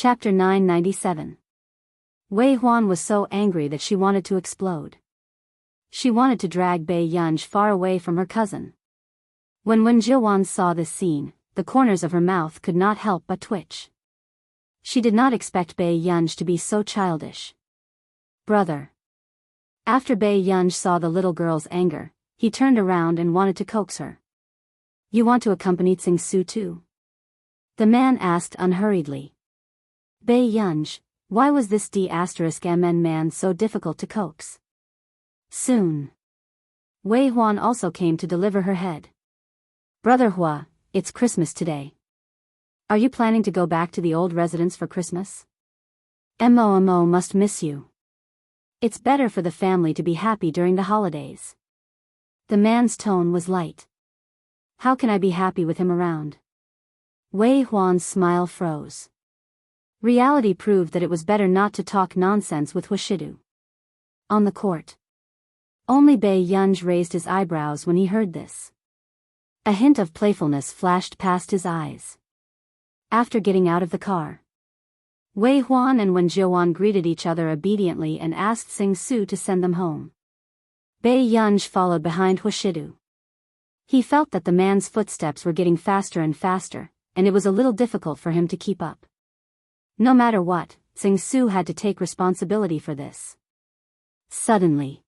Chapter 997. Wei Huan was so angry that she wanted to explode. She wanted to drag Bai Yunj far away from her cousin. When Wen Jiwan saw this scene, the corners of her mouth could not help but twitch. She did not expect Bai Yunj to be so childish. Brother. After Bai Yunj saw the little girl's anger, he turned around and wanted to coax her. You want to accompany Tsing Su too? The man asked unhurriedly. Bai Yunj, why was this D*MN man so difficult to coax? Soon. Wei Huan also came to deliver her head. Brother Hua, it's Christmas today. Are you planning to go back to the old residence for Christmas? Mo must miss you. It's better for the family to be happy during the holidays. The man's tone was light. How can I be happy with him around? Wei Huan's smile froze. Reality proved that it was better not to talk nonsense with Hushidu. On the court. Only Bai Yunj raised his eyebrows when he heard this. A hint of playfulness flashed past his eyes. After getting out of the car, Wei Huan and Wen Jiwan greeted each other obediently and asked Tsing Su to send them home. Bai Yunj followed behind Hushidu. He felt that the man's footsteps were getting faster and faster, and it was a little difficult for him to keep up. No matter what, Tsing Su had to take responsibility for this. Suddenly,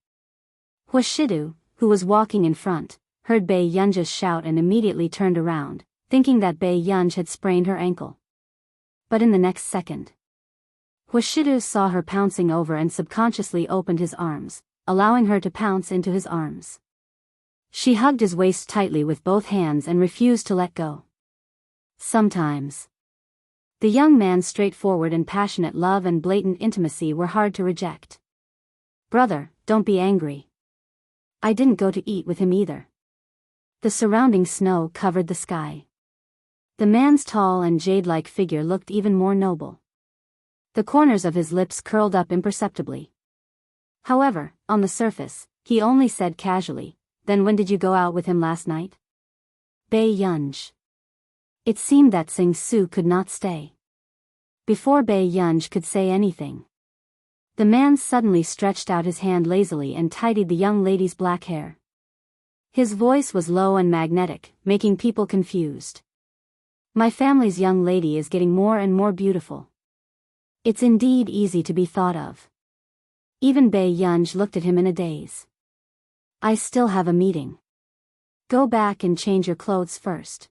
Hushidu, who was walking in front, heard Bai Yunj's shout and immediately turned around, thinking that Bai Yunj had sprained her ankle. But in the next second, Hushidu saw her pouncing over and subconsciously opened his arms, allowing her to pounce into his arms. She hugged his waist tightly with both hands and refused to let go. Sometimes, the young man's straightforward and passionate love and blatant intimacy were hard to reject. Brother, don't be angry. I didn't go to eat with him either. The surrounding snow covered the sky. The man's tall and jade-like figure looked even more noble. The corners of his lips curled up imperceptibly. However, on the surface, he only said casually, Then when did you go out with him last night? Bai Yunj. It seemed that Tsing Su could not stay. Before Bai Yunj could say anything, the man suddenly stretched out his hand lazily and tidied the young lady's black hair. His voice was low and magnetic, making people confused. My family's young lady is getting more and more beautiful. It's indeed easy to be thought of. Even Bai Yunj looked at him in a daze. I still have a meeting. Go back and change your clothes first.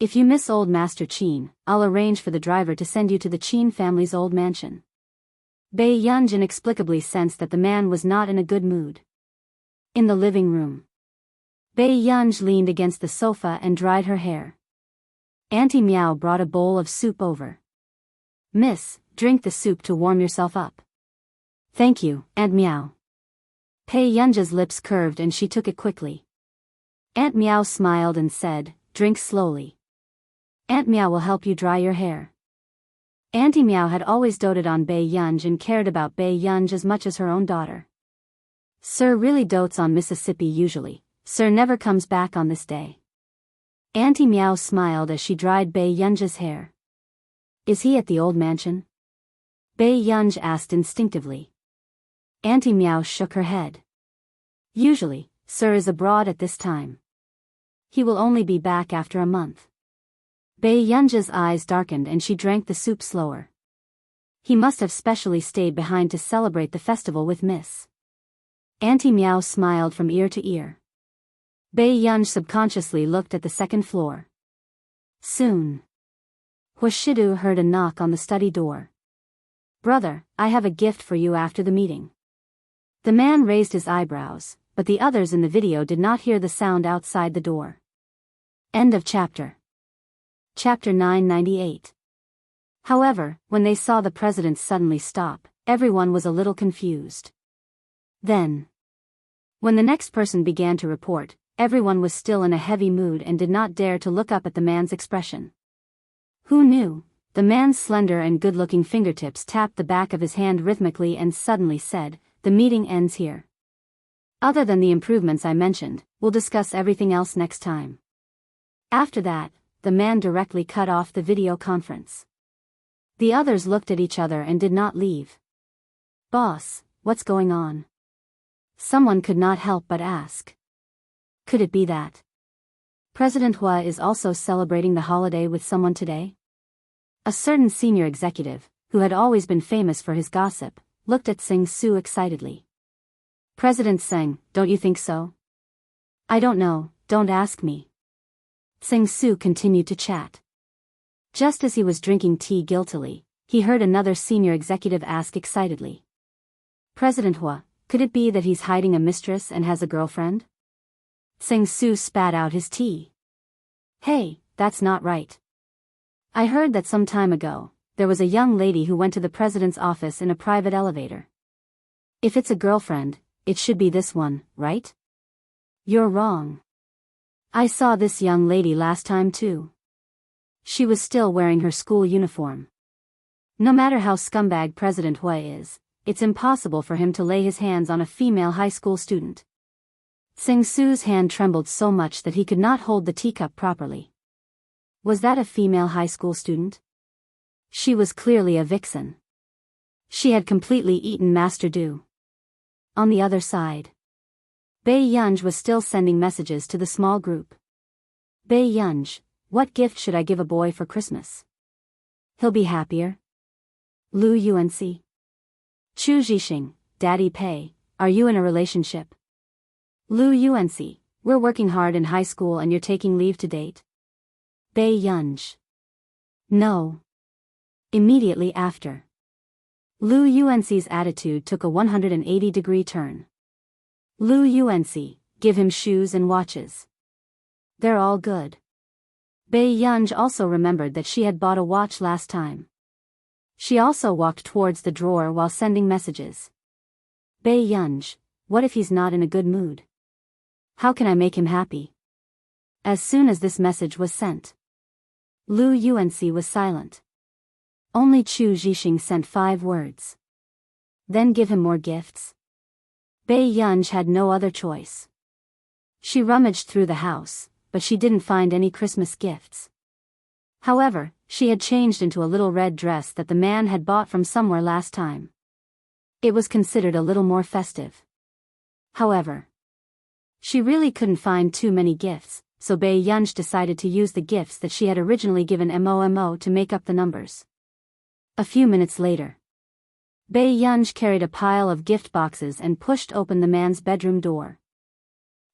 If you miss old Master Qin, I'll arrange for the driver to send you to the Qin family's old mansion. Bai Yunj inexplicably sensed that the man was not in a good mood. In the living room, Bai Yunj leaned against the sofa and dried her hair. Auntie Miao brought a bowl of soup over. Miss, drink the soup to warm yourself up. Thank you, Aunt Miao. Bai Yunj's lips curved and she took it quickly. Aunt Miao smiled and said, Drink slowly. Aunt Miao will help you dry your hair. Auntie Miao had always doted on Bai Yunj and cared about Bai Yunj as much as her own daughter. Sir really dotes on Mississippi usually. Sir never comes back on this day. Auntie Miao smiled as she dried Bai Yunj's hair. Is he at the old mansion? Bai Yunj asked instinctively. Auntie Miao shook her head. Usually, Sir is abroad at this time. He will only be back after a month. Bai Yunj's eyes darkened and she drank the soup slower. He must have specially stayed behind to celebrate the festival with Miss. Auntie Miao smiled from ear to ear. Bai Yunj subconsciously looked at the second floor. Soon, Hushidu heard a knock on the study door. Brother, I have a gift for you after the meeting. The man raised his eyebrows, but the others in the video did not hear the sound outside the door. End of chapter. Chapter 998. However, when they saw the president suddenly stop, everyone was a little confused. Then, when the next person began to report, everyone was still in a heavy mood and did not dare to look up at the man's expression. Who knew? The man's slender and good-looking fingertips tapped the back of his hand rhythmically and suddenly said, The meeting ends here. Other than the improvements I mentioned, we'll discuss everything else next time. After that, the man directly cut off the video conference. The others looked at each other and did not leave. "Boss, what's going on?" Someone could not help but ask. Could it be that President Hua is also celebrating the holiday with someone today? A certain senior executive, who had always been famous for his gossip, looked at Sing Su excitedly. "President Seng, don't you think so?" "I don't know, don't ask me." Sing Su continued to chat. Just as he was drinking tea guiltily, he heard another senior executive ask excitedly. "President Hua, could it be that he's hiding a mistress and has a girlfriend?" Sing Su spat out his tea. "Hey, that's not right. I heard that some time ago, there was a young lady who went to the president's office in a private elevator. If it's a girlfriend, it should be this one, right?" "You're wrong. I saw this young lady last time too. She was still wearing her school uniform. No matter how scumbag President Hua is, it's impossible for him to lay his hands on a female high school student." Sing Su's hand trembled so much that he could not hold the teacup properly. Was that a female high school student? She was clearly a vixen. She had completely eaten Master Du. On the other side, Bei Yunj was still sending messages to the small group. "Bei Yunj, what gift should I give a boy for Christmas? He'll be happier. Lu Yuanxi. Chu Zhixing, Daddy Pei, are you in a relationship? Lu Yuanxi, we're working hard in high school and you're taking leave to date. Bei Yunj. No." Immediately after, Lu Yuanxi's attitude took a 180-degree turn. "Lu Yuanxi, give him shoes and watches. They're all good." Bei Yunj also remembered that she had bought a watch last time. She also walked towards the drawer while sending messages. "Bei Yunj, what if he's not in a good mood? How can I make him happy?" As soon as this message was sent, Lu Yuanxi was silent. Only Chu Zhixing sent 5 words. "Then give him more gifts." Bei Yunj had no other choice. She rummaged through the house, but she didn't find any Christmas gifts. However, she had changed into a little red dress that the man had bought from somewhere last time. It was considered a little more festive. However, she really couldn't find too many gifts, so Bei Yunj decided to use the gifts that she had originally given Momo to make up the numbers. A few minutes later, Bei Yunj carried a pile of gift boxes and pushed open the man's bedroom door.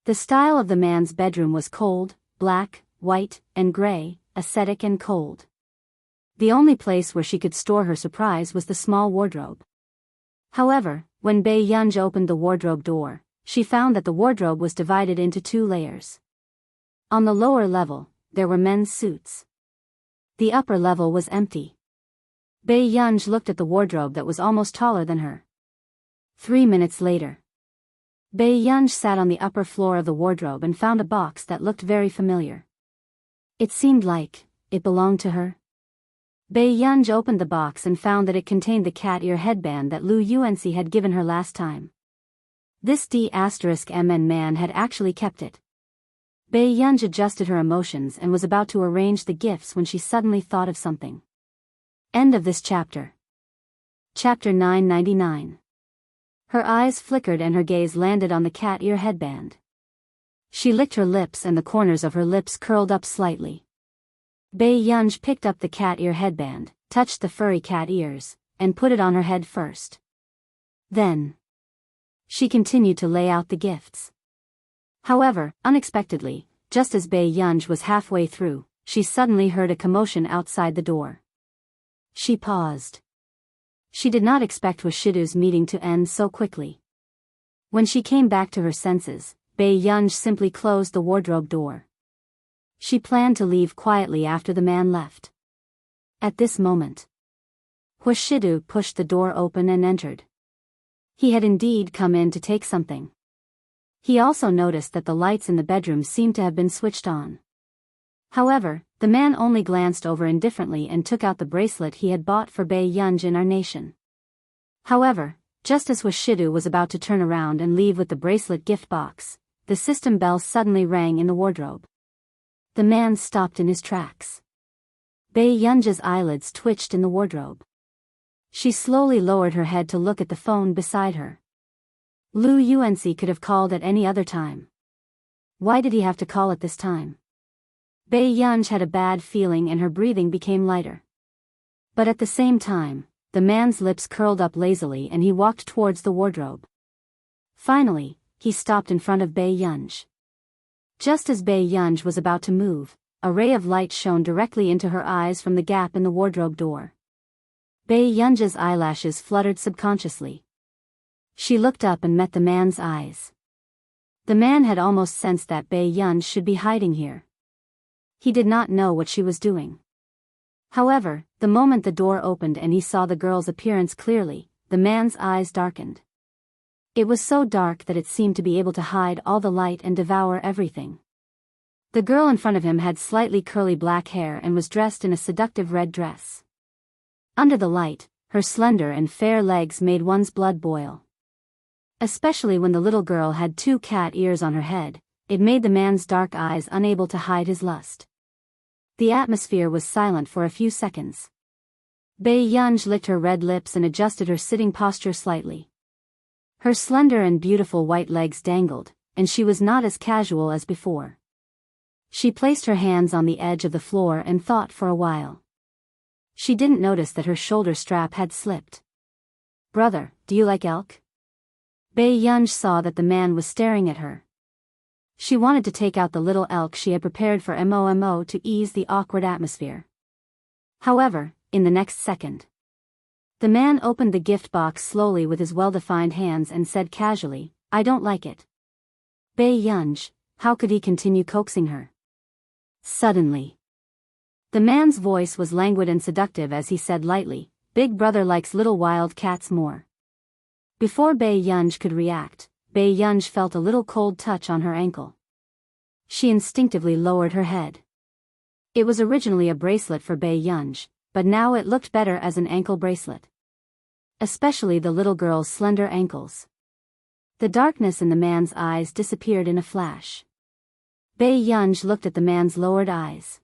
The style of the man's bedroom was cold, black, white, and gray, ascetic and cold. The only place where she could store her surprise was the small wardrobe. However, when Bei Yunj opened the wardrobe door, she found that the wardrobe was divided into 2 layers. On the lower level, there were men's suits. The upper level was empty. Bei Yunj looked at the wardrobe that was almost taller than her. 3 minutes later, Bei Yunj sat on the upper floor of the wardrobe and found a box that looked very familiar. It seemed like it belonged to her. Bei Yunj opened the box and found that it contained the cat ear headband that Lu Yuanxi had given her last time. This D*MN man had actually kept it. Bei Yunj adjusted her emotions and was about to arrange the gifts when she suddenly thought of something. End of this chapter. Chapter 999. Her eyes flickered and her gaze landed on the cat ear headband. She licked her lips and the corners of her lips curled up slightly. Bei Yunj picked up the cat ear headband, touched the furry cat ears, and put it on her head first. Then, she continued to lay out the gifts. However, unexpectedly, just as Bei Yunj was halfway through, she suddenly heard a commotion outside the door. She paused. She did not expect Washidu's meeting to end so quickly. When she came back to her senses, Bei Yunj simply closed the wardrobe door. She planned to leave quietly after the man left. At this moment, Washidu pushed the door open and entered. He had indeed come in to take something. He also noticed that the lights in the bedroom seemed to have been switched on. However, the man only glanced over indifferently and took out the bracelet he had bought for Bei Yunj in our nation. However, just as Washidu was about to turn around and leave with the bracelet gift box, the system bell suddenly rang in the wardrobe. The man stopped in his tracks. Bei Yunja's eyelids twitched in the wardrobe. She slowly lowered her head to look at the phone beside her. Lu Yuanxi could have called at any other time. Why did he have to call at this time? Bei Yunj had a bad feeling and her breathing became lighter. But at the same time, the man's lips curled up lazily and he walked towards the wardrobe. Finally, he stopped in front of Bei Yunj. Just as Bei Yunj was about to move, a ray of light shone directly into her eyes from the gap in the wardrobe door. Bei Yunja's eyelashes fluttered subconsciously. She looked up and met the man's eyes. The man had almost sensed that Bei Yunj should be hiding here. He did not know what she was doing. However, the moment the door opened and he saw the girl's appearance clearly, the man's eyes darkened. It was so dark that it seemed to be able to hide all the light and devour everything. The girl in front of him had slightly curly black hair and was dressed in a seductive red dress. Under the light, her slender and fair legs made one's blood boil. Especially when the little girl had 2 cat ears on her head, it made the man's dark eyes unable to hide his lust. The atmosphere was silent for a few seconds. Bei Yunj licked her red lips and adjusted her sitting posture slightly. Her slender and beautiful white legs dangled, and she was not as casual as before. She placed her hands on the edge of the floor and thought for a while. She didn't notice that her shoulder strap had slipped. "Brother, do you like elk?" Bei Yunj saw that the man was staring at her. She wanted to take out the little elk she had prepared for Momo to ease the awkward atmosphere. However, in the next second, the man opened the gift box slowly with his well-defined hands and said casually, "I don't like it." Bei Yunj, how could he continue coaxing her? Suddenly, the man's voice was languid and seductive as he said lightly, "Big brother likes little wild cats more." Before Bei Yunj could react, Bei Yunj felt a little cold touch on her ankle. She instinctively lowered her head. It was originally a bracelet for Bei Yunj, but now it looked better as an ankle bracelet. Especially the little girl's slender ankles. The darkness in the man's eyes disappeared in a flash. Bei Yunj looked at the man's lowered eyes.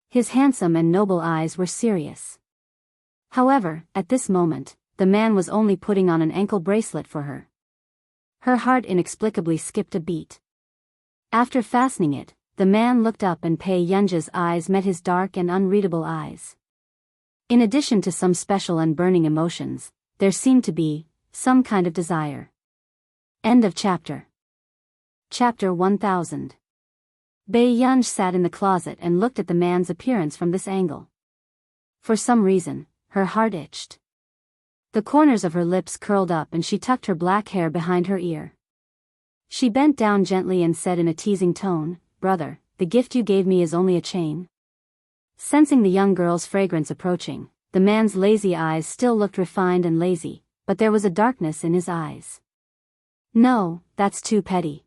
His handsome and noble eyes were serious. However, at this moment, the man was only putting on an ankle bracelet for her. Her heart inexplicably skipped a beat. After fastening it, the man looked up and Bei Yunja's eyes met his dark and unreadable eyes. In addition to some special and burning emotions, there seemed to be some kind of desire. End of chapter. Chapter 1000. Bei Yunj sat in the closet and looked at the man's appearance from this angle. For some reason, her heart itched. The corners of her lips curled up and she tucked her black hair behind her ear. She bent down gently and said in a teasing tone, "Brother, the gift you gave me is only a chain." Sensing the young girl's fragrance approaching, the man's lazy eyes still looked refined and lazy, but there was a darkness in his eyes. "No, that's too petty."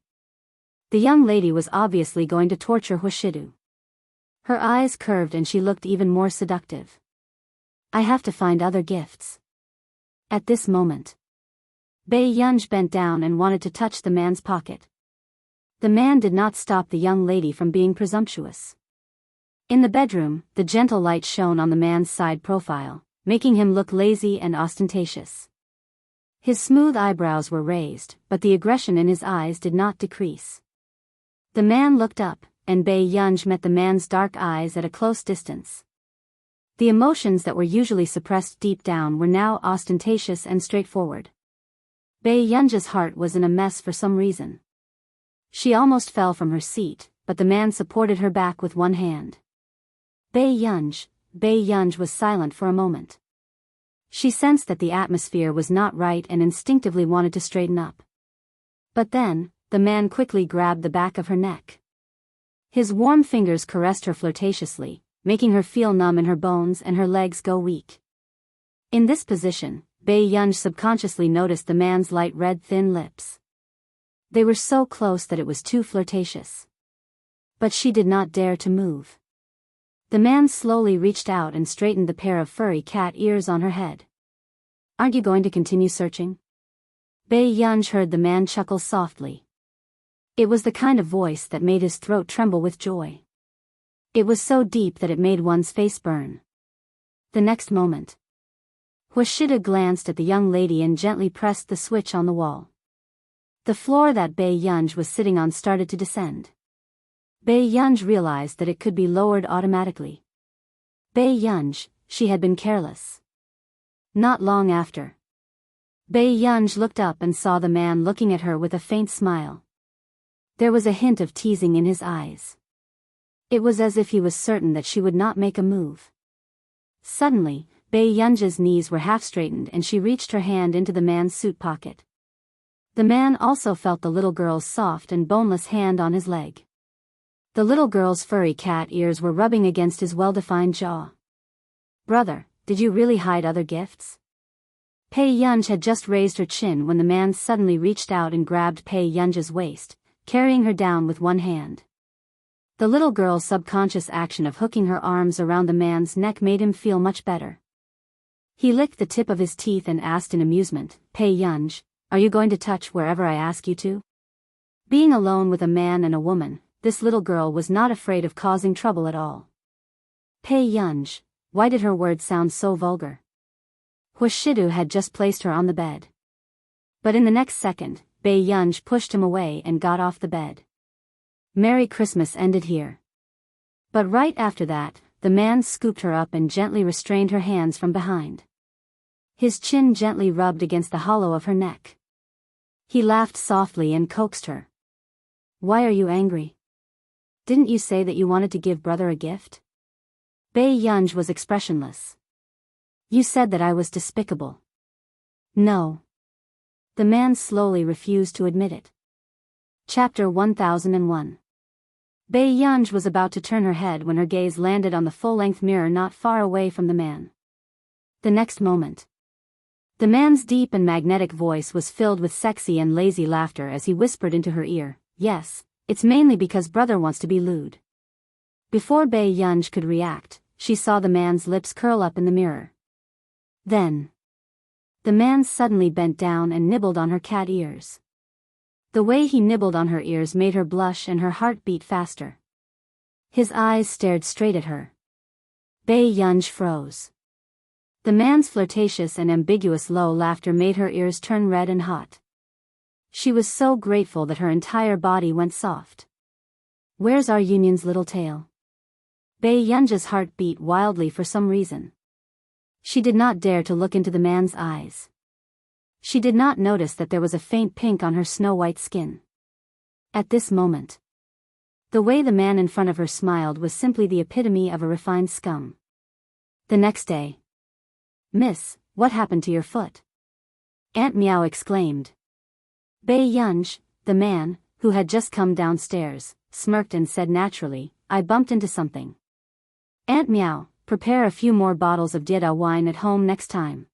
The young lady was obviously going to torture Hushidu. Her eyes curved and she looked even more seductive. "I have to find other gifts." At this moment, Bei Yunj bent down and wanted to touch the man's pocket. The man did not stop the young lady from being presumptuous. In the bedroom, the gentle light shone on the man's side profile, making him look lazy and ostentatious. His smooth eyebrows were raised, but the aggression in his eyes did not decrease. The man looked up, and Bei Yunj met the man's dark eyes at a close distance. The emotions that were usually suppressed deep down were now ostentatious and straightforward. Bei Yunja's heart was in a mess for some reason. She almost fell from her seat, but the man supported her back with one hand. Bei Yunj was silent for a moment. She sensed that the atmosphere was not right and instinctively wanted to straighten up. But then, the man quickly grabbed the back of her neck. His warm fingers caressed her flirtatiously, making her feel numb in her bones and her legs go weak. In this position, Bei Yunj subconsciously noticed the man's light red thin lips. They were so close that it was too flirtatious. But she did not dare to move. The man slowly reached out and straightened the pair of furry cat ears on her head. "Aren't you going to continue searching?" Bei Yunj heard the man chuckle softly. It was the kind of voice that made his throat tremble with joy. It was so deep that it made one's face burn. The next moment, Huashida glanced at the young lady and gently pressed the switch on the wall. The floor that Bei Yunj was sitting on started to descend. Bei Yunj realized that it could be lowered automatically. Bei Yunj, she had been careless. Not long after, Bei Yunj looked up and saw the man looking at her with a faint smile. There was a hint of teasing in his eyes. It was as if he was certain that she would not make a move. Suddenly, Bei Yunj's knees were half straightened and she reached her hand into the man's suit pocket. The man also felt the little girl's soft and boneless hand on his leg. The little girl's furry cat ears were rubbing against his well-defined jaw. "Brother, did you really hide other gifts?" Bei Yunj had just raised her chin when the man suddenly reached out and grabbed Bei Yunj's waist, carrying her down with one hand. The little girl's subconscious action of hooking her arms around the man's neck made him feel much better. He licked the tip of his teeth and asked in amusement, "Bei Yunj, are you going to touch wherever I ask you to?" Being alone with a man and a woman, this little girl was not afraid of causing trouble at all. Bei Yunj, why did her words sound so vulgar? Huashidu had just placed her on the bed. But in the next second, Bei Yunj pushed him away and got off the bed. Merry Christmas ended here. But right after that, the man scooped her up and gently restrained her hands from behind. His chin gently rubbed against the hollow of her neck. He laughed softly and coaxed her. "Why are you angry? Didn't you say that you wanted to give brother a gift?" Bei Yunj was expressionless. "You said that I was despicable." "No." The man slowly refused to admit it. Chapter 1001. Bei Yunj was about to turn her head when her gaze landed on the full-length mirror not far away from the man. The next moment, the man's deep and magnetic voice was filled with sexy and lazy laughter as he whispered into her ear, "Yes, it's mainly because brother wants to be lewd." Before Bei Yunj could react, she saw the man's lips curl up in the mirror. Then, the man suddenly bent down and nibbled on her cat ears. The way he nibbled on her ears made her blush and her heart beat faster. His eyes stared straight at her. Bei Yunj froze. The man's flirtatious and ambiguous low laughter made her ears turn red and hot. She was so grateful that her entire body went soft. "Where's our union's little tail?" Bei Yunj's heart beat wildly for some reason. She did not dare to look into the man's eyes. She did not notice that there was a faint pink on her snow-white skin. At this moment, the way the man in front of her smiled was simply the epitome of a refined scum. The next day, "Miss, what happened to your foot?" Aunt Meow exclaimed. Bei Yunj, the man, who had just come downstairs, smirked and said naturally, "I bumped into something." "Aunt Meow, prepare a few more bottles of Dieda wine at home next time."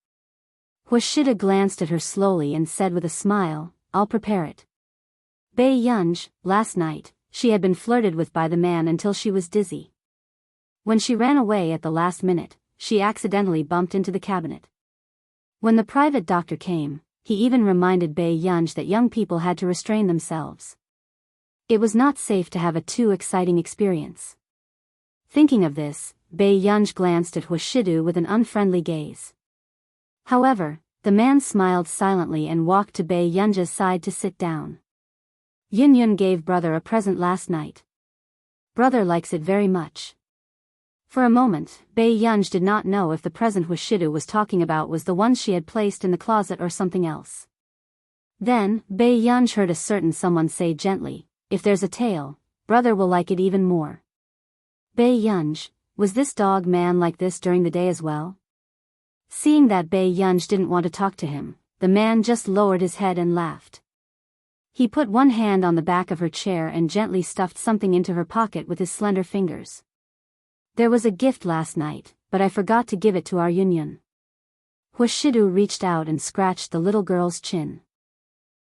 Huashida glanced at her slowly and said with a smile, "I'll prepare it." Bei Yunj, last night, she had been flirted with by the man until she was dizzy. When she ran away at the last minute, she accidentally bumped into the cabinet. When the private doctor came, he even reminded Bei Yunj that young people had to restrain themselves. It was not safe to have a too exciting experience. Thinking of this, Bei Yunj glanced at Huashidu with an unfriendly gaze. However, the man smiled silently and walked to Bei Yunj's side to sit down. "Yun Yun gave brother a present last night. Brother likes it very much." For a moment, Bei Yunj did not know if the present Huashidu was talking about was the one she had placed in the closet or something else. Then, Bei Yunj heard a certain someone say gently, "If there's a tail, brother will like it even more." Bei Yunj, was this dog man like this during the day as well? Seeing that Bei Yunj didn't want to talk to him, the man just lowered his head and laughed. He put one hand on the back of her chair and gently stuffed something into her pocket with his slender fingers. "There was a gift last night, but I forgot to give it to our Yun. Huashidu reached out and scratched the little girl's chin.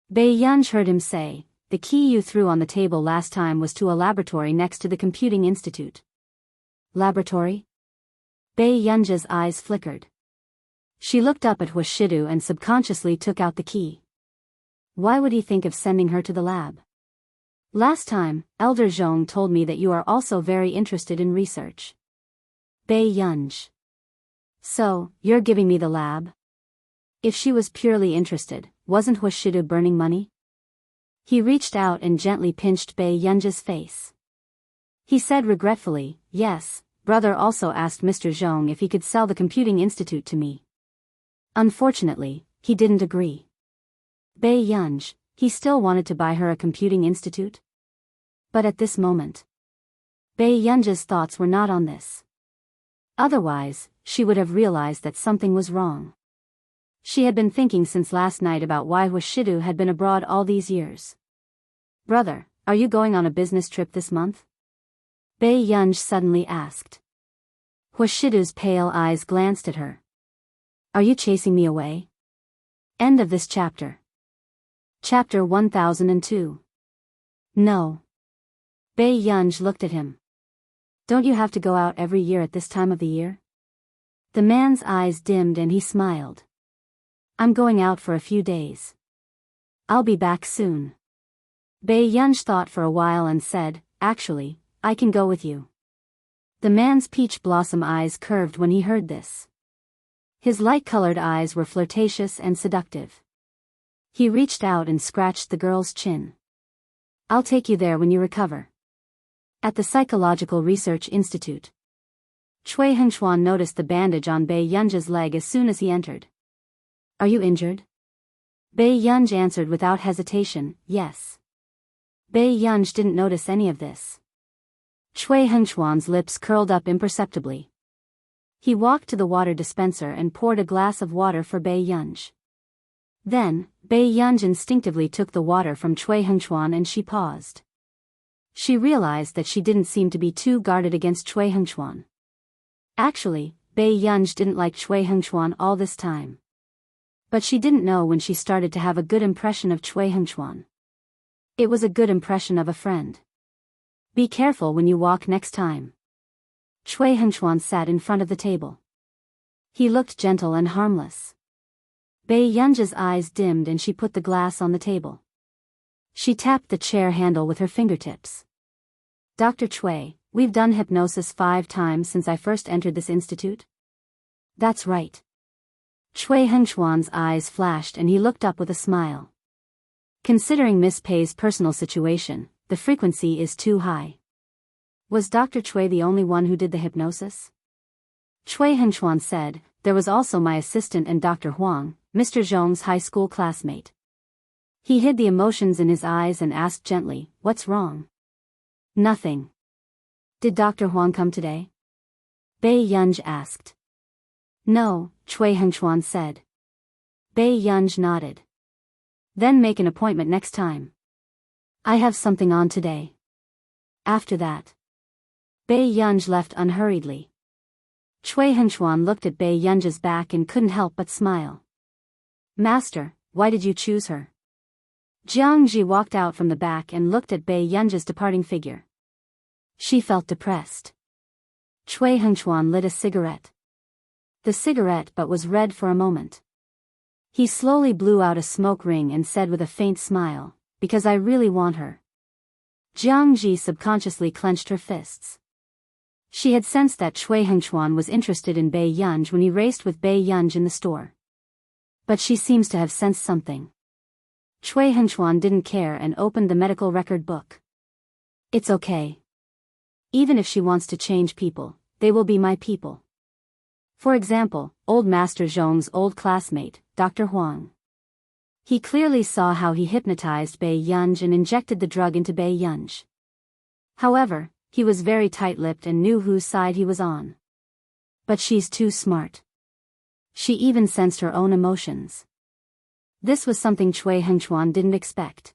Bei Yunj heard him say, "The key you threw on the table last time was to a laboratory next to the computing institute." "Laboratory?" Bei Yunj's eyes flickered. She looked up at Huashidu and subconsciously took out the key. Why would he think of sending her to the lab? Last time, Elder Zhong told me that you are also very interested in research. Bei Yunj. So, you're giving me the lab? If she was purely interested, wasn't Huashidu burning money? He reached out and gently pinched Bei Yunj's face. He said regretfully, yes, brother also asked Mr. Zhong if he could sell the computing institute to me. Unfortunately, he didn't agree. Bei Yunj, he still wanted to buy her a computing institute? But at this moment, Bei Yunj's thoughts were not on this. Otherwise, she would have realized that something was wrong. She had been thinking since last night about why Huashidu had been abroad all these years. Brother, are you going on a business trip this month? Bei Yunj suddenly asked. Huashidu's pale eyes glanced at her. Are you chasing me away? End of this chapter. Chapter 1002. No. Bei Yunj looked at him. Don't you have to go out every year at this time of the year? The man's eyes dimmed and he smiled. I'm going out for a few days. I'll be back soon. Bei Yunj thought for a while and said, actually, I can go with you. The man's peach blossom eyes curved when he heard this. His light-colored eyes were flirtatious and seductive. He reached out and scratched the girl's chin. I'll take you there when you recover. At the Psychological Research Institute. Cui Hengchuan noticed the bandage on Bei Yunj's leg as soon as he entered. Are you injured? Bei Yunj answered without hesitation, yes. Bei Yunj didn't notice any of this. Cui Hengchuan's lips curled up imperceptibly. He walked to the water dispenser and poured a glass of water for Bei Yunj. Then, Bei Yunj instinctively took the water from Cui Hengchuan and she paused. She realized that she didn't seem to be too guarded against Cui Hengchuan. Actually, Bei Yunj didn't like Cui Hengchuan all this time. But she didn't know when she started to have a good impression of Cui Hengchuan. It was a good impression of a friend. Be careful when you walk next time. Cui Hengchuan sat in front of the table. He looked gentle and harmless. Bei Yunj's eyes dimmed and she put the glass on the table. She tapped the chair handle with her fingertips. Dr. Cui, we've done hypnosis 5 times since I first entered this institute? That's right. Cui Hengchuan's eyes flashed and he looked up with a smile. Considering Miss Pei's personal situation, the frequency is too high. Was Dr. Cui the only one who did the hypnosis? Cui Hengchuan said, there was also my assistant and Dr. Huang, Mr. Zhong's high school classmate. He hid the emotions in his eyes and asked gently, what's wrong? Nothing. Did Dr. Huang come today? Bei Yunj asked. No, Cui Hengchuan said. Bei Yunj nodded. Then make an appointment next time. I have something on today. After that, Bei Yunj left unhurriedly. Cui Hengchuan looked at Bei Yunj's back and couldn't help but smile. Master, why did you choose her? Jiang Ji walked out from the back and looked at Bei Yunj's departing figure. She felt depressed. Cui Hengchuan lit a cigarette. The cigarette but was red for a moment. He slowly blew out a smoke ring and said with a faint smile, because I really want her. Jiang Ji subconsciously clenched her fists. She had sensed that Cui Hengchuan was interested in Bei Yunj when he raced with Bei Yunj in the store. But she seems to have sensed something. Cui Hengchuan didn't care and opened the medical record book. It's okay. Even if she wants to change people, they will be my people. For example, old Master Zhong's old classmate, Dr. Huang. He clearly saw how he hypnotized Bei Yunj and injected the drug into Bei Yunj. However, he was very tight-lipped and knew whose side he was on. But she's too smart. She even sensed her own emotions. This was something Cui Hengchuan didn't expect.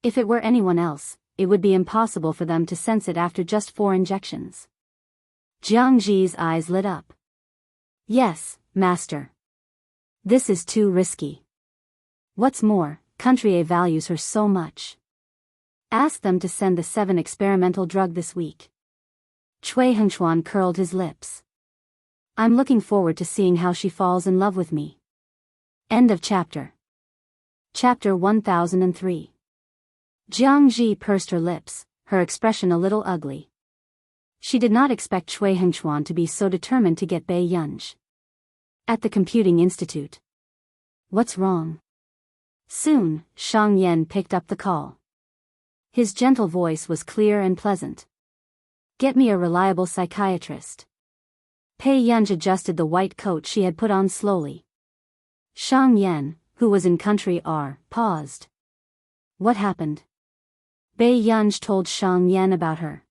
If it were anyone else, it would be impossible for them to sense it after just 4 injections. Jiang Ji's eyes lit up. Yes, Master. This is too risky. What's more, Country A values her so much. Ask them to send the 7 experimental drug this week. Cui Hengchuan curled his lips. I'm looking forward to seeing how she falls in love with me. End of chapter. Chapter 1003. Jiang Ji pursed her lips, her expression a little ugly. She did not expect Cui Hengchuan to be so determined to get Bei Yunj. At the Computing Institute. What's wrong? Soon, Shang Yan picked up the call. His gentle voice was clear and pleasant. Get me a reliable psychiatrist. Bei Yunj adjusted the white coat she had put on slowly. Shang Yan, who was in country R, paused. What happened? Bei Yunj told Shang Yan about her.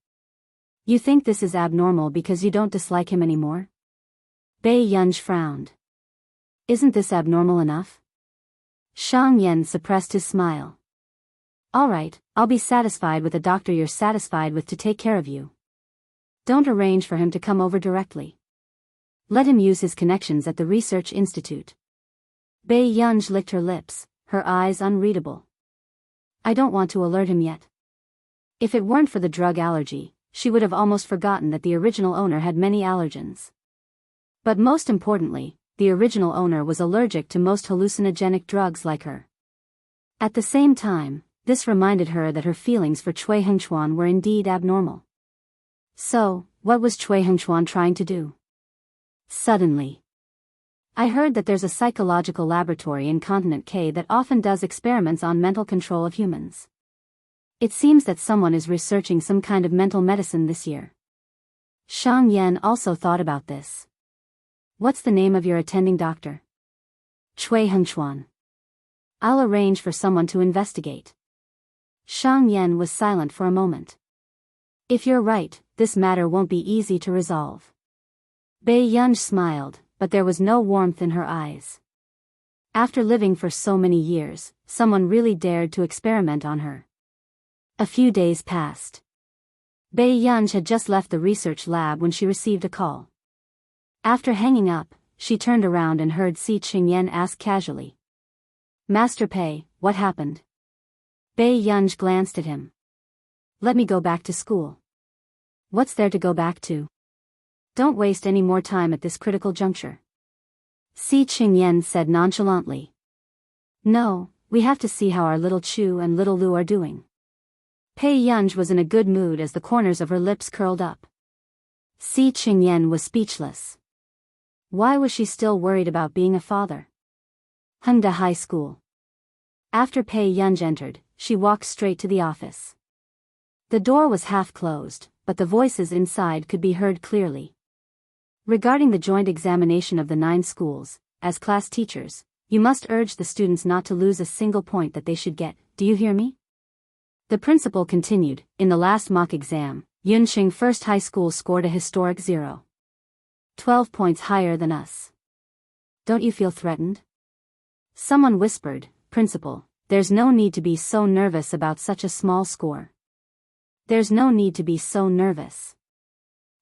You think this is abnormal because you don't dislike him anymore? Bei Yunj frowned. Isn't this abnormal enough? Shang Yan suppressed his smile. All right, I'll be satisfied with a doctor you're satisfied with to take care of you. Don't arrange for him to come over directly. Let him use his connections at the Research Institute. Bei Yunj licked her lips, her eyes unreadable. I don't want to alert him yet. If it weren't for the drug allergy, she would have almost forgotten that the original owner had many allergens. But most importantly, the original owner was allergic to most hallucinogenic drugs like her. At the same time, this reminded her that her feelings for Cui Hengchuan were indeed abnormal. So, what was Cui Hengchuan trying to do? Suddenly. I heard that there's a psychological laboratory in Continent K that often does experiments on mental control of humans. It seems that someone is researching some kind of mental medicine this year. Shang Yan also thought about this. What's the name of your attending doctor? Cui Hengchuan. I'll arrange for someone to investigate. Shang Yan was silent for a moment. If you're right, this matter won't be easy to resolve. Bei Yunj smiled, but there was no warmth in her eyes. After living for so many years, someone really dared to experiment on her. A few days passed. Bei Yunj had just left the research lab when she received a call. After hanging up, she turned around and heard Si Qingyan ask casually. Master Pei, what happened? Bei Yunj glanced at him. Let me go back to school. What's there to go back to? Don't waste any more time at this critical juncture. Si Qingyan said nonchalantly. No, we have to see how our little Chu and little Lu are doing. Bei Yunj was in a good mood as the corners of her lips curled up. Si Qingyan was speechless. Why was she still worried about being a father? Hengda High School. After Bei Yunj entered, she walked straight to the office. The door was half closed, but the voices inside could be heard clearly. Regarding the joint examination of the 9 schools, as class teachers, you must urge the students not to lose a single point that they should get, do you hear me? The principal continued, in the last mock exam, Yunqing First High School scored a historic 0. 12 points higher than us. Don't you feel threatened? Someone whispered, Principal, there's no need to be so nervous about such a small score. There's no need to be so nervous.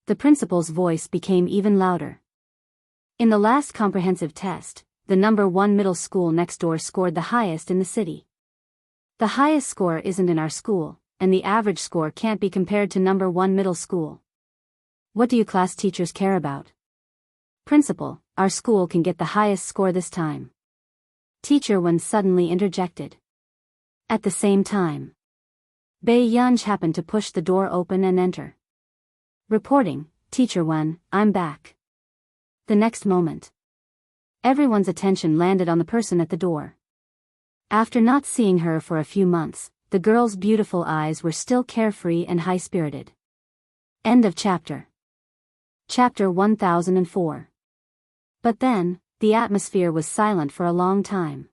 The principal's voice became even louder. In the last comprehensive test, the number 1 middle school next door scored the highest in the city. The highest score isn't in our school, and the average score can't be compared to number 1 middle school. What do you class teachers care about? Principal, our school can get the highest score this time. Teacher Wen suddenly interjected. At the same time, Bei Yunj happened to push the door open and enter. Reporting, Teacher Wen, I'm back. The next moment, everyone's attention landed on the person at the door. After not seeing her for a few months, the girl's beautiful eyes were still carefree and high-spirited. End of chapter. Chapter 1004. But then, the atmosphere was silent for a long time.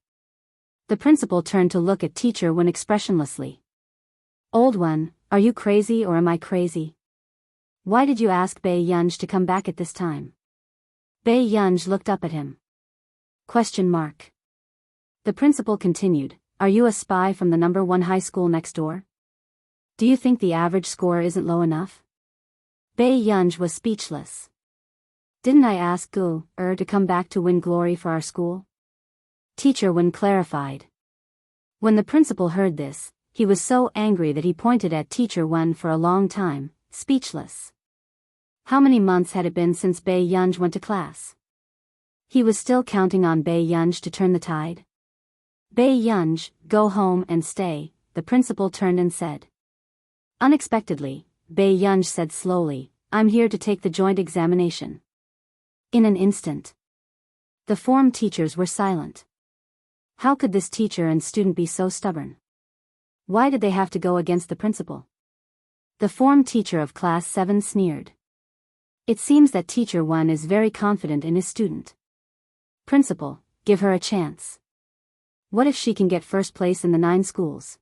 The principal turned to look at Teacher Wen expressionlessly. Old one, are you crazy or am I crazy? Why did you ask Bei Yunj to come back at this time? Bei Yunj looked up at him. Question mark. The principal continued, are you a spy from the number 1 high school next door? Do you think the average score isn't low enough? Bei Yunj was speechless. Didn't I ask Gu to come back to win glory for our school? Teacher Wen clarified. When the principal heard this, he was so angry that he pointed at Teacher Wen for a long time, speechless. How many months had it been since Bei Yunj went to class? He was still counting on Bei Yunj to turn the tide. Bei Yunj, go home and stay, the principal turned and said. Unexpectedly, Bei Yunj said slowly, I'm here to take the joint examination. In an instant, the form teachers were silent. How could this teacher and student be so stubborn? Why did they have to go against the principal? The form teacher of class 7 sneered. It seems that teacher 1 is very confident in his student. Principal, give her a chance. What if she can get first place in the 9 schools?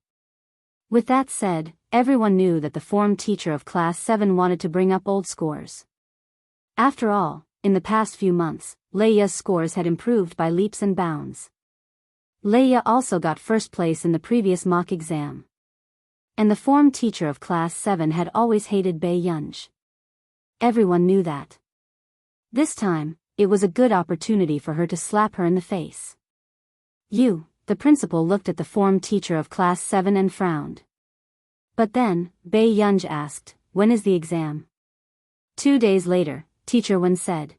With that said, everyone knew that the form teacher of class 7 wanted to bring up old scores. After all, in the past few months, Leia's scores had improved by leaps and bounds. Leia also got first place in the previous mock exam. And the form teacher of class 7 had always hated Bei Yunj. Everyone knew that. This time, it was a good opportunity for her to slap her in the face. The principal looked at the form teacher of class 7 and frowned. But then, Bei Yunj asked, when is the exam? 2 days later, teacher 1 said.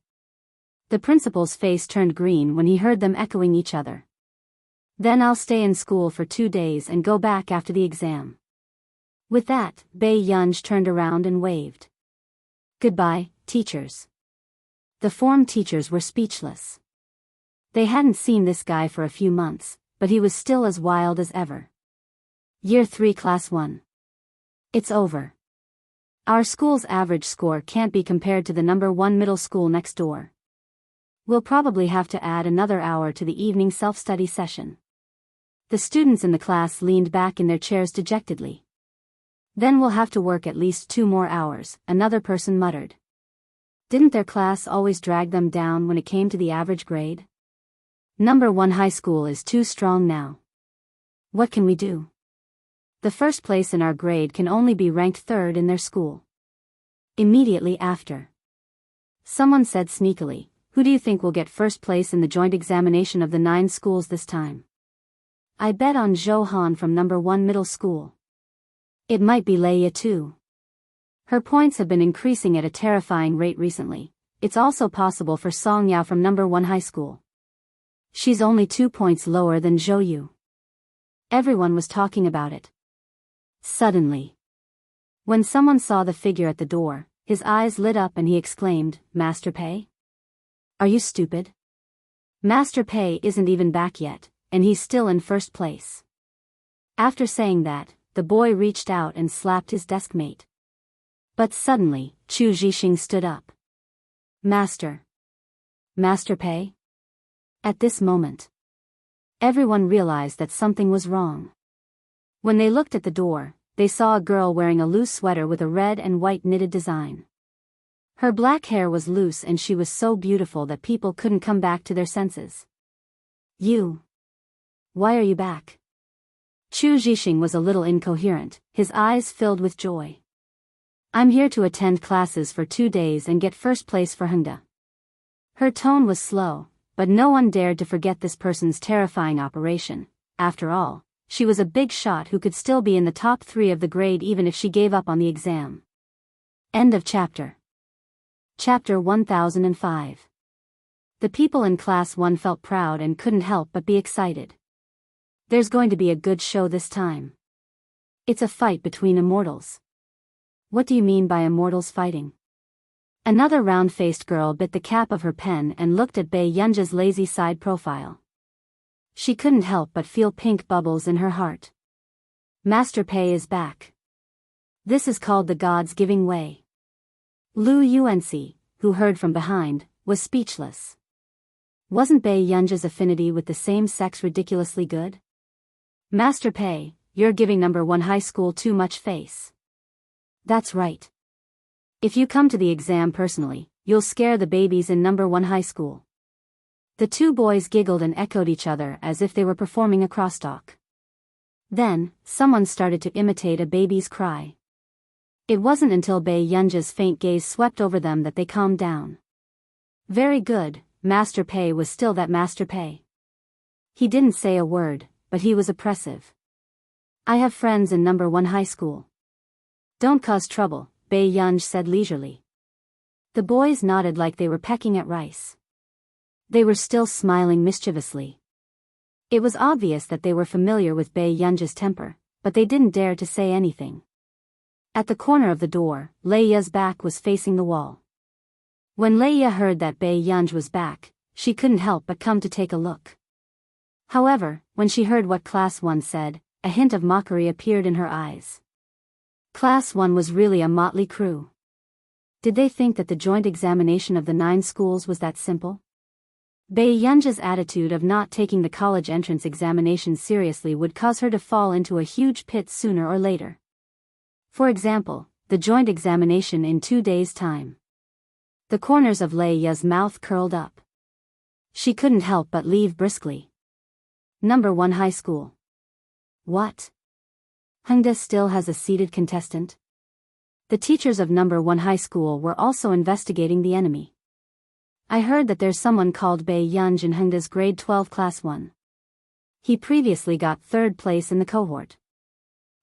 The principal's face turned green when he heard them echoing each other. Then I'll stay in school for 2 days and go back after the exam. With that, Bei Yunj turned around and waved. Goodbye, teachers. The form teachers were speechless. They hadn't seen this guy for a few months, but he was still as wild as ever. Year 3 Class 1. It's over. Our school's average score can't be compared to the number 1 middle school next door. We'll probably have to add another hour to the evening self-study session. The students in the class leaned back in their chairs dejectedly. Then we'll have to work at least 2 more hours, another person muttered. Didn't their class always drag them down when it came to the average grade? Number 1 high school is too strong now. What can we do? The first place in our grade can only be ranked 3rd in their school. Immediately after, someone said sneakily, who do you think will get first place in the joint examination of the 9 schools this time? I bet on Zhou Han from number 1 middle school. It might be Leia too. Her points have been increasing at a terrifying rate recently. It's also possible for Song Yao from number 1 high school. She's only 2 points lower than Zhou Yu. Everyone was talking about it. Suddenly, when someone saw the figure at the door, his eyes lit up and he exclaimed, Master Pei? Are you stupid? Master Pei isn't even back yet, and he's still in first place. After saying that, the boy reached out and slapped his desk mate. But suddenly, Chu Zhixing stood up. Master Pei? At this moment, everyone realized that something was wrong. When they looked at the door, they saw a girl wearing a loose sweater with a red and white knitted design. Her black hair was loose and she was so beautiful that people couldn't come back to their senses. Why are you back? Chu Zhixing was a little incoherent, his eyes filled with joy. I'm here to attend classes for 2 days and get first place for Hengda. Her tone was slow, but no one dared to forget this person's terrifying operation. After all, she was a big shot who could still be in the top 3 of the grade even if she gave up on the exam. End of chapter. Chapter 1005. The people in Class 1 felt proud and couldn't help but be excited. There's going to be a good show this time. It's a fight between immortals. What do you mean by immortals fighting? Another round-faced girl bit the cap of her pen and looked at Bei Yunja's lazy side profile. She couldn't help but feel pink bubbles in her heart. Master Pei is back. This is called the gods giving way. Lu Yuanxi, who heard from behind, was speechless. Wasn't Bei Yunja's affinity with the same sex ridiculously good? Master Pei, you're giving number 1 high school too much face. That's right. If you come to the exam personally, you'll scare the babies in number 1 high school. The 2 boys giggled and echoed each other as if they were performing a crosstalk. Then, someone started to imitate a baby's cry. It wasn't until Bei Yunja's faint gaze swept over them that they calmed down. Very good, Master Pei was still that Master Pei. He didn't say a word, but he was oppressive. I have friends in number 1 high school. Don't cause trouble, Bei Yunj said leisurely. The boys nodded like they were pecking at rice. They were still smiling mischievously. It was obvious that they were familiar with Bei Yunja's temper, but they didn't dare to say anything. At the corner of the door, Leia's back was facing the wall. When Leia heard that Bei Yunj was back, she couldn't help but come to take a look. However, when she heard what Class 1 said, a hint of mockery appeared in her eyes. Class 1 was really a motley crew. Did they think that the joint examination of the 9 schools was that simple? Bei Yunj's attitude of not taking the college entrance examination seriously would cause her to fall into a huge pit sooner or later. For example, the joint examination in 2 days' time. The corners of Leia's mouth curled up. She couldn't help but leave briskly. Number 1 high school. What? Hongda still has a seated contestant? The teachers of number 1 high school were also investigating the enemy. I heard that there's someone called Bei Yunj in Hongda's grade 12 class 1. He previously got 3rd place in the cohort.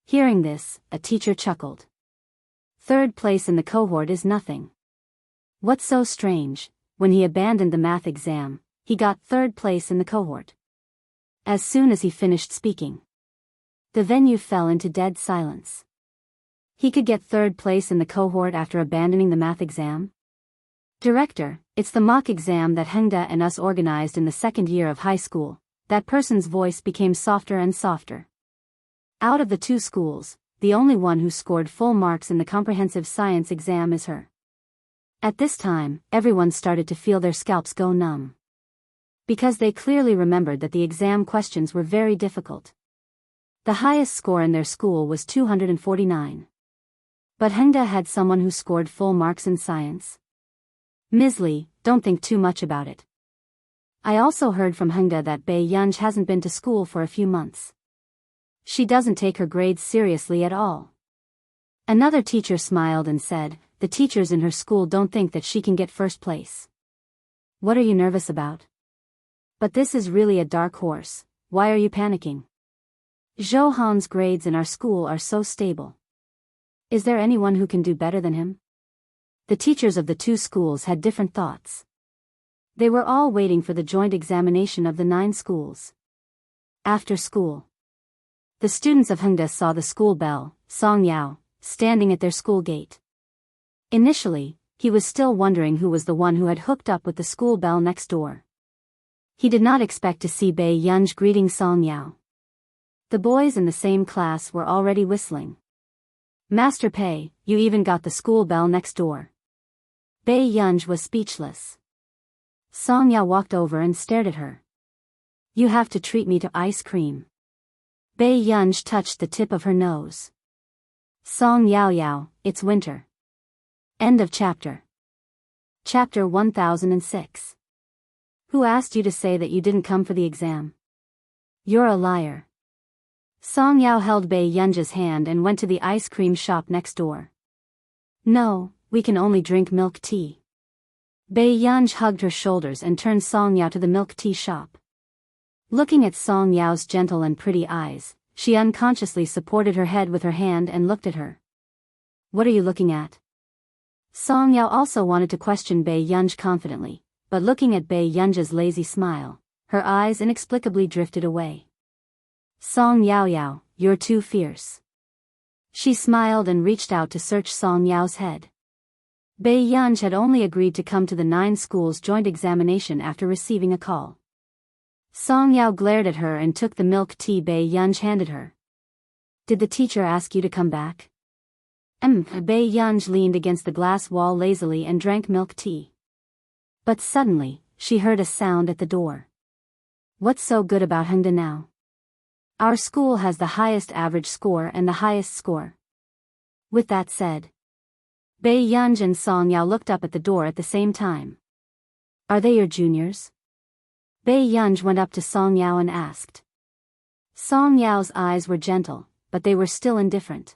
Hearing this, a teacher chuckled. 3rd place in the cohort is nothing. What's so strange? When he abandoned the math exam, he got 3rd place in the cohort. As soon as he finished speaking, the venue fell into dead silence. He could get 3rd place in the cohort after abandoning the math exam? Director, it's the mock exam that Hongda and us organized in the 2nd year of high school. That person's voice became softer and softer. Out of the 2 schools, the only one who scored full marks in the comprehensive science exam is her. At this time, everyone started to feel their scalps go numb. Because they clearly remembered that the exam questions were very difficult. The highest score in their school was 249. But Hongda had someone who scored full marks in science. Ms. Lee, don't think too much about it. I also heard from Hongda that Bei Yunj hasn't been to school for a few months. She doesn't take her grades seriously at all. Another teacher smiled and said, the teachers in her school don't think that she can get 1st place. What are you nervous about? But this is really a dark horse, why are you panicking? Zhou Han's grades in our school are so stable. Is there anyone who can do better than him? The teachers of the 2 schools had different thoughts. They were all waiting for the joint examination of the 9 schools. After school, the students of Hongda saw the school bell, Song Yao, standing at their school gate. Initially, he was still wondering who was the one who had hooked up with the school bell next door. He did not expect to see Bei Yunj greeting Song Yao. The boys in the same class were already whistling. Master Pei, you even got the school bell next door. Bei Yunj was speechless. Song Yao walked over and stared at her. You have to treat me to ice cream. Bei Yunj touched the tip of her nose. Song Yao, it's winter. End of chapter. Chapter 1006. Who asked you to say that you didn't come for the exam? You're a liar. Song Yao held Bei Yunj's hand and went to the ice cream shop next door. No, we can only drink milk tea. Bei Yunj hugged her shoulders and turned Song Yao to the milk tea shop. Looking at Song Yao's gentle and pretty eyes, she unconsciously supported her head with her hand and looked at her. What are you looking at? Song Yao also wanted to question Bei Yunj confidently, but looking at Bei Yunj's lazy smile, her eyes inexplicably drifted away. Song Yao, you're too fierce. She smiled and reached out to search Song Yao's head. Bei Yunj had only agreed to come to the 9 schools joint examination after receiving a call. Song Yao glared at her and took the milk tea Bei Yunj handed her. Did the teacher ask you to come back? Bei Yunj leaned against the glass wall lazily and drank milk tea. But suddenly, she heard a sound at the door. What's so good about Hongda now? Our school has the highest average score and the highest score. With that said, Bei Yunj and Song Yao looked up at the door at the same time. Are they your juniors? Bei Yunj went up to Song Yao and asked. Song Yao's eyes were gentle, but they were still indifferent.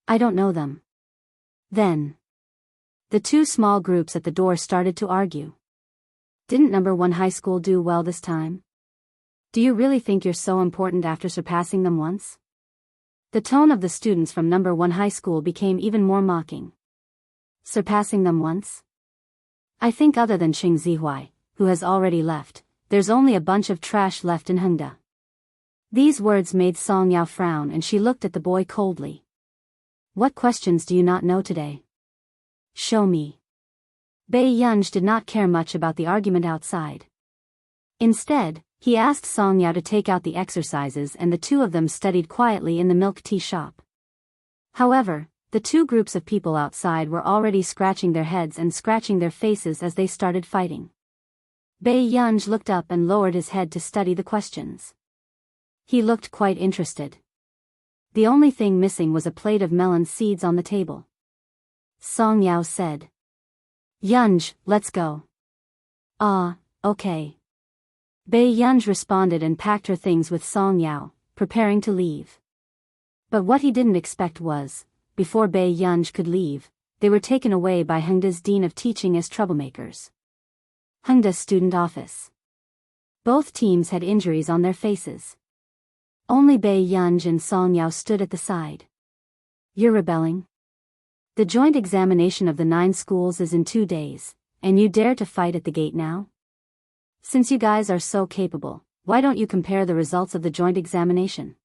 I don't know them. Then, the 2 small groups at the door started to argue. Didn't number 1 high school do well this time? Do you really think you're so important after surpassing them once? The tone of the students from number 1 high school became even more mocking. Surpassing them once? I think other than Qing Zihuai, who has already left, there's only a bunch of trash left in Hongda. These words made Song Yao frown and she looked at the boy coldly. What questions do you not know today? Show me. Bei Yunj did not care much about the argument outside. Instead, he asked Song Yao to take out the exercises and the two of them studied quietly in the milk tea shop. However, the two groups of people outside were already scratching their heads and scratching their faces as they started fighting. Bei Yunj looked up and lowered his head to study the questions. He looked quite interested. The only thing missing was a plate of melon seeds on the table. Song Yao said. Yunj, let's go. Okay. Bei Yunj responded and packed her things with Song Yao, preparing to leave. But what he didn't expect was, before Bei Yunj could leave, they were taken away by Hengda's dean of teaching as troublemakers. Hengda student office. Both teams had injuries on their faces. Only Bei Yunj and Song Yao stood at the side. You're rebelling? The joint examination of the 9 schools is in 2 days, and you dare to fight at the gate now? Since you guys are so capable, why don't you compare the results of the joint examination?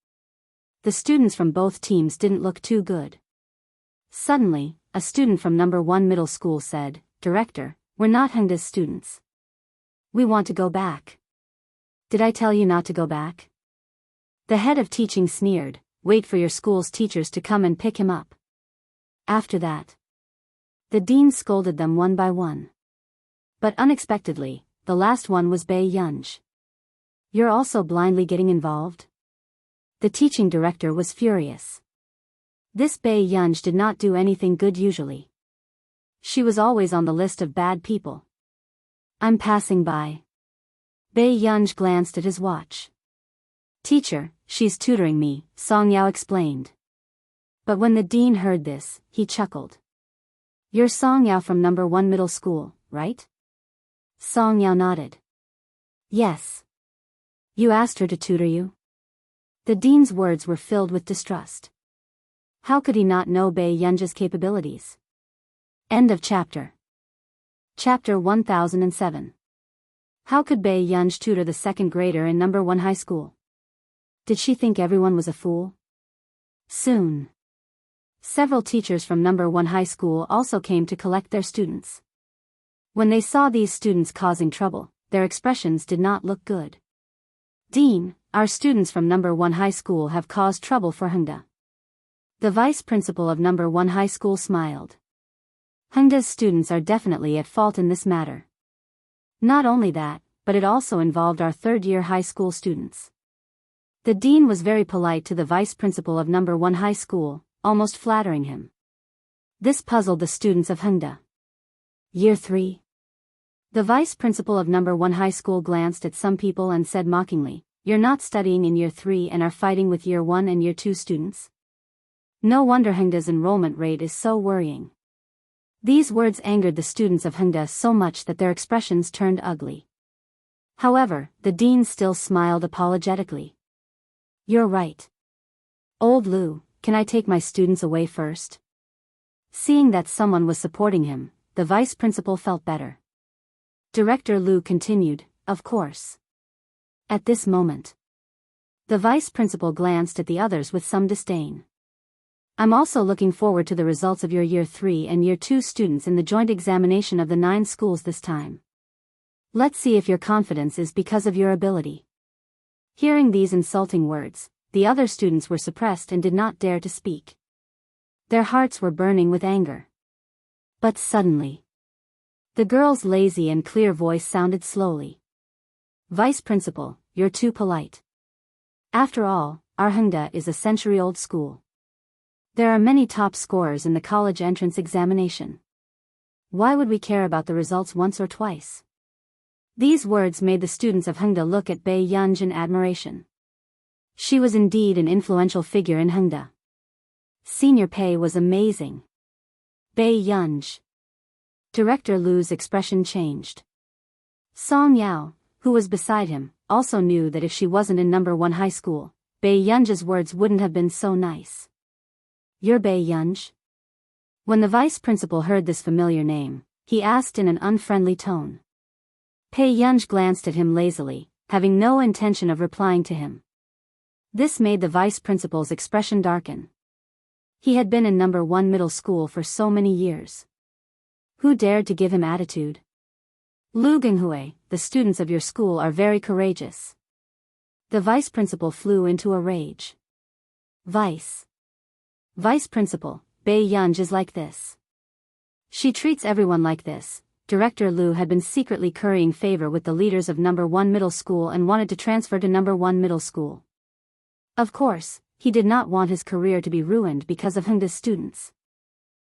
The students from both teams didn't look too good. Suddenly, a student from number 1 middle school said, Director, we're not Hengda's students. We want to go back. Did I tell you not to go back? The head of teaching sneered, wait for your school's teachers to come and pick him up. After that, the dean scolded them one by one. But unexpectedly, the last one was Bei Yunj. You're also blindly getting involved? The teaching director was furious. This Bei Yunj did not do anything good usually. She was always on the list of bad people. I'm passing by. Bei Yunj glanced at his watch. Teacher, she's tutoring me, Song Yao explained. But when the dean heard this, he chuckled. You're Song Yao from number 1 middle school, right? Song Yao nodded. Yes. You asked her to tutor you? The dean's words were filled with distrust. How could he not know Bei Yunj's capabilities? End of chapter. Chapter 1007. How could Bei Yunj tutor the second grader in number 1 high school? Did she think everyone was a fool? Soon. Several teachers from number 1 high school also came to collect their students. When they saw these students causing trouble, their expressions did not look good. Dean, our students from number 1 high school have caused trouble for Hengda. The vice principal of number 1 high school smiled. Hengda's students are definitely at fault in this matter. Not only that, but it also involved our third-year high school students. The dean was very polite to the vice principal of number 1 high school, almost flattering him. This puzzled the students of Hengda. Year 3. The vice principal of number 1 high school glanced at some people and said mockingly, You're not studying in year 3 and are fighting with year 1 and year 2 students? No wonder Hengda's enrollment rate is so worrying. These words angered the students of Hengda so much that their expressions turned ugly. However, the dean still smiled apologetically. You're right. Old Lu, can I take my students away first? Seeing that someone was supporting him, the vice principal felt better. Director Lu continued, Of course. At this moment, the vice principal glanced at the others with some disdain. I'm also looking forward to the results of your year 3 and year 2 students in the joint examination of the 9 schools this time. Let's see if your confidence is because of your ability. Hearing these insulting words, the other students were suppressed and did not dare to speak. Their hearts were burning with anger. But suddenly, the girl's lazy and clear voice sounded slowly. Vice Principal, you're too polite. After all, our Hengda is a century-old school. There are many top scorers in the college entrance examination. Why would we care about the results once or twice? These words made the students of Hengda look at Bei Yunj in admiration. She was indeed an influential figure in Hengda. Senior pay was amazing. Bei Yunj. Director Lu's expression changed. Song Yao, who was beside him, also knew that if she wasn't in number 1 high school, Bei Yunj's words wouldn't have been so nice. You're Bei Yunj? When the vice principal heard this familiar name, he asked in an unfriendly tone. Bei Yunj glanced at him lazily, having no intention of replying to him. This made the vice principal's expression darken. He had been in number 1 middle school for so many years. Who dared to give him attitude? Lu Genghui, the students of your school are very courageous. The vice principal flew into a rage. Vice principal, Bei Yunj is like this. She treats everyone like this. Director Lu had been secretly currying favor with the leaders of number 1 middle school and wanted to transfer to number 1 middle school. Of course, he did not want his career to be ruined because of Hengda's students.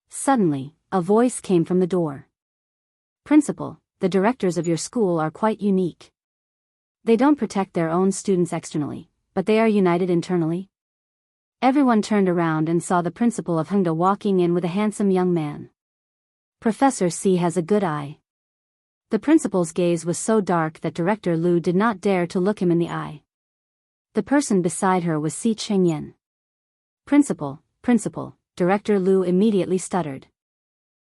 Suddenly, a voice came from the door. Principal, the directors of your school are quite unique. They don't protect their own students externally, but they are united internally. Everyone turned around and saw the principal of Hengda walking in with a handsome young man. Professor C has a good eye. The principal's gaze was so dark that Director Lu did not dare to look him in the eye. The person beside her was Si Chengyan. Principal, Director Lu immediately stuttered.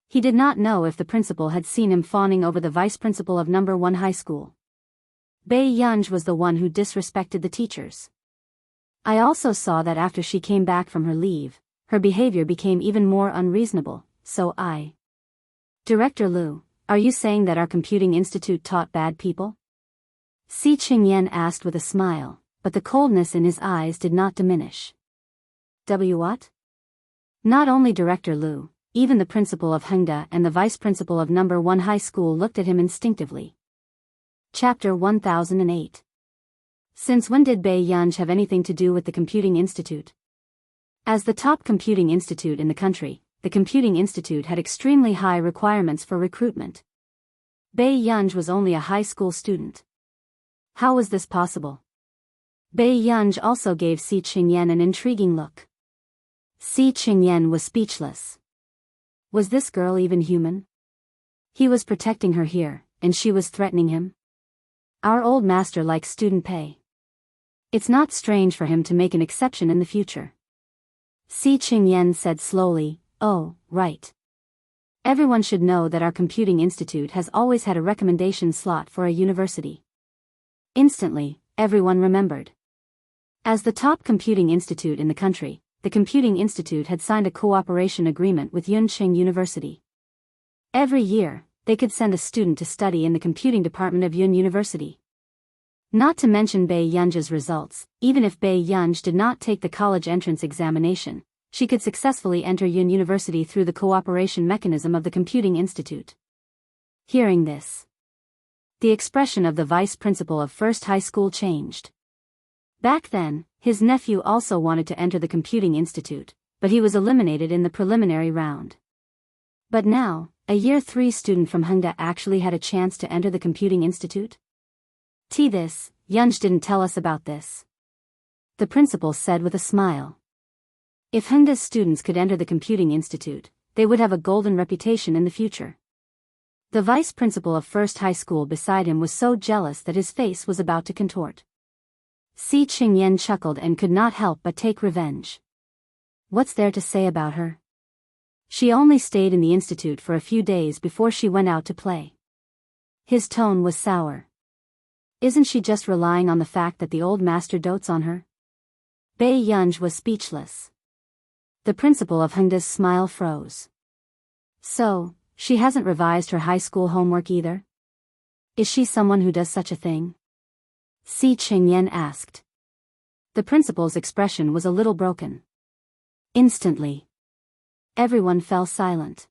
He did not know if the principal had seen him fawning over the vice principal of number 1 high school. Bei Yunj was the one who disrespected the teachers. I also saw that after she came back from her leave, her behavior became even more unreasonable, so I... Director Lu, are you saying that our computing institute taught bad people? Si Chengyan asked with a smile, but the coldness in his eyes did not diminish. What? Not only Director Lu, even the principal of Hengda and the vice principal of number 1 high school looked at him instinctively. Chapter 1008. Since when did Bei Yunj have anything to do with the Computing Institute? As the top computing institute in the country, the Computing Institute had extremely high requirements for recruitment. Bei Yunj was only a high school student. How was this possible? Bei Yunj also gave Si Chengyan an intriguing look. Si Chengyan was speechless. Was this girl even human? He was protecting her here, and she was threatening him. Our old master likes student pay. It's not strange for him to make an exception in the future. Si Chengyan said slowly, oh, right. Everyone should know that our computing institute has always had a recommendation slot for a university. Instantly, everyone remembered. As the top computing institute in the country, the Computing Institute had signed a cooperation agreement with Yunqing University. Every year, they could send a student to study in the computing department of Yun University. Not to mention Bei Yunj's results, even if Bei Yunj did not take the college entrance examination, she could successfully enter Yun University through the cooperation mechanism of the Computing Institute. Hearing this, the expression of the vice principal of First High School changed. Back then, his nephew also wanted to enter the Computing Institute, but he was eliminated in the preliminary round. But now, a Year 3 student from Hengda actually had a chance to enter the Computing Institute? This, Yunj didn't tell us about this. The principal said with a smile. If Hengda's students could enter the Computing Institute, they would have a golden reputation in the future. The vice principal of First High School beside him was so jealous that his face was about to contort. Si Chengyan chuckled and could not help but take revenge. What's there to say about her? She only stayed in the institute for a few days before she went out to play. His tone was sour. Isn't she just relying on the fact that the old master dotes on her? Bei Yunj was speechless. The principal of Hengda's smile froze. So, she hasn't revised her high school homework either? Is she someone who does such a thing? Si Chengyan asked. The principal's expression was a little broken. Instantly, everyone fell silent.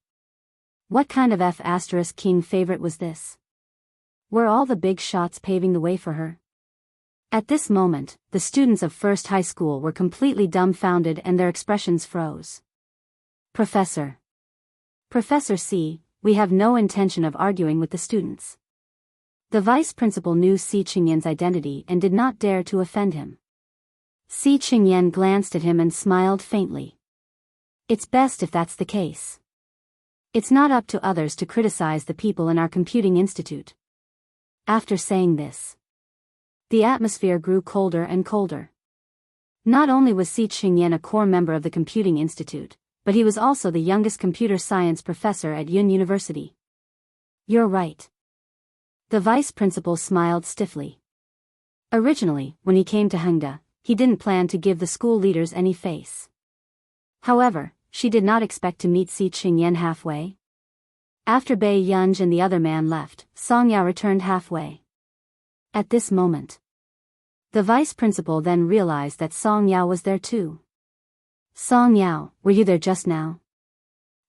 What kind of F***king favorite was this? Were all the big shots paving the way for her? At this moment, the students of First High School were completely dumbfounded and their expressions froze. Professor C, we have no intention of arguing with the students. The vice principal knew Si Chengyan's identity and did not dare to offend him. Si Chengyan glanced at him and smiled faintly. It's best if that's the case. It's not up to others to criticize the people in our computing institute. After saying this, the atmosphere grew colder and colder. Not only was Si Chengyan a core member of the Computing Institute, but he was also the youngest computer science professor at Yun University. You're right. The vice principal smiled stiffly. Originally, when he came to Hengda, he didn't plan to give the school leaders any face. However, she did not expect to meet Si Qingyan halfway. After Bai Yunj and the other man left, Song Yao returned halfway. At this moment, the vice principal then realized that Song Yao was there too. Song Yao, were you there just now?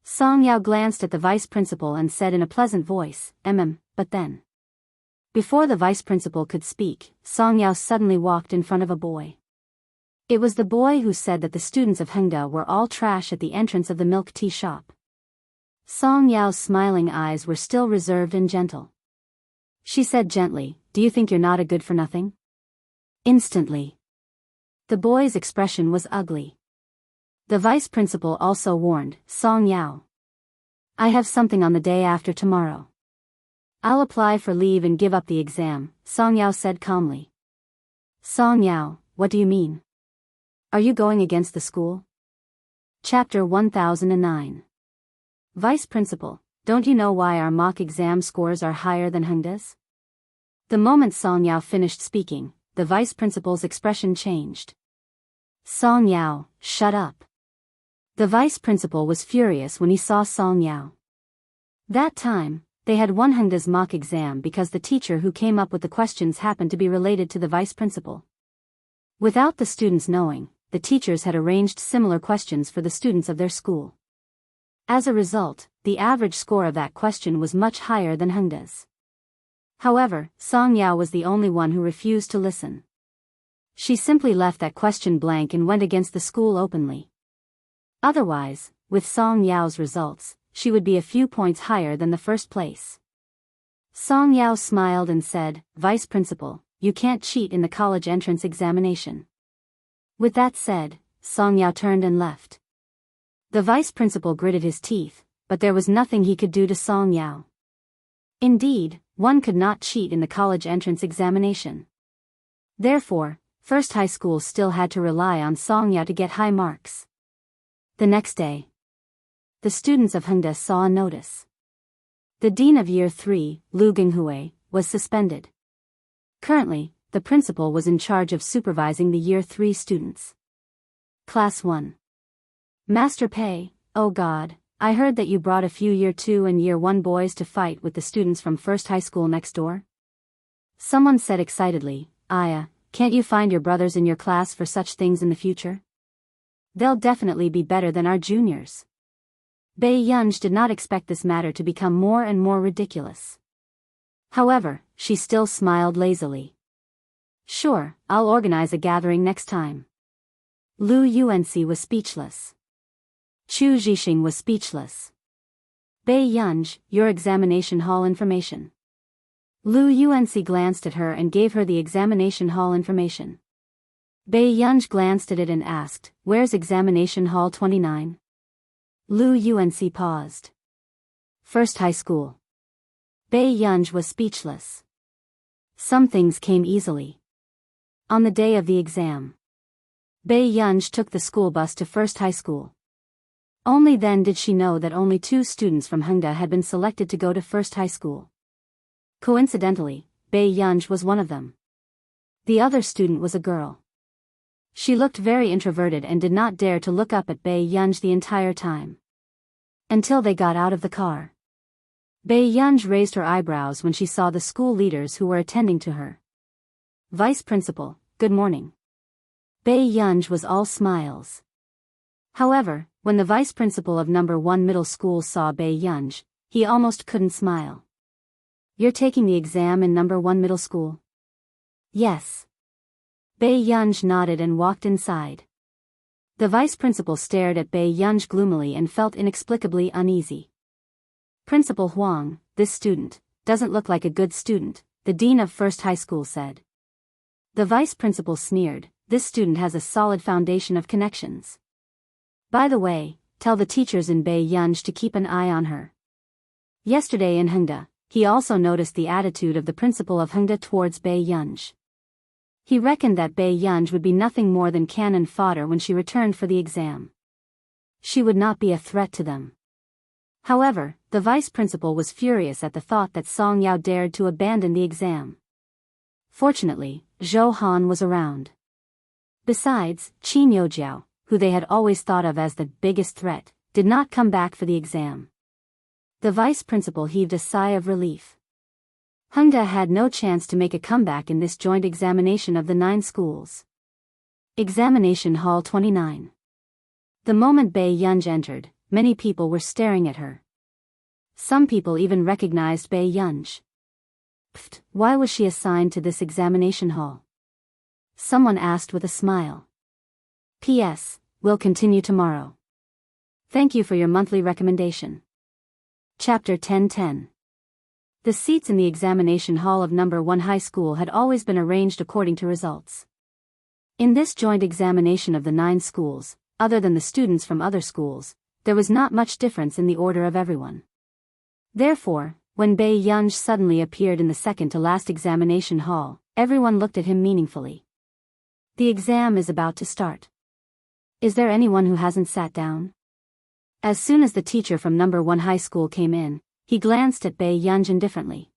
Song Yao glanced at the vice principal and said in a pleasant voice, but then. Before the vice principal could speak, Song Yao suddenly walked in front of a boy. It was the boy who said that the students of Hengda were all trash at the entrance of the milk tea shop. Song Yao's smiling eyes were still reserved and gentle. She said gently, "Do you think you're not a good-for-nothing?" Instantly, the boy's expression was ugly. The vice principal also warned, "Song Yao, I have something on the day after tomorrow. I'll apply for leave and give up the exam," Song Yao said calmly. "Song Yao, what do you mean? Are you going against the school?" Chapter 1009. Vice Principal, don't you know why our mock exam scores are higher than Hengda's? The moment Song Yao finished speaking, the vice principal's expression changed. Song Yao, shut up. The vice principal was furious when he saw Song Yao. That time, they had won Hengda's mock exam because the teacher who came up with the questions happened to be related to the vice principal. Without the students knowing, the teachers had arranged similar questions for the students of their school. As a result, the average score of that question was much higher than Hengda's. However, Song Yao was the only one who refused to listen. She simply left that question blank and went against the school openly. Otherwise, with Song Yao's results, she would be a few points higher than the first place. Song Yao smiled and said, "Vice Principal, you can't cheat in the college entrance examination." With that said, Song Yao turned and left. The vice principal gritted his teeth, but there was nothing he could do to Song Yao. Indeed, one could not cheat in the college entrance examination. Therefore, First High School still had to rely on Song Yao to get high marks. The next day, the students of Hengda saw a notice. The dean of Year 3, Lu Ginghui, was suspended. Currently, the principal was in charge of supervising the Year 3 students. Class 1. Master Pei, oh God, I heard that you brought a few Year 2 and Year 1 boys to fight with the students from First High School next door? Someone said excitedly, Aya, can't you find your brothers in your class for such things in the future? They'll definitely be better than our juniors. Bai Yunj did not expect this matter to become more and more ridiculous. However, she still smiled lazily. Sure, I'll organize a gathering next time. Lu Yuanxi was speechless. Chu Zhixing was speechless. Bai Yunj, your examination hall information. Lu Yuanxi glanced at her and gave her the examination hall information. Bai Yunj glanced at it and asked, "Where's examination hall 29? Lu Yuanxi paused. First High School. Bai Yunj was speechless. Some things came easily. On the day of the exam, Bai Yunj took the school bus to First High School. Only then did she know that only 2 students from Hengda had been selected to go to First High School. Coincidentally, Bai Yunj was one of them. The other student was a girl. She looked very introverted and did not dare to look up at Bai Yunj the entire time. Until they got out of the car. Bai Yunj raised her eyebrows when she saw the school leaders who were attending to her. Vice Principal, good morning. Bai Yunj was all smiles. However, when the vice principal of number 1 middle school saw Bai Yunj, he almost couldn't smile. You're taking the exam in number 1 middle school? Yes. Bai Yunj nodded and walked inside. The vice principal stared at Bai Yunj gloomily and felt inexplicably uneasy. Principal Huang, this student doesn't look like a good student, the dean of First High School said. The vice principal sneered, this student has a solid foundation of connections. By the way, tell the teachers in Bai Yunj to keep an eye on her. Yesterday in Hengda, he also noticed the attitude of the principal of Hengda towards Bai Yunj. He reckoned that Bai Yunj would be nothing more than cannon fodder when she returned for the exam. She would not be a threat to them. However, the vice principal was furious at the thought that Song Yao dared to abandon the exam. Fortunately, Zhou Han was around. Besides, Qin Youjiao, who they had always thought of as the biggest threat, did not come back for the exam. The vice principal heaved a sigh of relief. Hengde had no chance to make a comeback in this joint examination of the 9 schools. Examination Hall 29. The moment Bai Yunj entered, many people were staring at her. Some people even recognized Bai Yunj. Pfft, why was she assigned to this examination hall? Someone asked with a smile. P.S. We'll continue tomorrow. Thank you for your monthly recommendation. Chapter 1010. The seats in the examination hall of number 1 high school had always been arranged according to results. In this joint examination of the 9 schools, other than the students from other schools, there was not much difference in the order of everyone. Therefore, when Bai Yunj suddenly appeared in the second-to-last examination hall, everyone looked at him meaningfully. The exam is about to start. Is there anyone who hasn't sat down? As soon as the teacher from number 1 high school came in, he glanced at Bai Yunj indifferently.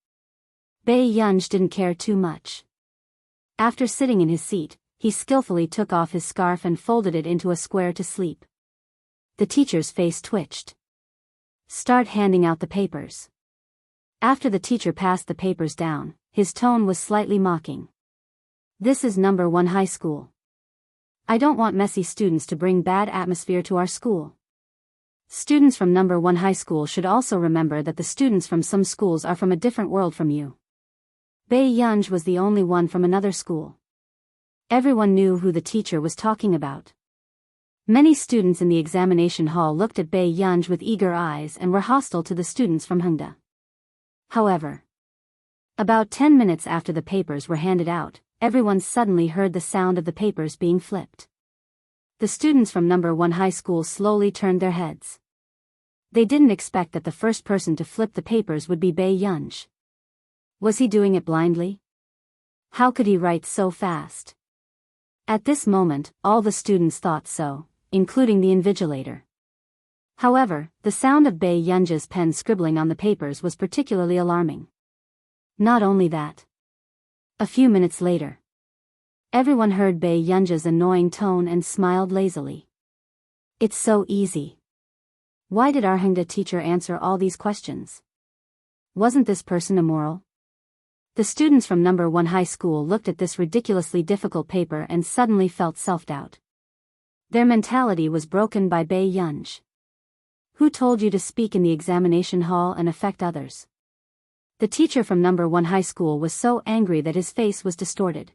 Bai Yunj didn't care too much. After sitting in his seat, he skillfully took off his scarf and folded it into a square to sleep. The teacher's face twitched. Start handing out the papers. After the teacher passed the papers down, his tone was slightly mocking. This is number 1 high school. I don't want messy students to bring bad atmosphere to our school. Students from number 1 high school should also remember that the students from some schools are from a different world from you. Bai Yunj was the only one from another school. Everyone knew who the teacher was talking about. Many students in the examination hall looked at Bai Yunj with eager eyes and were hostile to the students from Hengde. However, about 10 minutes after the papers were handed out, everyone suddenly heard the sound of the papers being flipped. The students from number 1 high school slowly turned their heads. They didn't expect that the first person to flip the papers would be Bai Yunj. Was he doing it blindly? How could he write so fast? At this moment, all the students thought so, including the invigilator. However, the sound of Bai Yunj's pen scribbling on the papers was particularly alarming. Not only that. A few minutes later, everyone heard Bai Yunj's annoying tone and smiled lazily. It's so easy. Why did our Hengde teacher answer all these questions? Wasn't this person immoral? The students from number 1 high school looked at this ridiculously difficult paper and suddenly felt self-doubt. Their mentality was broken by Bai Yunj. Who told you to speak in the examination hall and affect others? The teacher from number 1 high school was so angry that his face was distorted.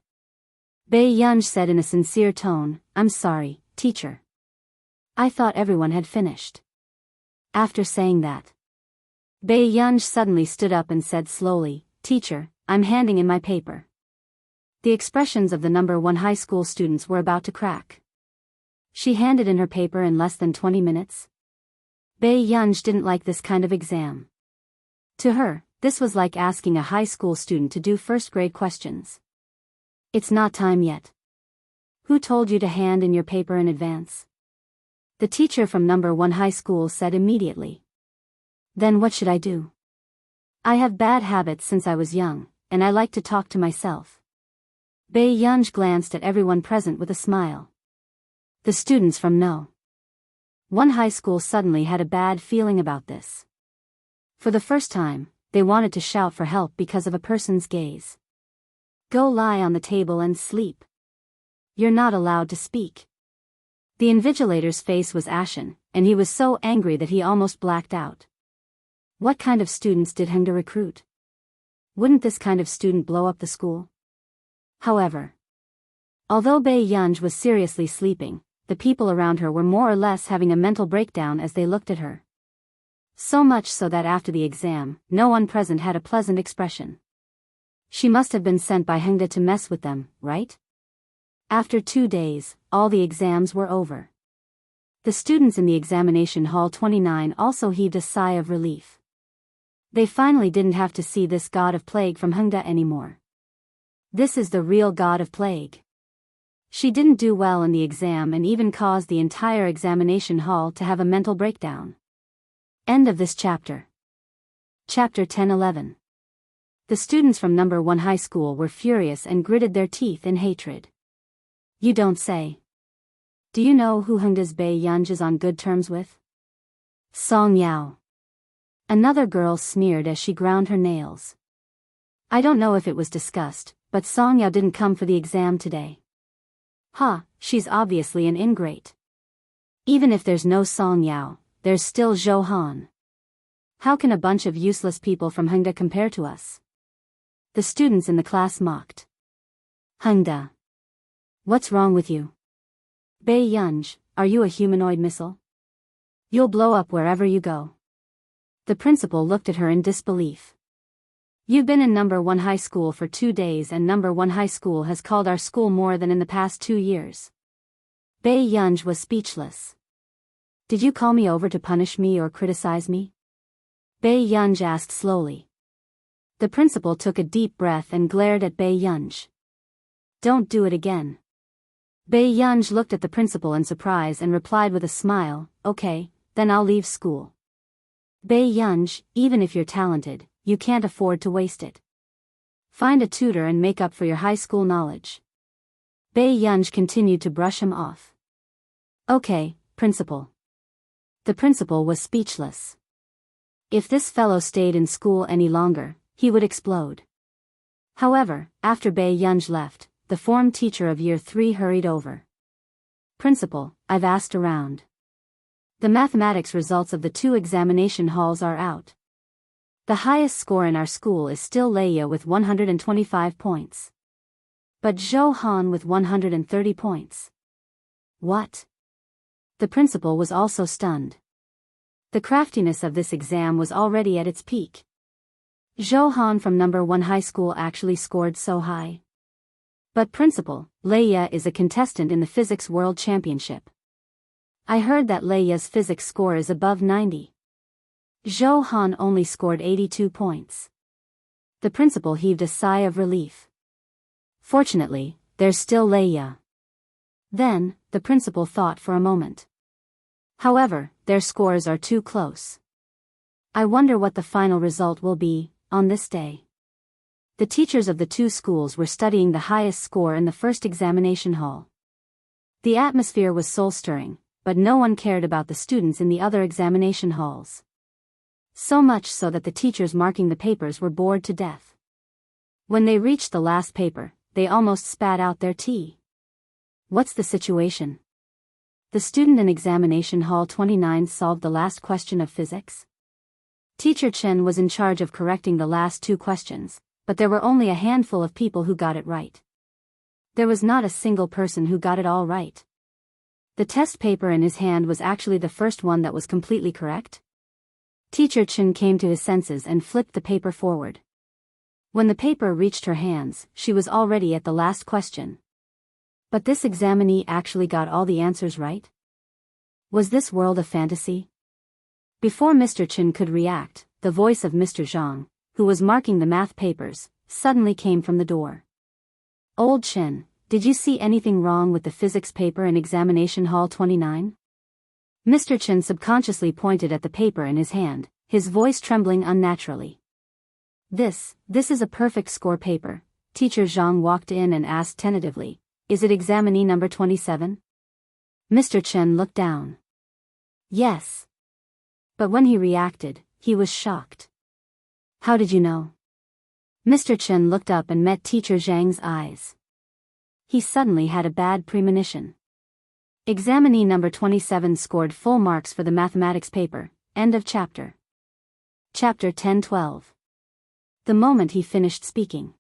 Bai Yunj said in a sincere tone, I'm sorry, teacher. I thought everyone had finished. After saying that, Bai Yunj suddenly stood up and said slowly, Teacher, I'm handing in my paper. The expressions of the number 1 high school students were about to crack. She handed in her paper in less than 20 minutes. Bai Yunj didn't like this kind of exam. To her, this was like asking a high school student to do first-grade questions. It's not time yet. Who told you to hand in your paper in advance? The teacher from number 1 high school said immediately. Then what should I do? I have bad habits since I was young, and I like to talk to myself. Bai Yunj glanced at everyone present with a smile. The students from No. 1 high school suddenly had a bad feeling about this. For the first time, they wanted to shout for help because of a person's gaze. Go lie on the table and sleep. You're not allowed to speak. The invigilator's face was ashen, and he was so angry that he almost blacked out. What kind of students did Hengde recruit? Wouldn't this kind of student blow up the school? However, although Bai Yunj was seriously sleeping, the people around her were more or less having a mental breakdown as they looked at her. So much so that after the exam, no one present had a pleasant expression. She must have been sent by Hengde to mess with them, right? After 2 days, all the exams were over. The students in the examination hall 29 also heaved a sigh of relief. They finally didn't have to see this god of plague from Hengde anymore. This is the real god of plague. She didn't do well in the exam and even caused the entire examination hall to have a mental breakdown. End of this chapter. Chapter 1011. The students from number 1 high school were furious and gritted their teeth in hatred. You don't say. Do you know who Hengda's Bei Yunj is on good terms with? Song Yao. Another girl sneered as she ground her nails. I don't know if it was discussed, but Song Yao didn't come for the exam today. She's obviously an ingrate. Even if there's no Song Yao, there's still Zhou Han. How can a bunch of useless people from Hengda compare to us? The students in the class mocked. Hengda. What's wrong with you? Bei Yunj, are you a humanoid missile? You'll blow up wherever you go. The principal looked at her in disbelief. You've been in number 1 high school for 2 days and number 1 high school has called our school more than in the past 2 years. Bei Yunj was speechless. Did you call me over to punish me or criticize me? Bei Yunj asked slowly. The principal took a deep breath and glared at Bei Yunj. Don't do it again. Bei Yunj looked at the principal in surprise and replied with a smile, okay, then I'll leave school. Bei Yunj, even if you're talented, you can't afford to waste it. Find a tutor and make up for your high school knowledge. Bei Yunj continued to brush him off. Okay, principal. The principal was speechless. If this fellow stayed in school any longer, he would explode. However, after Bei Yunj left, the form teacher of year 3 hurried over. Principal, I've asked around. The mathematics results of the 2 examination halls are out. The highest score in our school is still Leia with 125 points. But Zhou Han with 130 points. What? The principal was also stunned. The craftiness of this exam was already at its peak. Zhou Han from number 1 high school actually scored so high. But principal, Leia is a contestant in the Physics World Championship. I heard that Leia's physics score is above 90. Zhou Han only scored 82 points. The principal heaved a sigh of relief. Fortunately, there's still Leia. Then, the principal thought for a moment. However, their scores are too close. I wonder what the final result will be, on this day. The teachers of the 2 schools were studying the highest score in the first examination hall. The atmosphere was soul-stirring, but no one cared about the students in the other examination halls. So much so that the teachers marking the papers were bored to death. When they reached the last paper, they almost spat out their tea. What's the situation? The student in examination hall 29 solved the last question of physics. Teacher Chen was in charge of correcting the last 2 questions, but there were only a handful of people who got it right. There was not a single person who got it all right. The test paper in his hand was actually the first one that was completely correct. Teacher Chen came to his senses and flipped the paper forward. When the paper reached her hands, she was already at the last question. But this examinee actually got all the answers right? Was this world a fantasy? Before Mr. Chen could react, the voice of Mr. Zhang, who was marking the math papers, suddenly came from the door. Old Chen, did you see anything wrong with the physics paper in examination hall 29? Mr. Chen subconsciously pointed at the paper in his hand, his voice trembling unnaturally. This is a perfect score paper. Teacher Zhang walked in and asked tentatively, is it examinee number 27? Mr. Chen looked down. Yes. But when he reacted, he was shocked. How did you know? Mr. Chen looked up and met Teacher Zhang's eyes. He suddenly had a bad premonition. Examinee number 27 scored full marks for the mathematics paper. End of chapter. Chapter 10-12. The moment he finished speaking,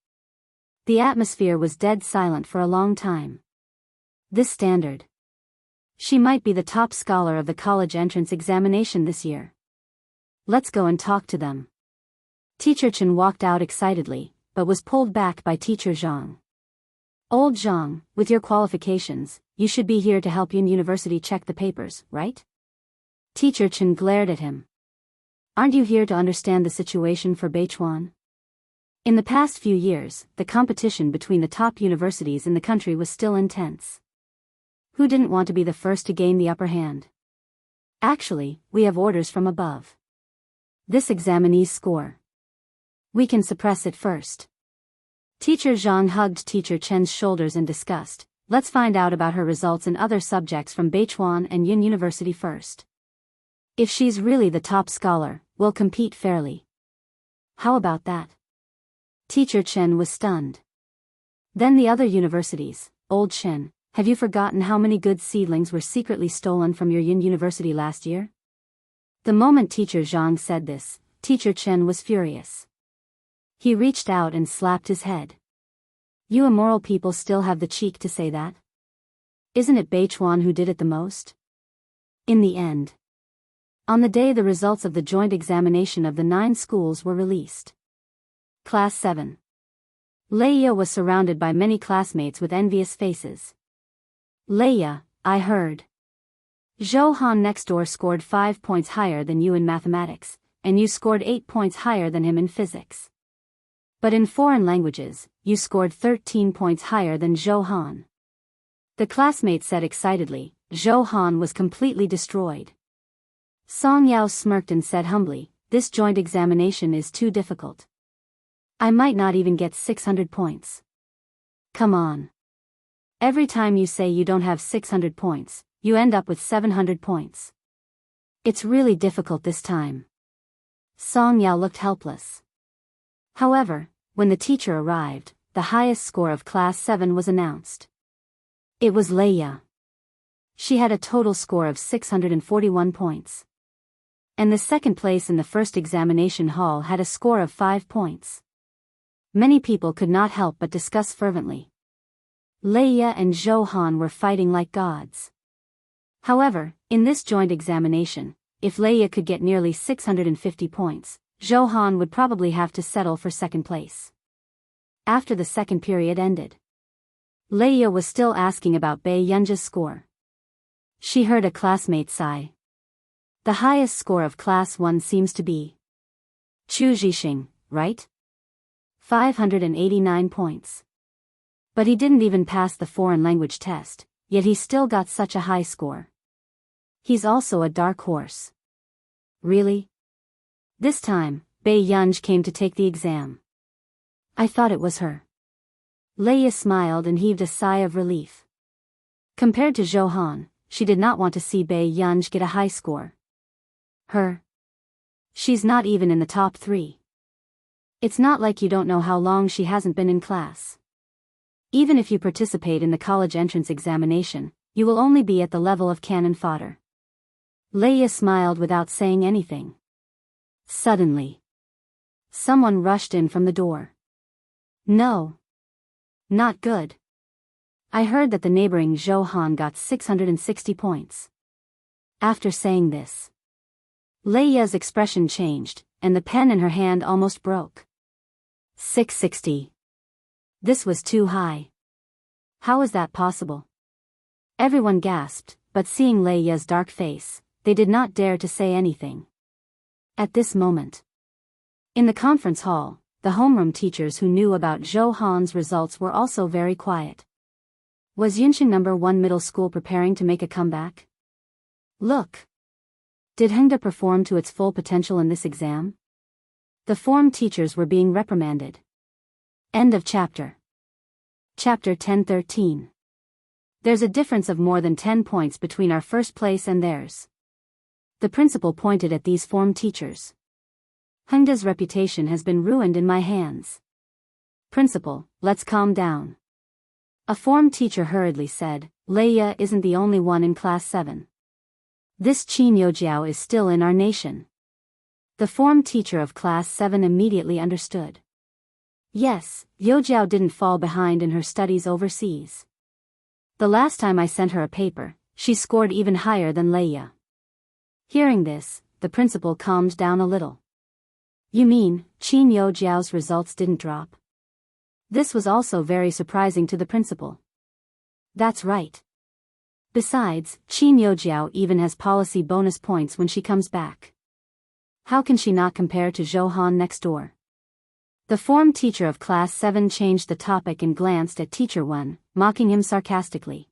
the atmosphere was dead silent for a long time. This standard. She might be the top scholar of the college entrance examination this year. Let's go and talk to them. Teacher Chen walked out excitedly, but was pulled back by Teacher Zhang. Old Zhang, with your qualifications, you should be here to help university check the papers, right? Teacher Chen glared at him. Aren't you here to understand the situation for Beichuan? In the past few years, the competition between the top universities in the country was still intense. Who didn't want to be the first to gain the upper hand? Actually, we have orders from above. This examinee's score. We can suppress it first. Teacher Zhang hugged Teacher Chen's shoulders in disgust. Let's find out about her results in other subjects from Beichuan and Yin University first. If she's really the top scholar, we'll compete fairly. How about that? Teacher Chen was stunned. Then the other universities, Old Chen, have you forgotten how many good seedlings were secretly stolen from your Yin University last year? The moment Teacher Zhang said this, Teacher Chen was furious. He reached out and slapped his head. You immoral people still have the cheek to say that? Isn't it Beichuan who did it the most? In the end. On the day the results of the joint examination of the 9 schools were released. Class 7. Leia was surrounded by many classmates with envious faces. Leia, I heard. Zhou Han next door scored 5 points higher than you in mathematics, and you scored 8 points higher than him in physics. But in foreign languages, you scored 13 points higher than Zhou Han. The classmates said excitedly, Zhou Han was completely destroyed. Song Yao smirked and said humbly, this joint examination is too difficult. I might not even get 600 points. Come on. Every time you say you don't have 600 points, you end up with 700 points. It's really difficult this time. Song Yao looked helpless. However, when the teacher arrived, the highest score of Class 7 was announced. It was Leia. She had a total score of 641 points. And the second place in the first examination hall had a score of 5 points. Many people could not help but discuss fervently. Leia and Zhou Han were fighting like gods. However, in this joint examination, if Leia could get nearly 650 points, Zhou Han would probably have to settle for second place. After the second period ended, Leia was still asking about Bei Yunji's score. She heard a classmate sigh. The highest score of Class 1 seems to be Chu Zhixing, right? 589 points. But he didn't even pass the foreign language test, yet he still got such a high score. He's also a dark horse. Really? This time, Bei Yunji came to take the exam. I thought it was her. Leia smiled and heaved a sigh of relief. Compared to Zhou Han, she did not want to see Bei Yunji get a high score. Her? She's not even in the top 3. It's not like you don't know how long she hasn't been in class. Even if you participate in the college entrance examination, you will only be at the level of cannon fodder. Leia smiled without saying anything. Suddenly, someone rushed in from the door. No. Not good. I heard that the neighboring Zhou Han got 660 points. After saying this, Leia's expression changed, and the pen in her hand almost broke. 660. This was too high. How is that possible? Everyone gasped, but seeing Leia's dark face, they did not dare to say anything. At this moment, in the conference hall, the homeroom teachers who knew about Zhou Han's results were also very quiet. Was Yunqing No. 1 middle school preparing to make a comeback? Look! Did Hengda perform to its full potential in this exam? The form teachers were being reprimanded. End of chapter. Chapter 1013. There's a difference of more than 10 points between our first place and theirs. The principal pointed at these form teachers. Hengda's reputation has been ruined in my hands. Principal, let's calm down. A form teacher hurriedly said, Leia isn't the only one in Class 7. This Qin Youjiao is still in our nation. The form teacher of Class 7 immediately understood. Yes, Youjiao didn't fall behind in her studies overseas. The last time I sent her a paper, she scored even higher than Leia. Hearing this, the principal calmed down a little. You mean, Qin Youjiao's results didn't drop? This was also very surprising to the principal. That's right. Besides, Qin Youjiao even has policy bonus points when she comes back. How can she not compare to Zhou Han next door? The form teacher of Class 7 changed the topic and glanced at Teacher 1, mocking him sarcastically.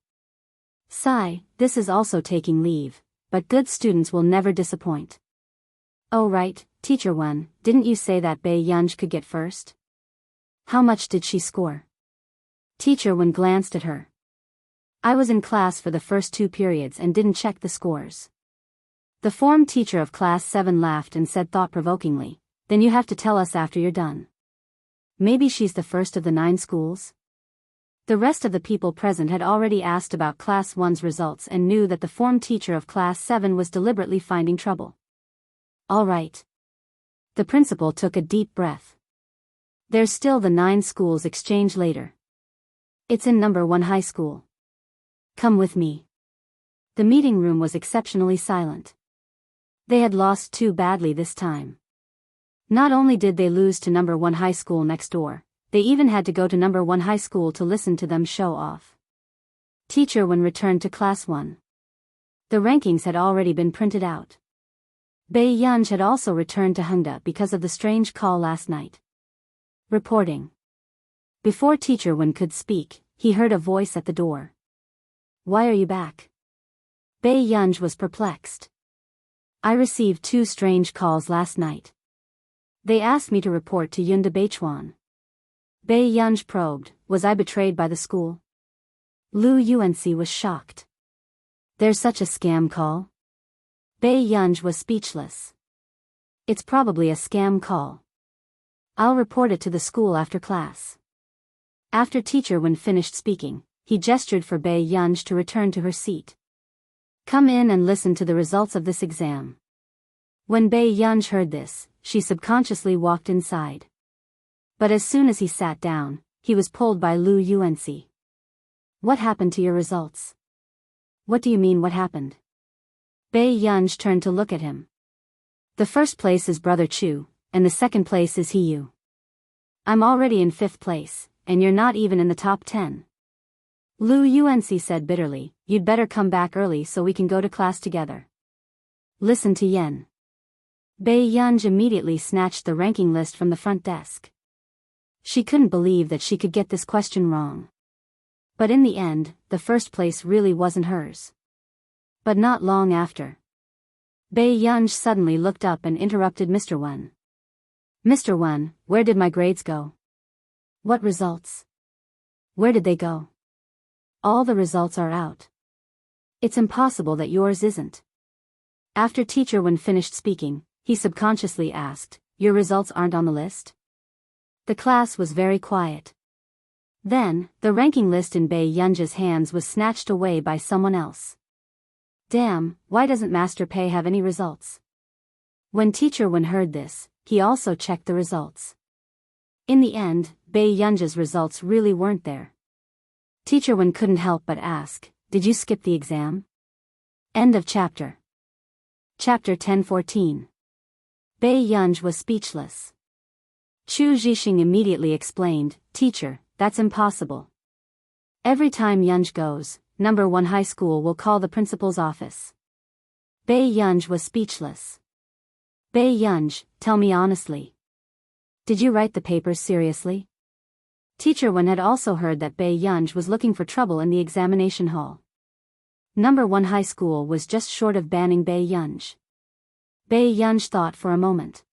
Sigh, this is also taking leave, but good students will never disappoint. Oh right, Teacher 1, didn't you say that Bei Yunji could get first? How much did she score? Teacher 1 glanced at her. I was in class for the first 2 periods and didn't check the scores. The form teacher of class 7 laughed and said thought-provokingly, then you have to tell us after you're done. Maybe she's the first of the 9 schools? The rest of the people present had already asked about Class 1's results and knew that the form teacher of Class 7 was deliberately finding trouble. All right. The principal took a deep breath. There's still the 9 schools exchange later. It's in number 1 high school. Come with me. The meeting room was exceptionally silent. They had lost too badly this time. Not only did they lose to number 1 high school next door, they even had to go to number 1 high school to listen to them show off. Teacher Wen returned to class 1. The rankings had already been printed out. Bei Yunj had also returned to Hengda because of the strange call last night. Reporting. Before Teacher Wen could speak, he heard a voice at the door. Why are you back? Bei Yunj was perplexed. I received 2 strange calls last night. They asked me to report to Yunda Beichuan. Bei Yunj probed, was I betrayed by the school? Lu Yuanci was shocked. There's such a scam call? Bei Yunj was speechless. It's probably a scam call. I'll report it to the school after class. After Teacher Wen finished speaking, he gestured for Bei Yunj to return to her seat. Come in and listen to the results of this exam. When Bei Yunj heard this, she subconsciously walked inside. But as soon as he sat down, he was pulled by Lu Yuanci. What happened to your results? What do you mean what happened? Bei Yunj turned to look at him. The first place is Brother Chu, and the second place is Hiyu. I'm already in 5th place, and you're not even in the top 10. Lu Yuanci said bitterly, you'd better come back early so we can go to class together. Listen to Yen. Bei Yunj immediately snatched the ranking list from the front desk. She couldn't believe that she could get this question wrong. But in the end, the first place really wasn't hers. But not long after. Bei Yunj suddenly looked up and interrupted Mr. Wen. Mr. Wen, where did my grades go? What results? Where did they go? All the results are out. It's impossible that yours isn't. After Teacher Wen finished speaking, he subconsciously asked, your results aren't on the list? The class was very quiet. Then, the ranking list in Bei Yunj's hands was snatched away by someone else. Damn, why doesn't Master Pei have any results? When Teacher Wen heard this, he also checked the results. In the end, Bei Yunj's results really weren't there. Teacher Wen couldn't help but ask, did you skip the exam? End of chapter. Chapter 10-14. Bei Yunj was speechless. Chu Zhixing immediately explained, Teacher, that's impossible. Every time Yunj goes, number 1 high school will call the principal's office. Bei Yunj was speechless. Bei Yunj, tell me honestly. Did you write the papers seriously? Teacher Wen had also heard that Bei Yunj was looking for trouble in the examination hall. Number 1 high school was just short of banning Bei Yunj. Bei Yunj thought for a moment.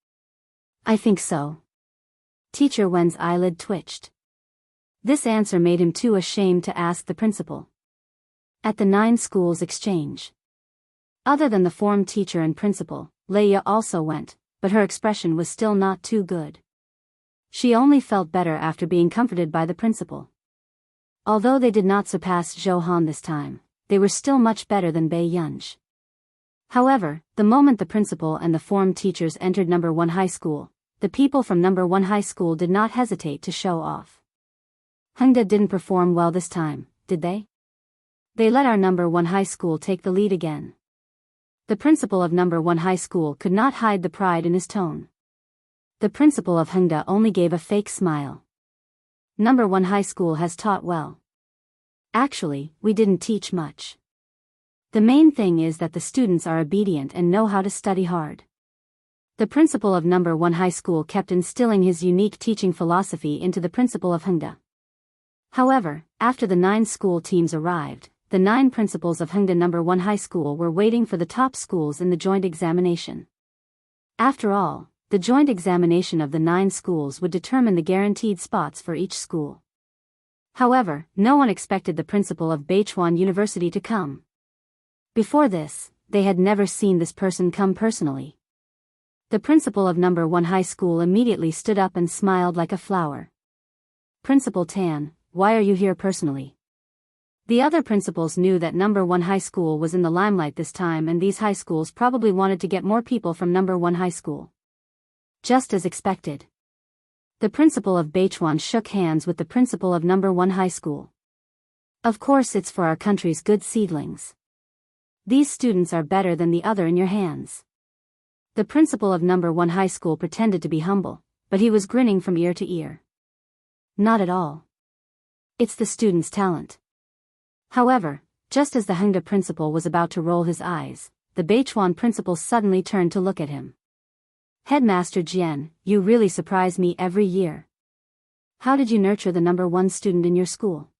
I think so. Teacher Wen's eyelid twitched. This answer made him too ashamed to ask the principal. At the 9 schools exchange. Other than the form teacher and principal, Leia also went, but her expression was still not too good. She only felt better after being comforted by the principal. Although they did not surpass Zhou Han this time, they were still much better than Bei Yunj. However, the moment the principal and the form teachers entered number 1 high school, the people from number 1 high school did not hesitate to show off. Hengda didn't perform well this time, did they? They let our number 1 high school take the lead again. The principal of number 1 high school could not hide the pride in his tone. The principal of Hengda only gave a fake smile. Number 1 high school has taught well. Actually, we didn't teach much. The main thing is that the students are obedient and know how to study hard. The principal of number 1 high school kept instilling his unique teaching philosophy into the principal of Hengda. However, after the 9 school teams arrived, the 9 principals of Hengda number 1 high school were waiting for the top schools in the joint examination. After all, the joint examination of the 9 schools would determine the guaranteed spots for each school. However, no one expected the principal of Beichuan University to come. Before this, they had never seen this person come personally. The principal of number 1 high school immediately stood up and smiled like a flower. "Principal Tan, why are you here personally?" The other principals knew that number 1 high school was in the limelight this time, and these high schools probably wanted to get more people from number 1 high school. Just as expected, the principal of Beichuan shook hands with the principal of number 1 high school. "Of course, it's for our country's good seedlings. These students are better than the other in your hands." The principal of number 1 high school pretended to be humble, but he was grinning from ear to ear. "Not at all. It's the student's talent." However, just as the Hengda principal was about to roll his eyes, the Beichuan principal suddenly turned to look at him. "Headmaster Jian, you really surprise me every year. How did you nurture the number 1 student in your school?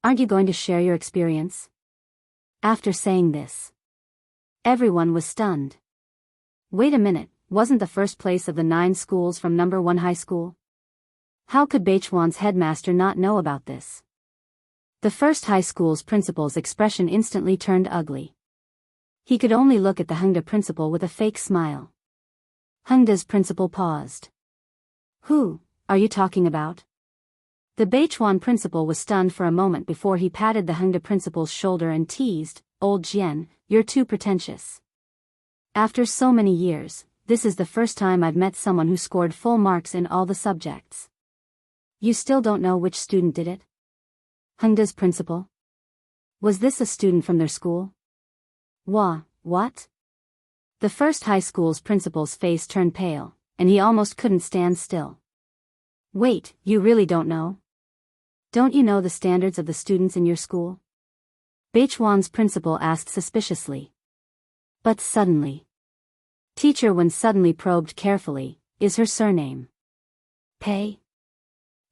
Aren't you going to share your experience?" After saying this, everyone was stunned. Wait a minute, wasn't the first place of the 9 schools from number 1 high school? How could Beichuan's headmaster not know about this? The first high school's principal's expression instantly turned ugly. He could only look at the Hengda principal with a fake smile. Hengda's principal paused. "Who are you talking about?" The Beichuan principal was stunned for a moment before he patted the Hengda principal's shoulder and teased, "Old Jian, you're too pretentious. After so many years, this is the first time I've met someone who scored full marks in all the subjects. You still don't know which student did it?" Hengda's principal. "Was this a student from their school?" What? The first high school's principal's face turned pale, and he almost couldn't stand still. "Wait, you really don't know? Don't you know the standards of the students in your school?" Beichuan's principal asked suspiciously. But suddenly, Teacher Wen suddenly probed carefully, "Is her surname Pei?"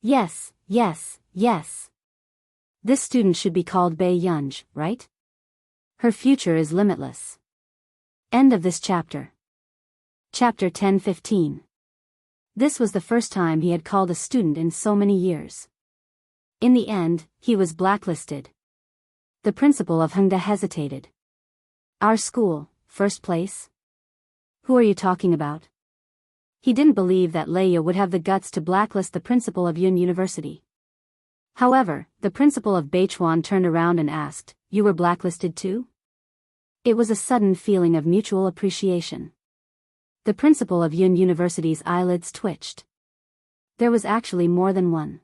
Yes. This student should be called Bei Yunj, right? Her future is limitless." End of this chapter. Chapter 10-15. This was the first time he had called a student in so many years. In the end, he was blacklisted. The principal of Hengda hesitated. "Our school, first place? Who are you talking about?" He didn't believe that Leia would have the guts to blacklist the principal of Yun University. However, the principal of Beichuan turned around and asked, "You were blacklisted too?" It was a sudden feeling of mutual appreciation. The principal of Yun University's eyelids twitched. There was actually more than one.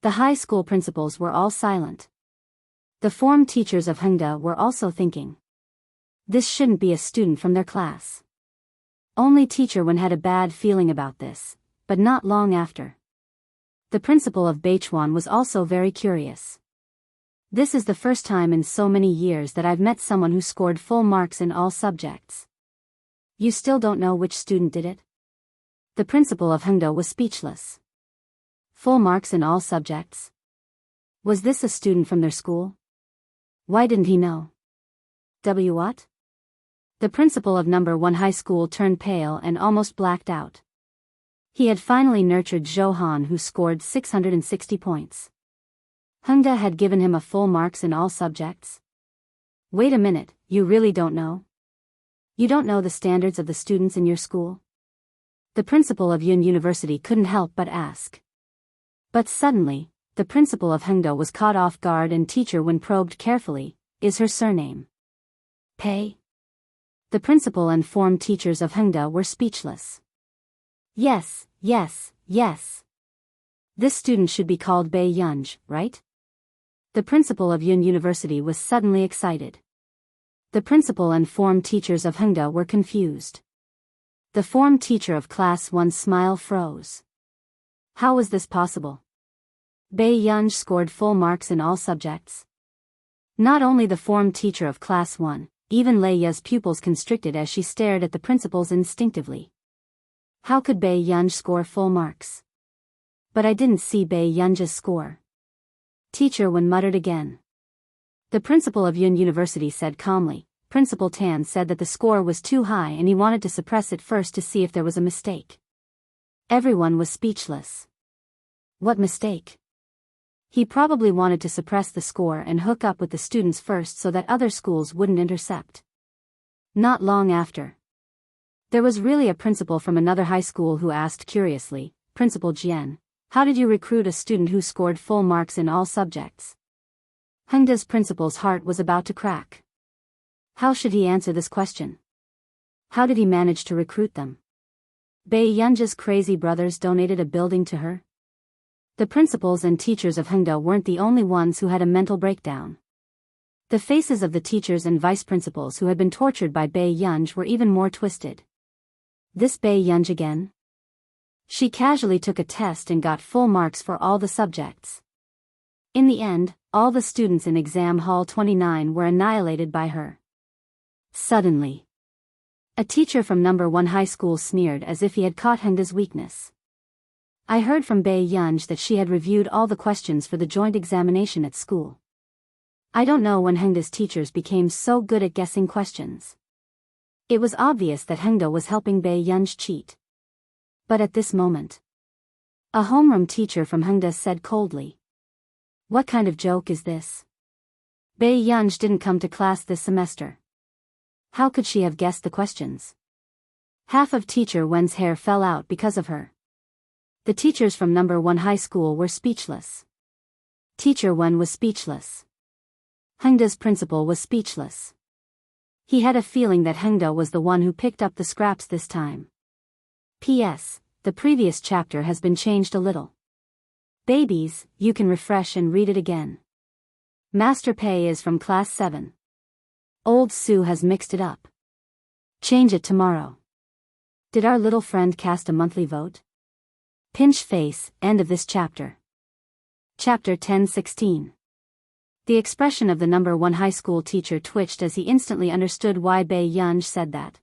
The high school principals were all silent. The form teachers of Hengda were also thinking, "This shouldn't be a student from their class." Only Teacher Wen had a bad feeling about this, but not long after. The principal of Beichuan was also very curious. "This is the first time in so many years that I've met someone who scored full marks in all subjects. You still don't know which student did it?" The principal of Hengda was speechless. Full marks in all subjects? Was this a student from their school? Why didn't he know? What? The principal of number 1 high school turned pale and almost blacked out. He had finally nurtured Zhou Han, who scored 660 points. Hengda had given him a full marks in all subjects. Wait a minute, you really don't know? You don't know the standards of the students in your school? The principal of Yun University couldn't help but ask. But suddenly, the principal of Hengda was caught off guard, and Teacher Wen probed carefully, "Is her surname Pei?" The principal and form teachers of Hengda were speechless. Yes. This student should be called Bei Yunj, right? The principal of Yun University was suddenly excited. The principal and form teachers of Hengda were confused. The form teacher of Class 1's smile froze. How was this possible? Bei Yunj scored full marks in all subjects. Not only the form teacher of Class 1, even Leia's pupils constricted as she stared at the principals instinctively. How could Bei Yunj score full marks? But I didn't see Bei Yunj's score. Teacher Wen muttered again. The principal of Yun University said calmly, Principal Tan said that the score was too high and he wanted to suppress it first to see if there was a mistake. Everyone was speechless. What mistake? He probably wanted to suppress the score and hook up with the students first so that other schools wouldn't intercept. Not long after, there was really a principal from another high school who asked curiously, "Principal Jian, how did you recruit a student who scored full marks in all subjects?" Hengda's principal's heart was about to crack. How should he answer this question? How did he manage to recruit them? Bei Yunji's crazy brothers donated a building to her? The principals and teachers of Hengda weren't the only ones who had a mental breakdown. The faces of the teachers and vice principals who had been tortured by Bei Yunji were even more twisted. This Bei Yunji again? She casually took a test and got full marks for all the subjects. In the end, all the students in exam hall 29 were annihilated by her. Suddenly, a teacher from number 1 high school sneered as if he had caught Hengda's weakness. "I heard from Bei Yunji that she had reviewed all the questions for the joint examination at school. I don't know when Hengda's teachers became so good at guessing questions." It was obvious that Hengda was helping Bei Yunji cheat. But at this moment, a homeroom teacher from Hengda said coldly, "What kind of joke is this? Bei Yunji didn't come to class this semester. How could she have guessed the questions?" Half of Teacher Wen's hair fell out because of her. The teachers from number 1 high school were speechless. Teacher Wen was speechless. Hengda's principal was speechless. He had a feeling that Hengda was the one who picked up the scraps this time. P.S. The previous chapter has been changed a little. Babies, you can refresh and read it again. Master Pei is from class 7. Old Sue has mixed it up. Change it tomorrow. Did our little friend cast a monthly vote? Pinch face, end of this chapter. Chapter 10:16. The expression of the number 1 high school teacher twitched as he instantly understood why Bei Yunji said that.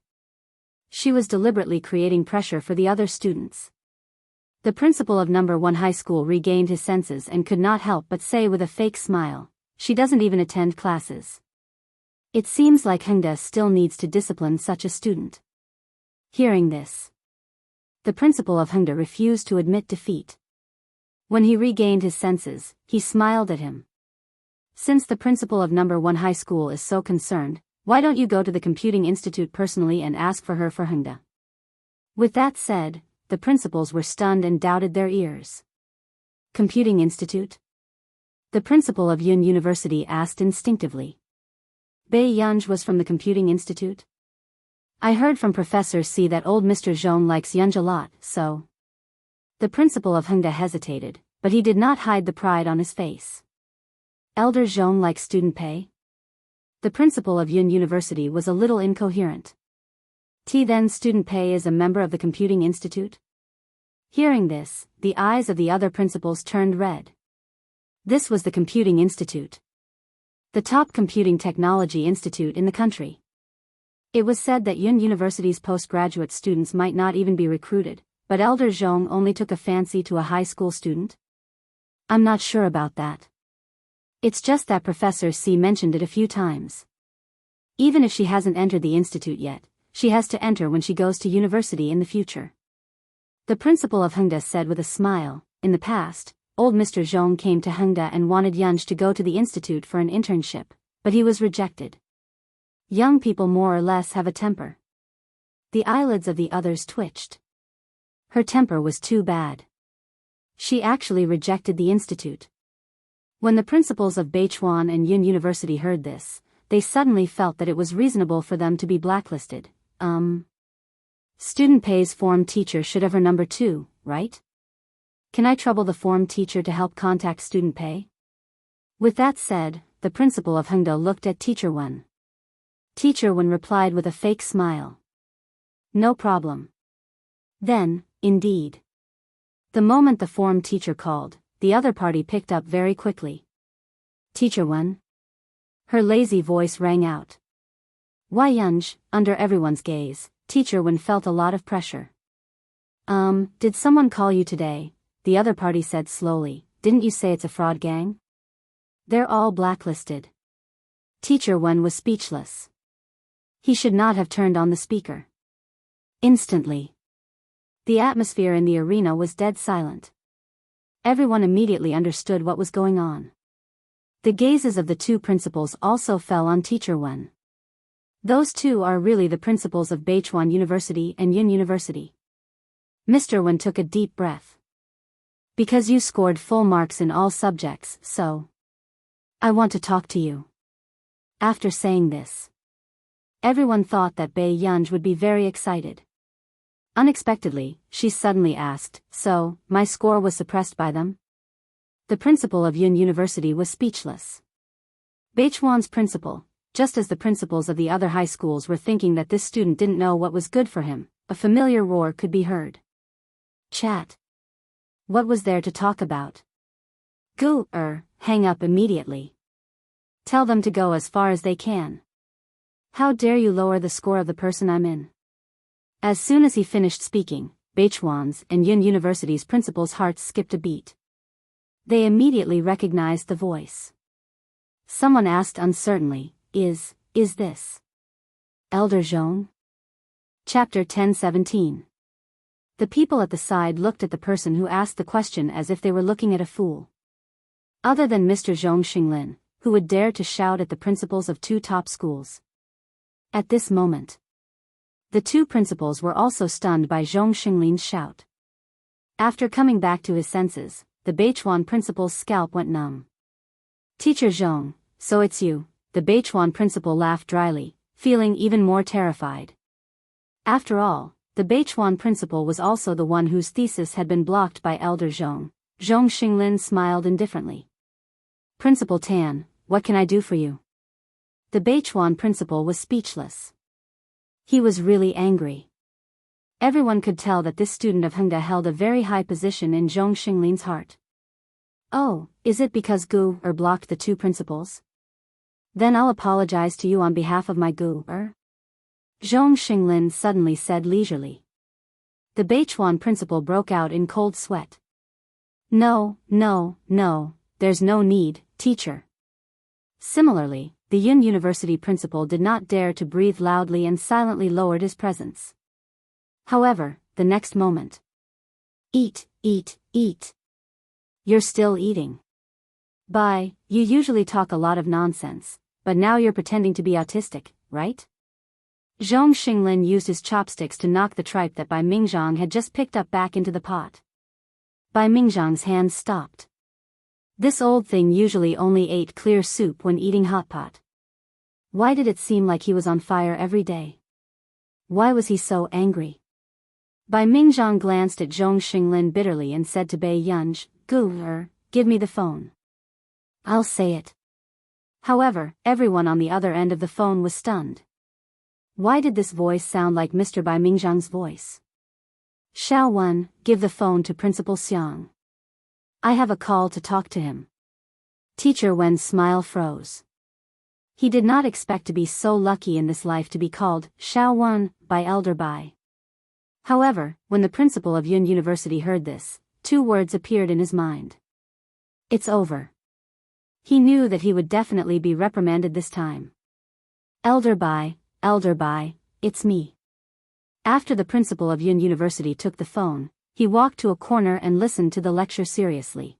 She was deliberately creating pressure for the other students. The principal of number 1 high school regained his senses and could not help but say with a fake smile, "She doesn't even attend classes. It seems like Hengda still needs to discipline such a student." Hearing this, the principal of Hengda refused to admit defeat. When he regained his senses, he smiled at him. "Since the principal of number 1 high school is so concerned, why don't you go to the Computing Institute personally and ask for her for Hengda?" With that said, the principals were stunned and doubted their ears. Computing Institute? The principal of Yun University asked instinctively. Bei Yunji was from the Computing Institute? "I heard from Professor C that old Mr. Zhong likes Yunji a lot, so..." The principal of Hengda hesitated, but he did not hide the pride on his face. Elder Zhong likes student Pei? The principal of Yun University was a little incoherent. Then student Pei is a member of the Computing Institute? Hearing this, the eyes of the other principals turned red. This was the Computing Institute, the top computing technology institute in the country. It was said that Yun University's postgraduate students might not even be recruited, but Elder Zhong only took a fancy to a high school student? I'm not sure about that. It's just that Professor C mentioned it a few times. Even if she hasn't entered the institute yet, she has to enter when she goes to university in the future. The principal of Hengda said with a smile, "In the past, old Mr. Zhong came to Hengda and wanted Yunji to go to the institute for an internship, but he was rejected. Young people more or less have a temper." The eyelids of the others twitched. Her temper was too bad. She actually rejected the institute. When the principals of Beichuan and Yun University heard this, they suddenly felt that it was reasonable for them to be blacklisted. Student Pei's form teacher should have her number 2, right? Can I trouble the form teacher to help contact student Pei? With that said, the principal of Hengda looked at Teacher Wen. Teacher Wen replied with a fake smile. "No problem." Then, indeed, the moment the form teacher called, the other party picked up very quickly. "Teacher Wen?" Her lazy voice rang out. "Why Yunji?" Under everyone's gaze, Teacher Wen felt a lot of pressure. Did someone call you today?" The other party said slowly. "Didn't you say it's a fraud gang? They're all blacklisted." Teacher Wen was speechless. He should not have turned on the speaker. Instantly, the atmosphere in the arena was dead silent. Everyone immediately understood what was going on. The gazes of the two principals also fell on Teacher Wen. Those two are really the principals of Beichuan University and Yun University. Mr. Wen took a deep breath. Because you scored full marks in all subjects, so I want to talk to you. After saying this, everyone thought that Bei Yunj would be very excited. Unexpectedly, she suddenly asked, so, my score was suppressed by them? The principal of Yun University was speechless. Beichuan's principal, just as the principals of the other high schools were thinking that this student didn't know what was good for him, a familiar roar could be heard. Chat. What was there to talk about? Hang up immediately. Tell them to go as far as they can. How dare you lower the score of the person I'm in? As soon as he finished speaking, Beichuan's and Yun University's principals' hearts skipped a beat. They immediately recognized the voice. Someone asked uncertainly, Is this Elder Zhong? Chapter 10:17. The people at the side looked at the person who asked the question as if they were looking at a fool. Other than Mr. Zhong Xinglin, who would dare to shout at the principals of two top schools. At this moment, the two principals were also stunned by Zhong Xinglin's shout. After coming back to his senses, the Beichuan principal's scalp went numb. Teacher Zhong, so it's you, the Beichuan principal laughed dryly, feeling even more terrified. After all, the Beichuan principal was also the one whose thesis had been blocked by Elder Zhong. Zhong Xinglin smiled indifferently. Principal Tan, what can I do for you? The Beichuan principal was speechless. He was really angry. Everyone could tell that this student of Hengda held a very high position in Zhong Xinglin's heart. Oh, is it because blocked the two principals? Then I'll apologize to you on behalf of my Zhong Xinglin suddenly said leisurely. The Beichuan principal broke out in cold sweat. No, there's no need, teacher. Similarly, the Yun University principal did not dare to breathe loudly and silently lowered his presence. However, the next moment. Eat. You're still eating. You usually talk a lot of nonsense, but now you're pretending to be autistic, right? Zhong Xinglin used his chopsticks to knock the tripe that Bai Mingzhang had just picked up back into the pot. Bai Mingzhang's hands stopped. This old thing usually only ate clear soup when eating hot pot. Why did it seem like he was on fire every day? Why was he so angry? Bai Mingzhang glanced at Zhong Xinglin bitterly and said to Bei Yunj, give me the phone. I'll say it. However, everyone on the other end of the phone was stunned. Why did this voice sound like Mr. Bai Mingzhang's voice? Xiao Wen, give the phone to Principal Xiang. I have a call to talk to him. Teacher Wen's smile froze. He did not expect to be so lucky in this life to be called Xiao Wen by Elder Bai. However, when the principal of Yun University heard this, two words appeared in his mind. It's over. He knew that he would definitely be reprimanded this time. Elder Bai, it's me. After the principal of Yun University took the phone, he walked to a corner and listened to the lecture seriously.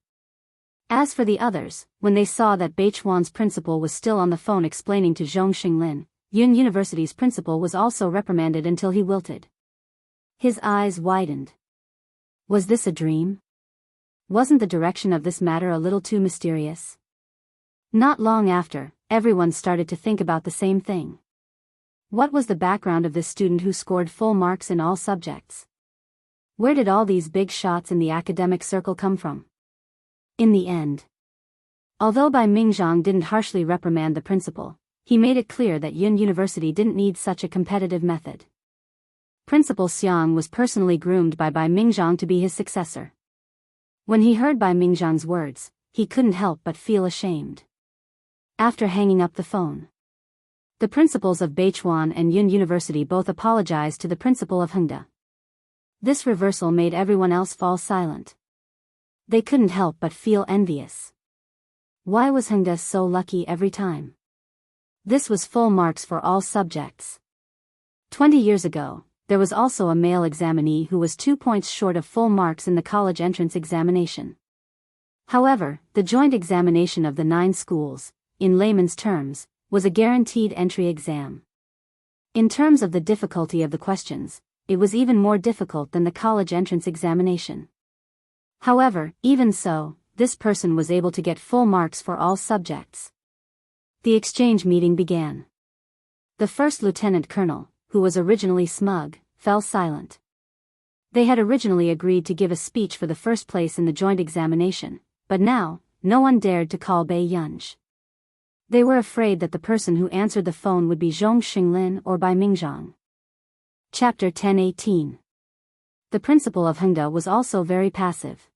As for the others, when they saw that Beichuan's principal was still on the phone explaining to Zhong Xinglin, Yun University's principal was also reprimanded until he wilted. His eyes widened. Was this a dream? Wasn't the direction of this matter a little too mysterious? Not long after, everyone started to think about the same thing. What was the background of this student who scored full marks in all subjects? Where did all these big shots in the academic circle come from? In the end, although Bai Mingzhang didn't harshly reprimand the principal, he made it clear that Yun University didn't need such a competitive method. Principal Xiang was personally groomed by Bai Mingzhang to be his successor. When he heard Bai Mingzhang's words, he couldn't help but feel ashamed. After hanging up the phone, the principals of Beichuan and Yun University both apologized to the principal of Hengda. This reversal made everyone else fall silent. They couldn't help but feel envious. Why was Hengda so lucky every time? This was full marks for all subjects. 20 years ago, there was also a male examinee who was 2 points short of full marks in the college entrance examination. However, the joint examination of the 9 schools, in layman's terms, was a guaranteed entry exam. In terms of the difficulty of the questions, it was even more difficult than the college entrance examination. However, even so, this person was able to get full marks for all subjects. The exchange meeting began. The first lieutenant colonel, who was originally smug, fell silent. They had originally agreed to give a speech for the first place in the joint examination, but now, no one dared to call Bai Yunj. They were afraid that the person who answered the phone would be Zhong Xinglin or Bai Mingzhang. Chapter 10:18. The principal of Hengda was also very passive.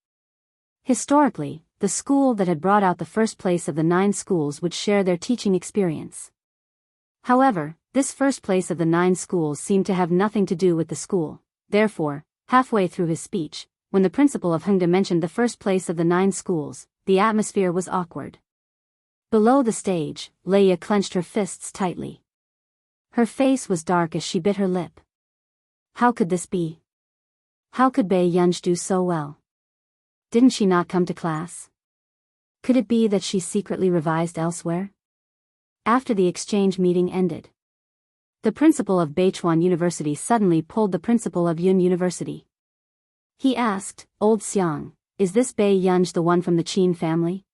Historically, the school that had brought out the first place of the 9 schools would share their teaching experience. However, this first place of the 9 schools seemed to have nothing to do with the school. Therefore, halfway through his speech, when the principal of Hengda mentioned the first place of the 9 schools, the atmosphere was awkward. Below the stage, Leia clenched her fists tightly. Her face was dark as she bit her lip. How could this be? How could Bai Yunj do so well? Didn't she not come to class? Could it be that she secretly revised elsewhere? After the exchange meeting ended, the principal of Beichuan University suddenly pulled the principal of Yun University. He asked, "Old Xiang, is this Bai Yunj the one from the Qin family?"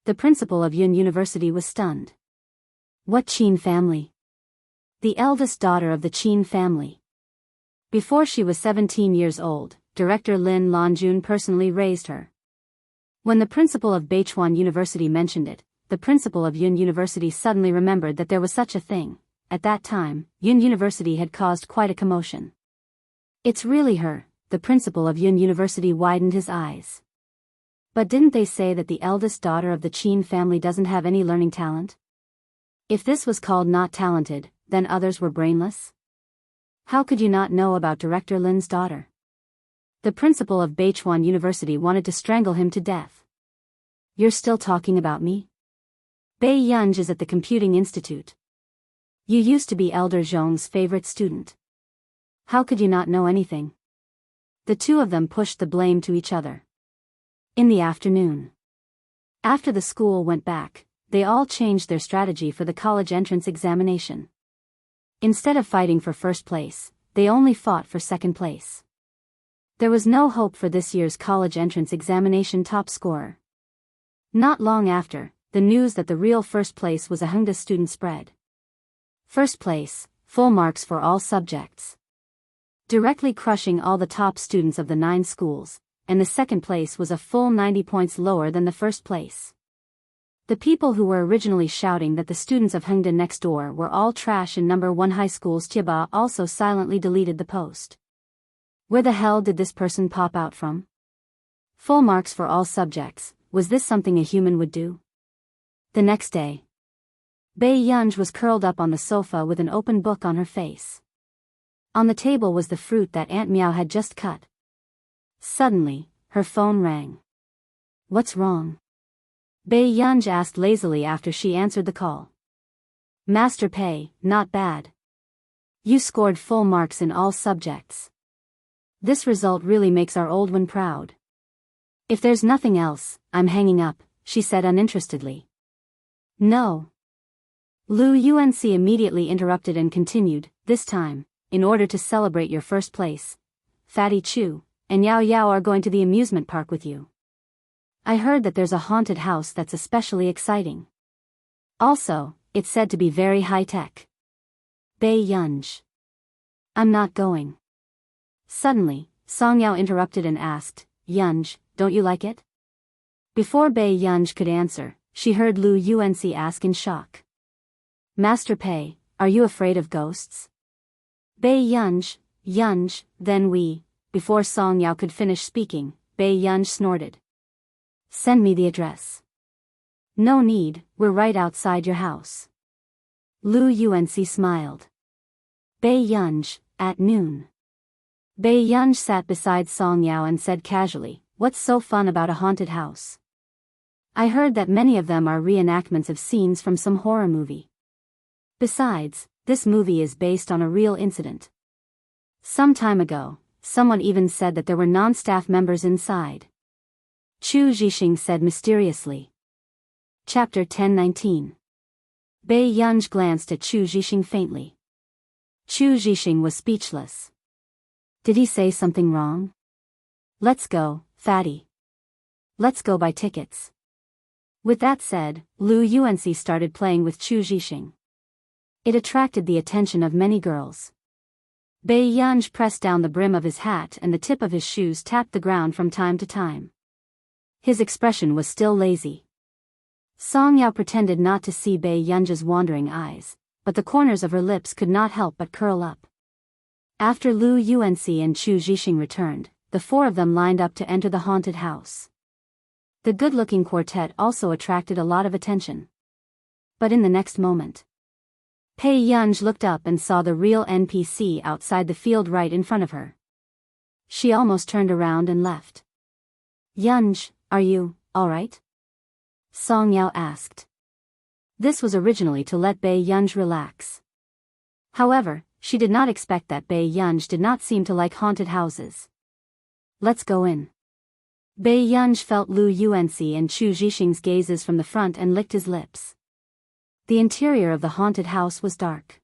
The principal of Yun University was stunned. What Qin family? The eldest daughter of the Qin family. Before she was 17 years old, Director Lin Lanjun personally raised her. When the principal of Beichuan University mentioned it, the principal of Yun University suddenly remembered that there was such a thing. At that time, Yun University had caused quite a commotion. It's really her, the principal of Yun University widened his eyes. But didn't they say that the eldest daughter of the Qin family doesn't have any learning talent? If this was called not talented, then others were brainless? How could you not know about Director Lin's daughter? The principal of Beichuan University wanted to strangle him to death. You're still talking about me? Bai Yunj is at the Computing Institute. You used to be Elder Zhong's favorite student. How could you not know anything? The two of them pushed the blame to each other. In the afternoon, after the school went back, they all changed their strategy for the college entrance examination. Instead of fighting for first place, they only fought for second place. There was no hope for this year's college entrance examination top scorer. Not long after, the news that the real first place was a Hengda student spread. First place, full marks for all subjects, directly crushing all the top students of the 9 schools, and the second place was a full 90 points lower than the first place. The people who were originally shouting that the students of Hengda next door were all trash in number 1 high school's Tieba also silently deleted the post. Where the hell did this person pop out from? Full marks for all subjects, was this something a human would do? The next day, Bai Yunj was curled up on the sofa with an open book on her face. On the table was the fruit that Aunt Meow had just cut. Suddenly, her phone rang. What's wrong? Bai Yunj asked lazily after she answered the call. Master Pei, not bad. You scored full marks in all subjects. This result really makes our old one proud. If there's nothing else, I'm hanging up, she said uninterestedly. No. Lu Unc immediately interrupted and continued, this time, in order to celebrate your first place, Fatty Chu and Yao Yao are going to the amusement park with you. I heard that there's a haunted house that's especially exciting. Also, it's said to be very high-tech. Bai Yunj. I'm not going. Suddenly, Song Yao interrupted and asked, Yunj, don't you like it? Before Bai Yunj could answer, she heard Lu Unc ask in shock. Master Pei, are you afraid of ghosts? Bai Yunj, then we. Before Song Yao could finish speaking, Bai Yunj snorted. Send me the address. No need, we're right outside your house. Lu Unc smiled. Bai Yunj, at noon. Bai Yunj sat beside Song Yao and said casually, what's so fun about a haunted house? I heard that many of them are reenactments of scenes from some horror movie. Besides, this movie is based on a real incident. Some time ago, someone even said that there were non-staff members inside. Chu Zhixing said mysteriously. Chapter 10:19. Bei Yunj glanced at Chu Zhixing faintly. Chu Zhixing was speechless. Did he say something wrong? Let's go, fatty. Let's go buy tickets. With that said, Lu Yuanxi started playing with Chu Zhixing. It attracted the attention of many girls. Bei Yunj pressed down the brim of his hat and the tip of his shoes tapped the ground from time to time. His expression was still lazy. Song Yao pretended not to see Bei Yunj's wandering eyes, but the corners of her lips could not help but curl up. After Lu Yuanxi and Chu Zhixing returned, the four of them lined up to enter the haunted house. The good-looking quartet also attracted a lot of attention. But in the next moment, Bei Yunj looked up and saw the real NPC outside the field right in front of her. She almost turned around and left. Yunj, are you alright? Song Yao asked. This was originally to let Bei Yunj relax. However, she did not expect that Bei Yunj did not seem to like haunted houses. Let's go in. Bei Yunj felt Lu Yuanxi and Chu Zhixing's gazes from the front and licked his lips. The interior of the haunted house was dark.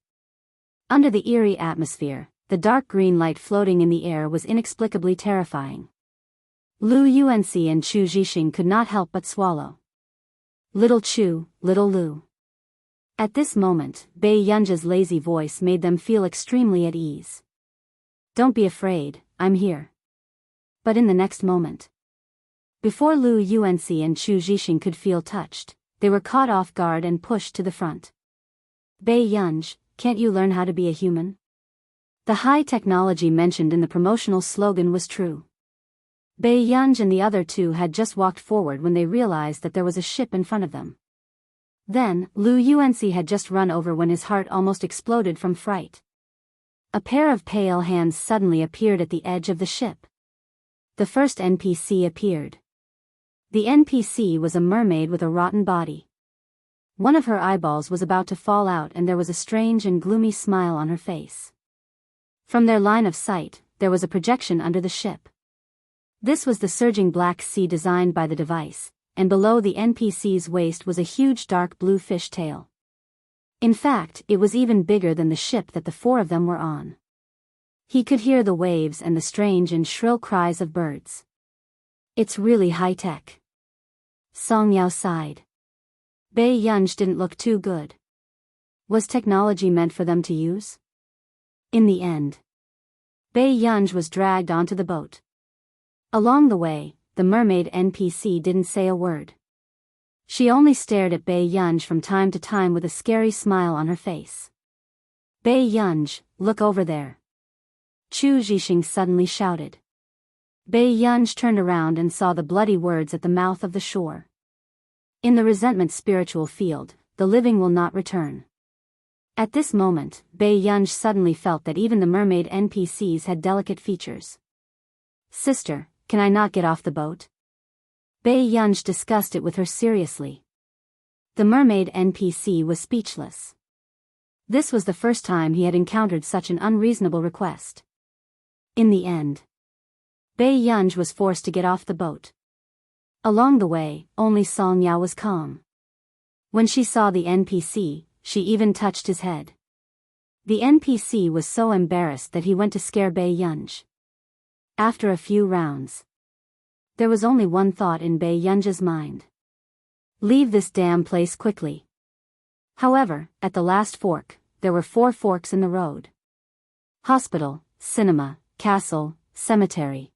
Under the eerie atmosphere, the dark green light floating in the air was inexplicably terrifying. Lu Yuanxi and Chu Zhixing could not help but swallow. Little Chu, little Lu. At this moment, Bei Yunj's lazy voice made them feel extremely at ease. Don't be afraid, I'm here. But in the next moment, before Lu Yuanxi and Chu Zhixing could feel touched, they were caught off guard and pushed to the front. Bei Yunj, can't you learn how to be a human? The high technology mentioned in the promotional slogan was true. Bei Yunj and the other two had just walked forward when they realized that there was a ship in front of them. Then, Lu Yuanxi had just run over when his heart almost exploded from fright. A pair of pale hands suddenly appeared at the edge of the ship. The first NPC appeared. The NPC was a mermaid with a rotten body. One of her eyeballs was about to fall out and there was a strange and gloomy smile on her face. From their line of sight, there was a projection under the ship. This was the surging black sea designed by the device, and below the NPC's waist was a huge dark blue fish tail. In fact, it was even bigger than the ship that the four of them were on. He could hear the waves and the strange and shrill cries of birds. It's really high-tech. Song Yao sighed. Bei Yunj didn't look too good. Was technology meant for them to use? In the end, Bei Yunj was dragged onto the boat. Along the way, the mermaid NPC didn't say a word. She only stared at Bei Yunj from time to time with a scary smile on her face. Bei Yunj, look over there. Chu Zhixing suddenly shouted. Bei Yunj turned around and saw the bloody words at the mouth of the shore. In the resentment spiritual field, the living will not return. At this moment, Bei Yunj suddenly felt that even the mermaid NPCs had delicate features. Sister, can I not get off the boat? Bei Yunj discussed it with her seriously. The mermaid NPC was speechless. This was the first time he had encountered such an unreasonable request. In the end, Bei Yunj was forced to get off the boat. Along the way, only Song Yao was calm. When she saw the NPC, she even touched his head. The NPC was so embarrassed that he went to scare Bei Yunj. After a few rounds, there was only one thought in Bei Yunj's mind. Leave this damn place quickly. However, at the last fork, there were 4 forks in the road. Hospital, cinema, castle, cemetery.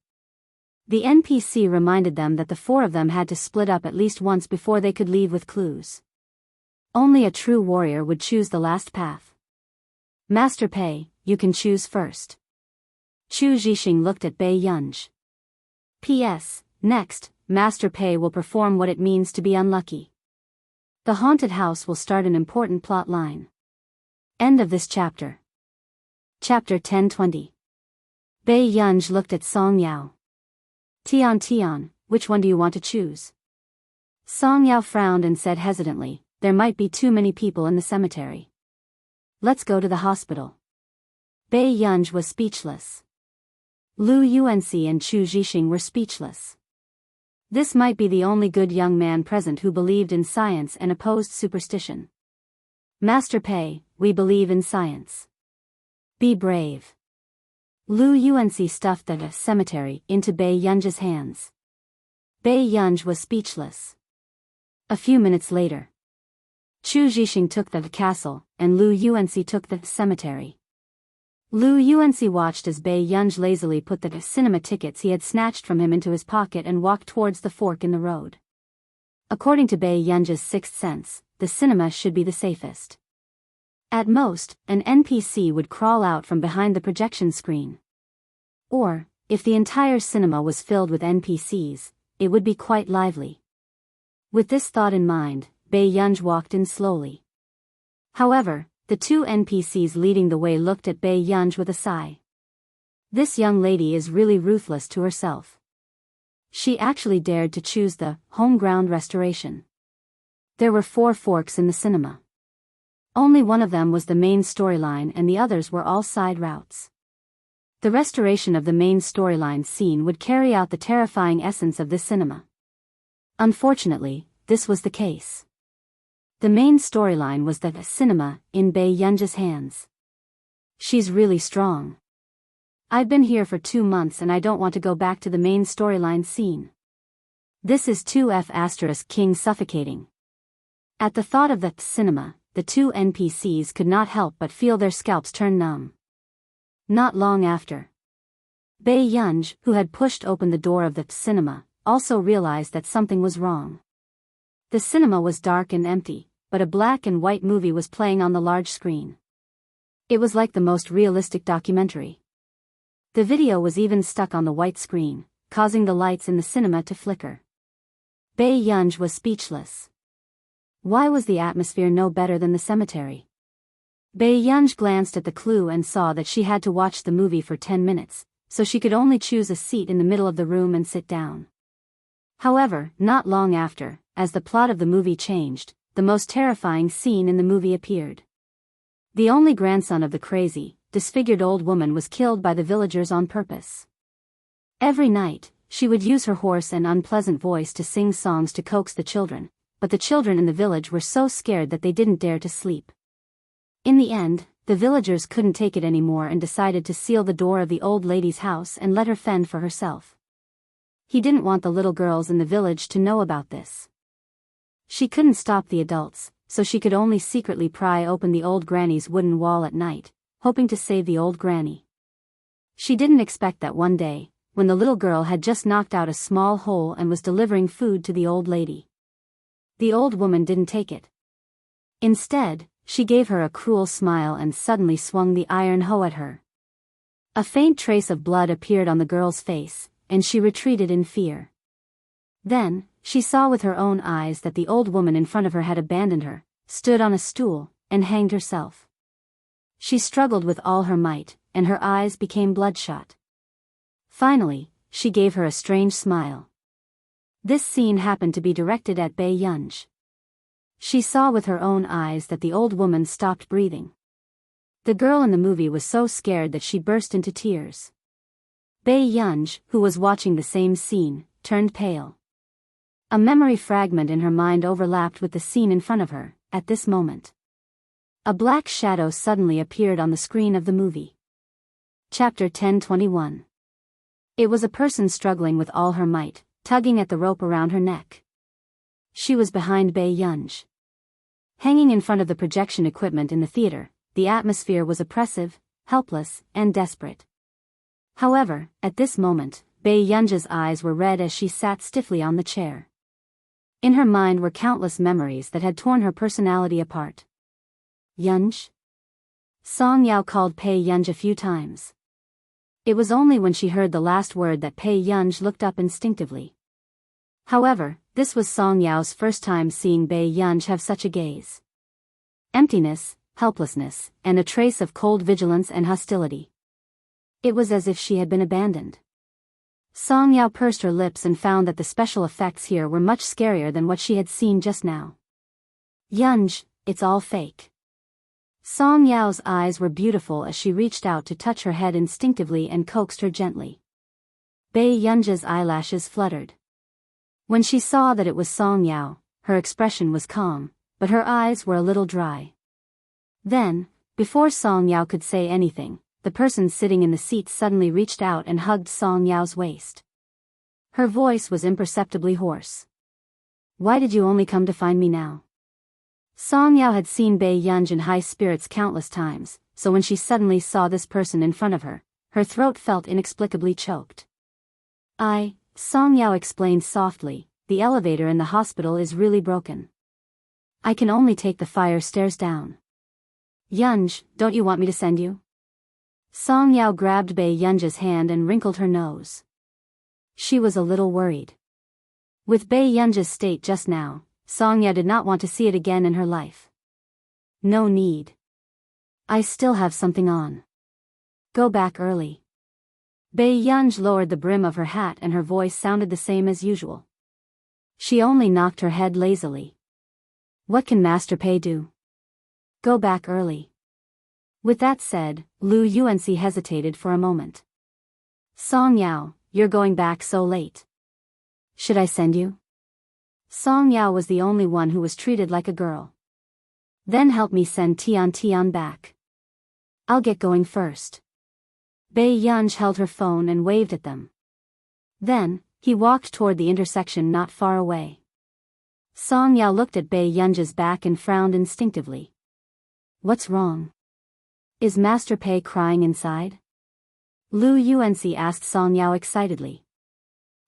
The NPC reminded them that the 4 of them had to split up at least once before they could leave with clues. Only a true warrior would choose the last path. Master Pei, you can choose first. Chu Zhixing looked at Bei Yunj. P.S. Next, Master Pei will perform what it means to be unlucky. The haunted house will start an important plot line. End of this chapter. Chapter 10:20. Bei Yunj looked at Song Yao. Tian, which one do you want to choose? Song Yao frowned and said hesitantly, there might be too many people in the cemetery. Let's go to the hospital. Bei Yunj was speechless. Lu Yuanxi and Chu Zhixing were speechless. This might be the only good young man present who believed in science and opposed superstition. Master Pei, we believe in science. Be brave. Lu Yuanxi stuffed the cemetery into Bai Yunzhe's hands. Bai Yunzhe was speechless. A few minutes later, Chu Zhixing took the castle, and Lu Yuanxi took the cemetery. Lu Yuanxi watched as Bai Yunzhe lazily put the cinema tickets he had snatched from him into his pocket and walked towards the fork in the road. According to Bai Yunzhe's sixth sense, the cinema should be the safest. At most, an NPC would crawl out from behind the projection screen. Or, if the entire cinema was filled with NPCs, it would be quite lively. With this thought in mind, Bai Yunzhe walked in slowly. However, the two NPCs leading the way looked at Bai Yunzhe with a sigh. This young lady is really ruthless to herself. She actually dared to choose the home ground restoration. There were 4 forks in the cinema. Only one of them was the main storyline and the others were all side routes. The restoration of the main storyline scene would carry out the terrifying essence of this cinema. Unfortunately, this was the case. The main storyline was the cinema in Bai Yunzhe's hands. She's really strong. I've been here for 2 months and I don't want to go back to the main storyline scene. This is 2F** King suffocating. At the thought of the cinema, the two NPCs could not help but feel their scalps turn numb. Not long after, Bai Yunzhe, who had pushed open the door of the cinema, also realized that something was wrong. The cinema was dark and empty, but a black and white movie was playing on the large screen. It was like the most realistic documentary. The video was even stuck on the white screen, causing the lights in the cinema to flicker. Bai Yunzhe was speechless. Why was the atmosphere no better than the cemetery? Bai Yunzhe glanced at the clue and saw that she had to watch the movie for 10 minutes, so she could only choose a seat in the middle of the room and sit down. However, not long after, as the plot of the movie changed, the most terrifying scene in the movie appeared. The only grandson of the crazy, disfigured old woman was killed by the villagers on purpose. Every night, she would use her hoarse and unpleasant voice to sing songs to coax the children, but the children in the village were so scared that they didn't dare to sleep. In the end, the villagers couldn't take it anymore and decided to seal the door of the old lady's house and let her fend for herself. He didn't want the little girls in the village to know about this. She couldn't stop the adults, so she could only secretly pry open the old granny's wooden wall at night, hoping to save the old granny. She didn't expect that one day, when the little girl had just knocked out a small hole and was delivering food to the old lady, the old woman didn't take it. Instead, she gave her a cruel smile and suddenly swung the iron hoe at her. A faint trace of blood appeared on the girl's face, and she retreated in fear. Then, she saw with her own eyes that the old woman in front of her had abandoned her, stood on a stool, and hanged herself. She struggled with all her might, and her eyes became bloodshot. Finally, she gave her a strange smile. This scene happened to be directed at Bai Yunzhe. She saw with her own eyes that the old woman stopped breathing. The girl in the movie was so scared that she burst into tears. Bai Yunzhe, who was watching the same scene, turned pale. A memory fragment in her mind overlapped with the scene in front of her, at this moment. A black shadow suddenly appeared on the screen of the movie. Chapter 1021. It was a person struggling with all her might, tugging at the rope around her neck. She was behind Bai Yunzhe. Hanging in front of the projection equipment in the theater, the atmosphere was oppressive, helpless, and desperate. However, at this moment, Bai Yunzhe's eyes were red as she sat stiffly on the chair. In her mind were countless memories that had torn her personality apart. Yunzhe? Song Yao called Bai Yunzhe a few times. It was only when she heard the last word that Bai Yunzhe looked up instinctively. However, this was Song Yao's first time seeing Bai Yunzhe have such a gaze. Emptiness, helplessness, and a trace of cold vigilance and hostility. It was as if she had been abandoned. Song Yao pursed her lips and found that the special effects here were much scarier than what she had seen just now. Yunzhe, it's all fake. Song Yao's eyes were beautiful as she reached out to touch her head instinctively and coaxed her gently. Bai Yunzhe's eyelashes fluttered. When she saw that it was Song Yao, her expression was calm, but her eyes were a little dry. Then, before Song Yao could say anything, the person sitting in the seat suddenly reached out and hugged Song Yao's waist. Her voice was imperceptibly hoarse. "Why did you only come to find me now?" Song Yao had seen Bei Yunj in high spirits countless times, so when she suddenly saw this person in front of her, her throat felt inexplicably choked. Song Yao explained softly, "The elevator in the hospital is really broken. I can only take the fire stairs down." "Yunj, don't you want me to send you?" Song Yao grabbed Bei Yunj's hand and wrinkled her nose. She was a little worried. With Bei Yunj's state just now, Song Yao did not want to see it again in her life. "No need. I still have something on. Go back early." Bei Yunj lowered the brim of her hat and her voice sounded the same as usual. She only knocked her head lazily. "What can Master Pei do?" "Go back early." With that said, Lu Yuanxi hesitated for a moment. "Song Yao, you're going back so late. Should I send you?" Song Yao was the only one who was treated like a girl. "Then help me send Tian back. I'll get going first." Bei Yunj held her phone and waved at them. Then, he walked toward the intersection not far away. Song Yao looked at Bei Yunj's back and frowned instinctively. "What's wrong? Is Master Pei crying inside?" Lu Yuanxi asked Song Yao excitedly.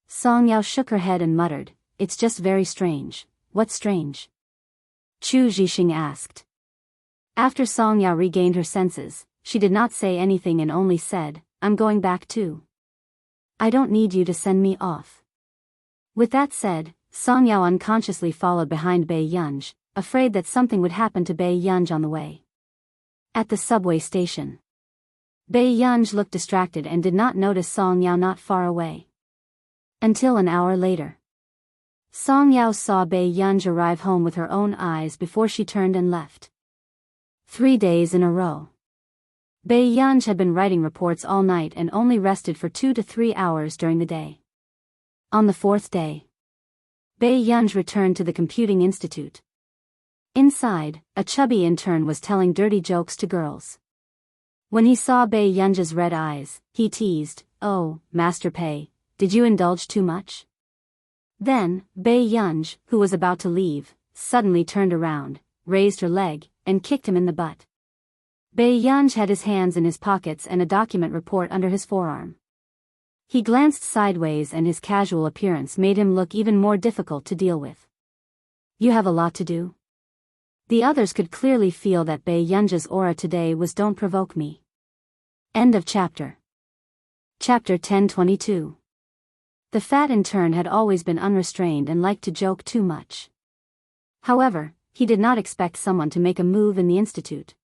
Song Yao shook her head and muttered, "It's just very strange." "What's strange?" Chu Zhixing asked. After Song Yao regained her senses, she did not say anything and only said, "I'm going back too. I don't need you to send me off." With that said, Song Yao unconsciously followed behind Bei Yunj, afraid that something would happen to Bei Yunj on the way. At the subway station, Bei Yunj looked distracted and did not notice Song Yao not far away. Until an hour later, Song Yao saw Bei Yunj arrive home with her own eyes before she turned and left. 3 days in a row. Bei Yunj had been writing reports all night and only rested for 2 to 3 hours during the day. On the 4th day, Bei Yunj returned to the computing institute. Inside, a chubby intern was telling dirty jokes to girls. When he saw Bei Yunj's red eyes, he teased, "Oh, Master Pei, did you indulge too much?" Then, Bei Yunj, who was about to leave, suddenly turned around, raised her leg, and kicked him in the butt. Bei Yunj had his hands in his pockets and a document report under his forearm. He glanced sideways and his casual appearance made him look even more difficult to deal with. "You have a lot to do?" The others could clearly feel that Bei Yunj's aura today was "Don't provoke me." End of chapter. Chapter 1022. The fat intern had always been unrestrained and liked to joke too much. However, he did not expect someone to make a move in the institute.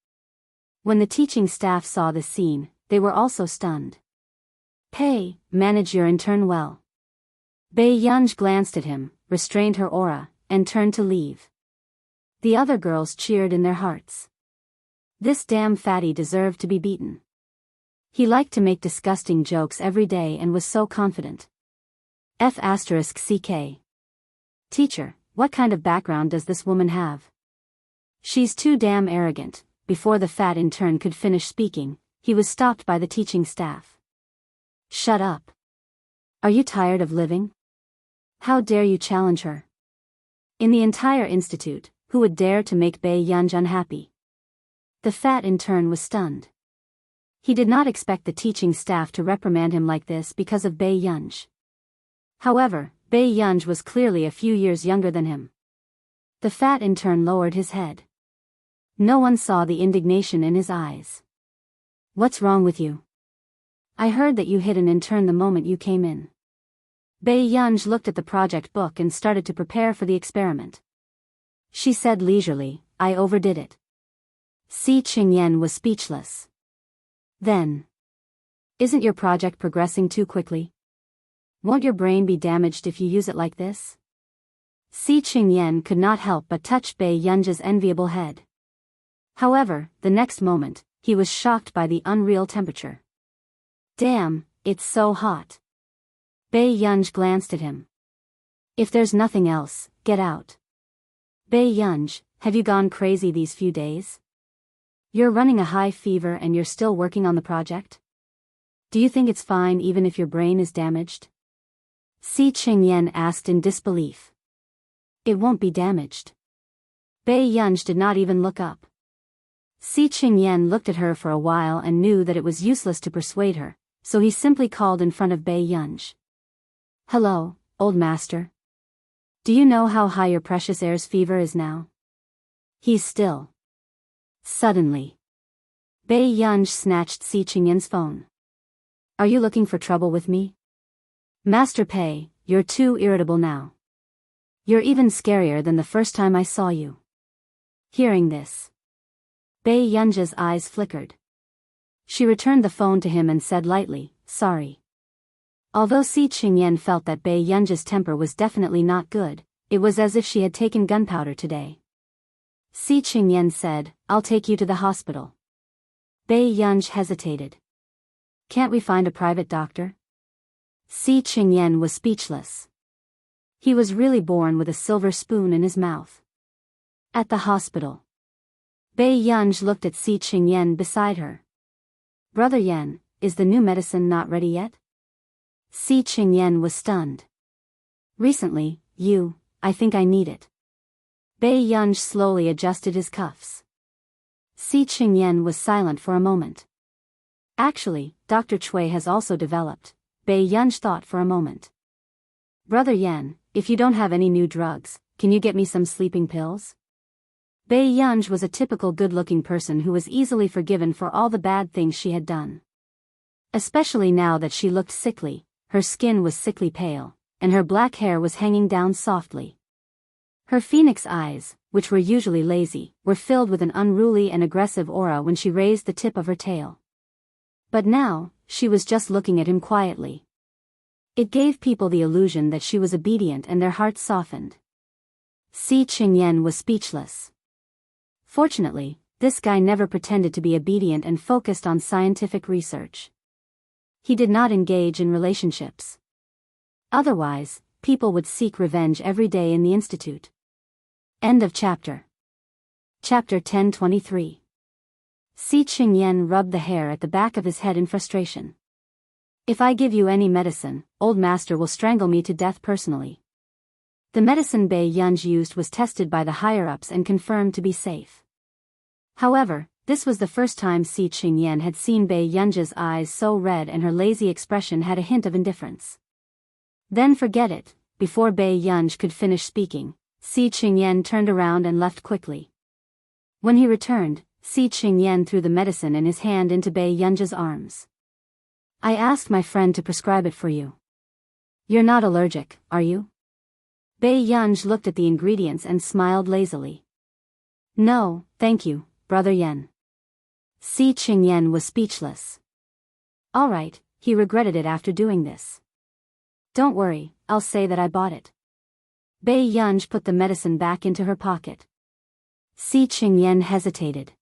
When the teaching staff saw this scene, they were also stunned. "Pei, manage your intern well." Bei Yunj glanced at him, restrained her aura, and turned to leave. The other girls cheered in their hearts. This damn fatty deserved to be beaten. He liked to make disgusting jokes every day and was so confident. F***ck. Teacher, what kind of background does this woman have? She's too damn arrogant. Before the fat intern could finish speaking, he was stopped by the teaching staff. "Shut up. Are you tired of living? How dare you challenge her?" In the entire institute, who would dare to make Bei Yunj unhappy? The fat intern was stunned. He did not expect the teaching staff to reprimand him like this because of Bei Yunj. However, Bei Yunj was clearly a few years younger than him. The fat intern lowered his head. No one saw the indignation in his eyes. "What's wrong with you? I heard that you hit an intern the moment you came in." Bei Yunj looked at the project book and started to prepare for the experiment. She said leisurely, "I overdid it." Si Qingyan was speechless. Then, "Isn't your project progressing too quickly? Won't your brain be damaged if you use it like this?" Si Qingyan could not help but touch Bei Yunj's enviable head. However, the next moment, he was shocked by the unreal temperature. "Damn, it's so hot." Bei Yunj glanced at him. If there's nothing else, get out. Bei Yunj, have you gone crazy these few days? You're running a high fever and you're still working on the project? Do you think it's fine even if your brain is damaged? Si Qingyan asked in disbelief. It won't be damaged. Bei Yunj did not even look up. Si Qingyan looked at her for a while and knew that it was useless to persuade her, so he simply called in front of Bei Yunj. Hello, old master. Do you know how high your precious heir's fever is now? He's still. Suddenly, Bei Yunj snatched Si Qingyan's phone. Are you looking for trouble with me? Master Pei, you're too irritable now. You're even scarier than the first time I saw you. Hearing this, Bei Yunj's eyes flickered. She returned the phone to him and said lightly, sorry. Although Si Qingyan felt that Bei Yunj's temper was definitely not good, it was as if she had taken gunpowder today. Si Qingyan said, I'll take you to the hospital. Bei Yunj hesitated. Can't we find a private doctor? Si Qingyan was speechless. He was really born with a silver spoon in his mouth. At the hospital, Bei Yunj looked at Si Qingyan beside her. Brother Yan, is the new medicine not ready yet? Si Qingyan was stunned. Recently, I think I need it. Bei Yunj slowly adjusted his cuffs. Si Qingyan was silent for a moment. Actually, Dr. Cui has also developed, Bei Yunj thought for a moment. Brother Yan, if you don't have any new drugs, can you get me some sleeping pills? Bei Yunj was a typical good-looking person who was easily forgiven for all the bad things she had done. Especially now that she looked sickly, her skin was sickly pale, and her black hair was hanging down softly. Her phoenix eyes, which were usually lazy, were filled with an unruly and aggressive aura when she raised the tip of her tail. But now, she was just looking at him quietly. It gave people the illusion that she was obedient and their hearts softened. Si Qingyan was speechless. Fortunately, this guy never pretended to be obedient and focused on scientific research. He did not engage in relationships. Otherwise, people would seek revenge every day in the institute. End of chapter. Chapter 1023. Si Qingyan rubbed the hair at the back of his head in frustration. If I give you any medicine, old master will strangle me to death personally. The medicine Bei Yunj used was tested by the higher-ups and confirmed to be safe. However, this was the first time Si Qingyan had seen Bei Yunj's eyes so red and her lazy expression had a hint of indifference. Then forget it, before Bei Yunj could finish speaking, Si Qingyan turned around and left quickly. When he returned, Si Qingyan threw the medicine in his hand into Bei Yunj's arms. I asked my friend to prescribe it for you. You're not allergic, are you? Bei Yunj looked at the ingredients and smiled lazily. No, thank you, Brother Yan. Si Qingyan was speechless. All right, he regretted it after doing this. Don't worry, I'll say that I bought it. Bei Yunj put the medicine back into her pocket. Si Qingyan hesitated.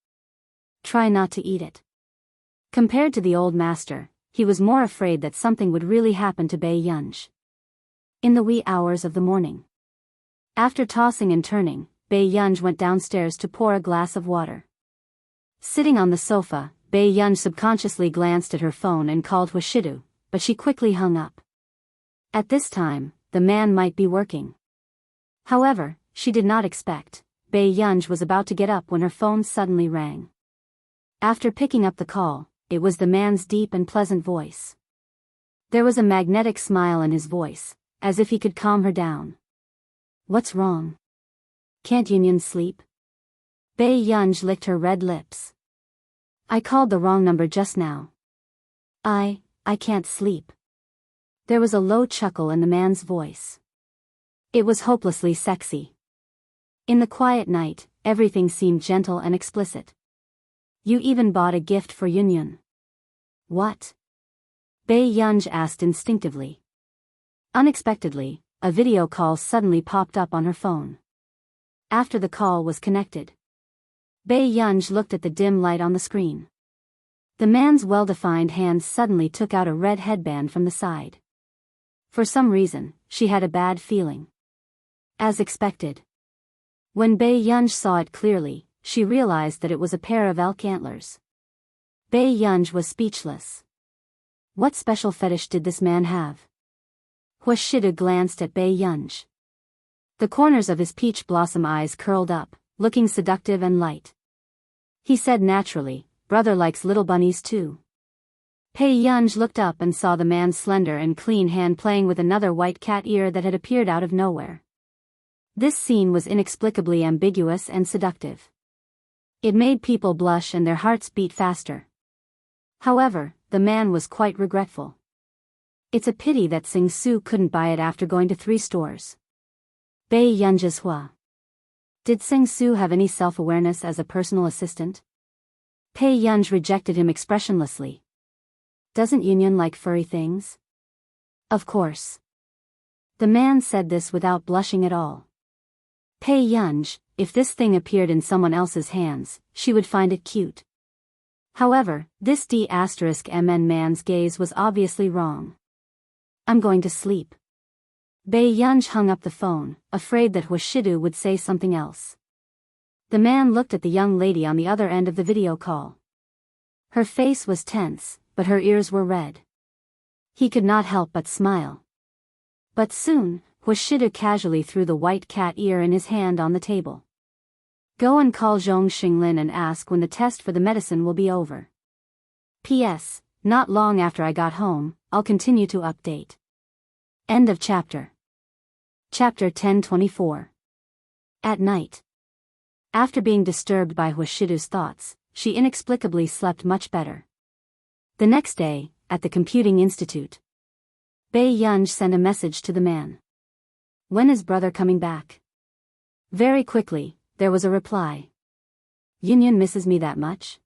Try not to eat it. Compared to the old master, he was more afraid that something would really happen to Bei Yunj. In the wee hours of the morning, after tossing and turning, Bei Yunj went downstairs to pour a glass of water. Sitting on the sofa, Bei Yunj subconsciously glanced at her phone and called Washidu, but she quickly hung up. At this time, the man might be working. However, she did not expect. Bei Yunj was about to get up when her phone suddenly rang. After picking up the call, it was the man's deep and pleasant voice. There was a magnetic smile in his voice, as if he could calm her down. What's wrong? Can't Yunyan sleep? Bei Yunj licked her red lips. I called the wrong number just now. I can't sleep. There was a low chuckle in the man's voice. It was hopelessly sexy. In the quiet night, everything seemed gentle and explicit. You even bought a gift for Yunyan. What? Bei Yunj asked instinctively. Unexpectedly, a video call suddenly popped up on her phone. After the call was connected, Bei Yunj looked at the dim light on the screen. The man's well-defined hand suddenly took out a red headband from the side. For some reason, she had a bad feeling. As expected. When Bei Yunj saw it clearly, she realized that it was a pair of elk antlers. Bei Yunj was speechless. What special fetish did this man have? Huashida glanced at Bei Yunj. The corners of his peach blossom eyes curled up, looking seductive and light. He said naturally, "Brother likes little bunnies too." Bei Yunj looked up and saw the man's slender and clean hand playing with another white cat ear that had appeared out of nowhere. This scene was inexplicably ambiguous and seductive. It made people blush and their hearts beat faster. However, the man was quite regretful. It's a pity that Sing Su couldn't buy it after going to 3 stores. Bei Yunj's hua. Did Sing Su have any self-awareness as a personal assistant? Bei Yunj rejected him expressionlessly. Doesn't Yunyan like furry things? Of course. The man said this without blushing at all. Bei Yunj, if this thing appeared in someone else's hands, she would find it cute. However, this D*MN man's gaze was obviously wrong. I'm going to sleep. Bei Yunj hung up the phone, afraid that Huashidu would say something else. The man looked at the young lady on the other end of the video call. Her face was tense, but her ears were red. He could not help but smile. But soon, Huashidu casually threw the white cat ear in his hand on the table. Go and call Zhong Xinglin and ask when the test for the medicine will be over. P.S. Not long after I got home, I'll continue to update. End of chapter. Chapter 1024. At night. After being disturbed by Huashidu's thoughts, she inexplicably slept much better. The next day, at the computing institute, Bei Yunj sent a message to the man. When is brother coming back? Very quickly, there was a reply. Yunyan misses me that much?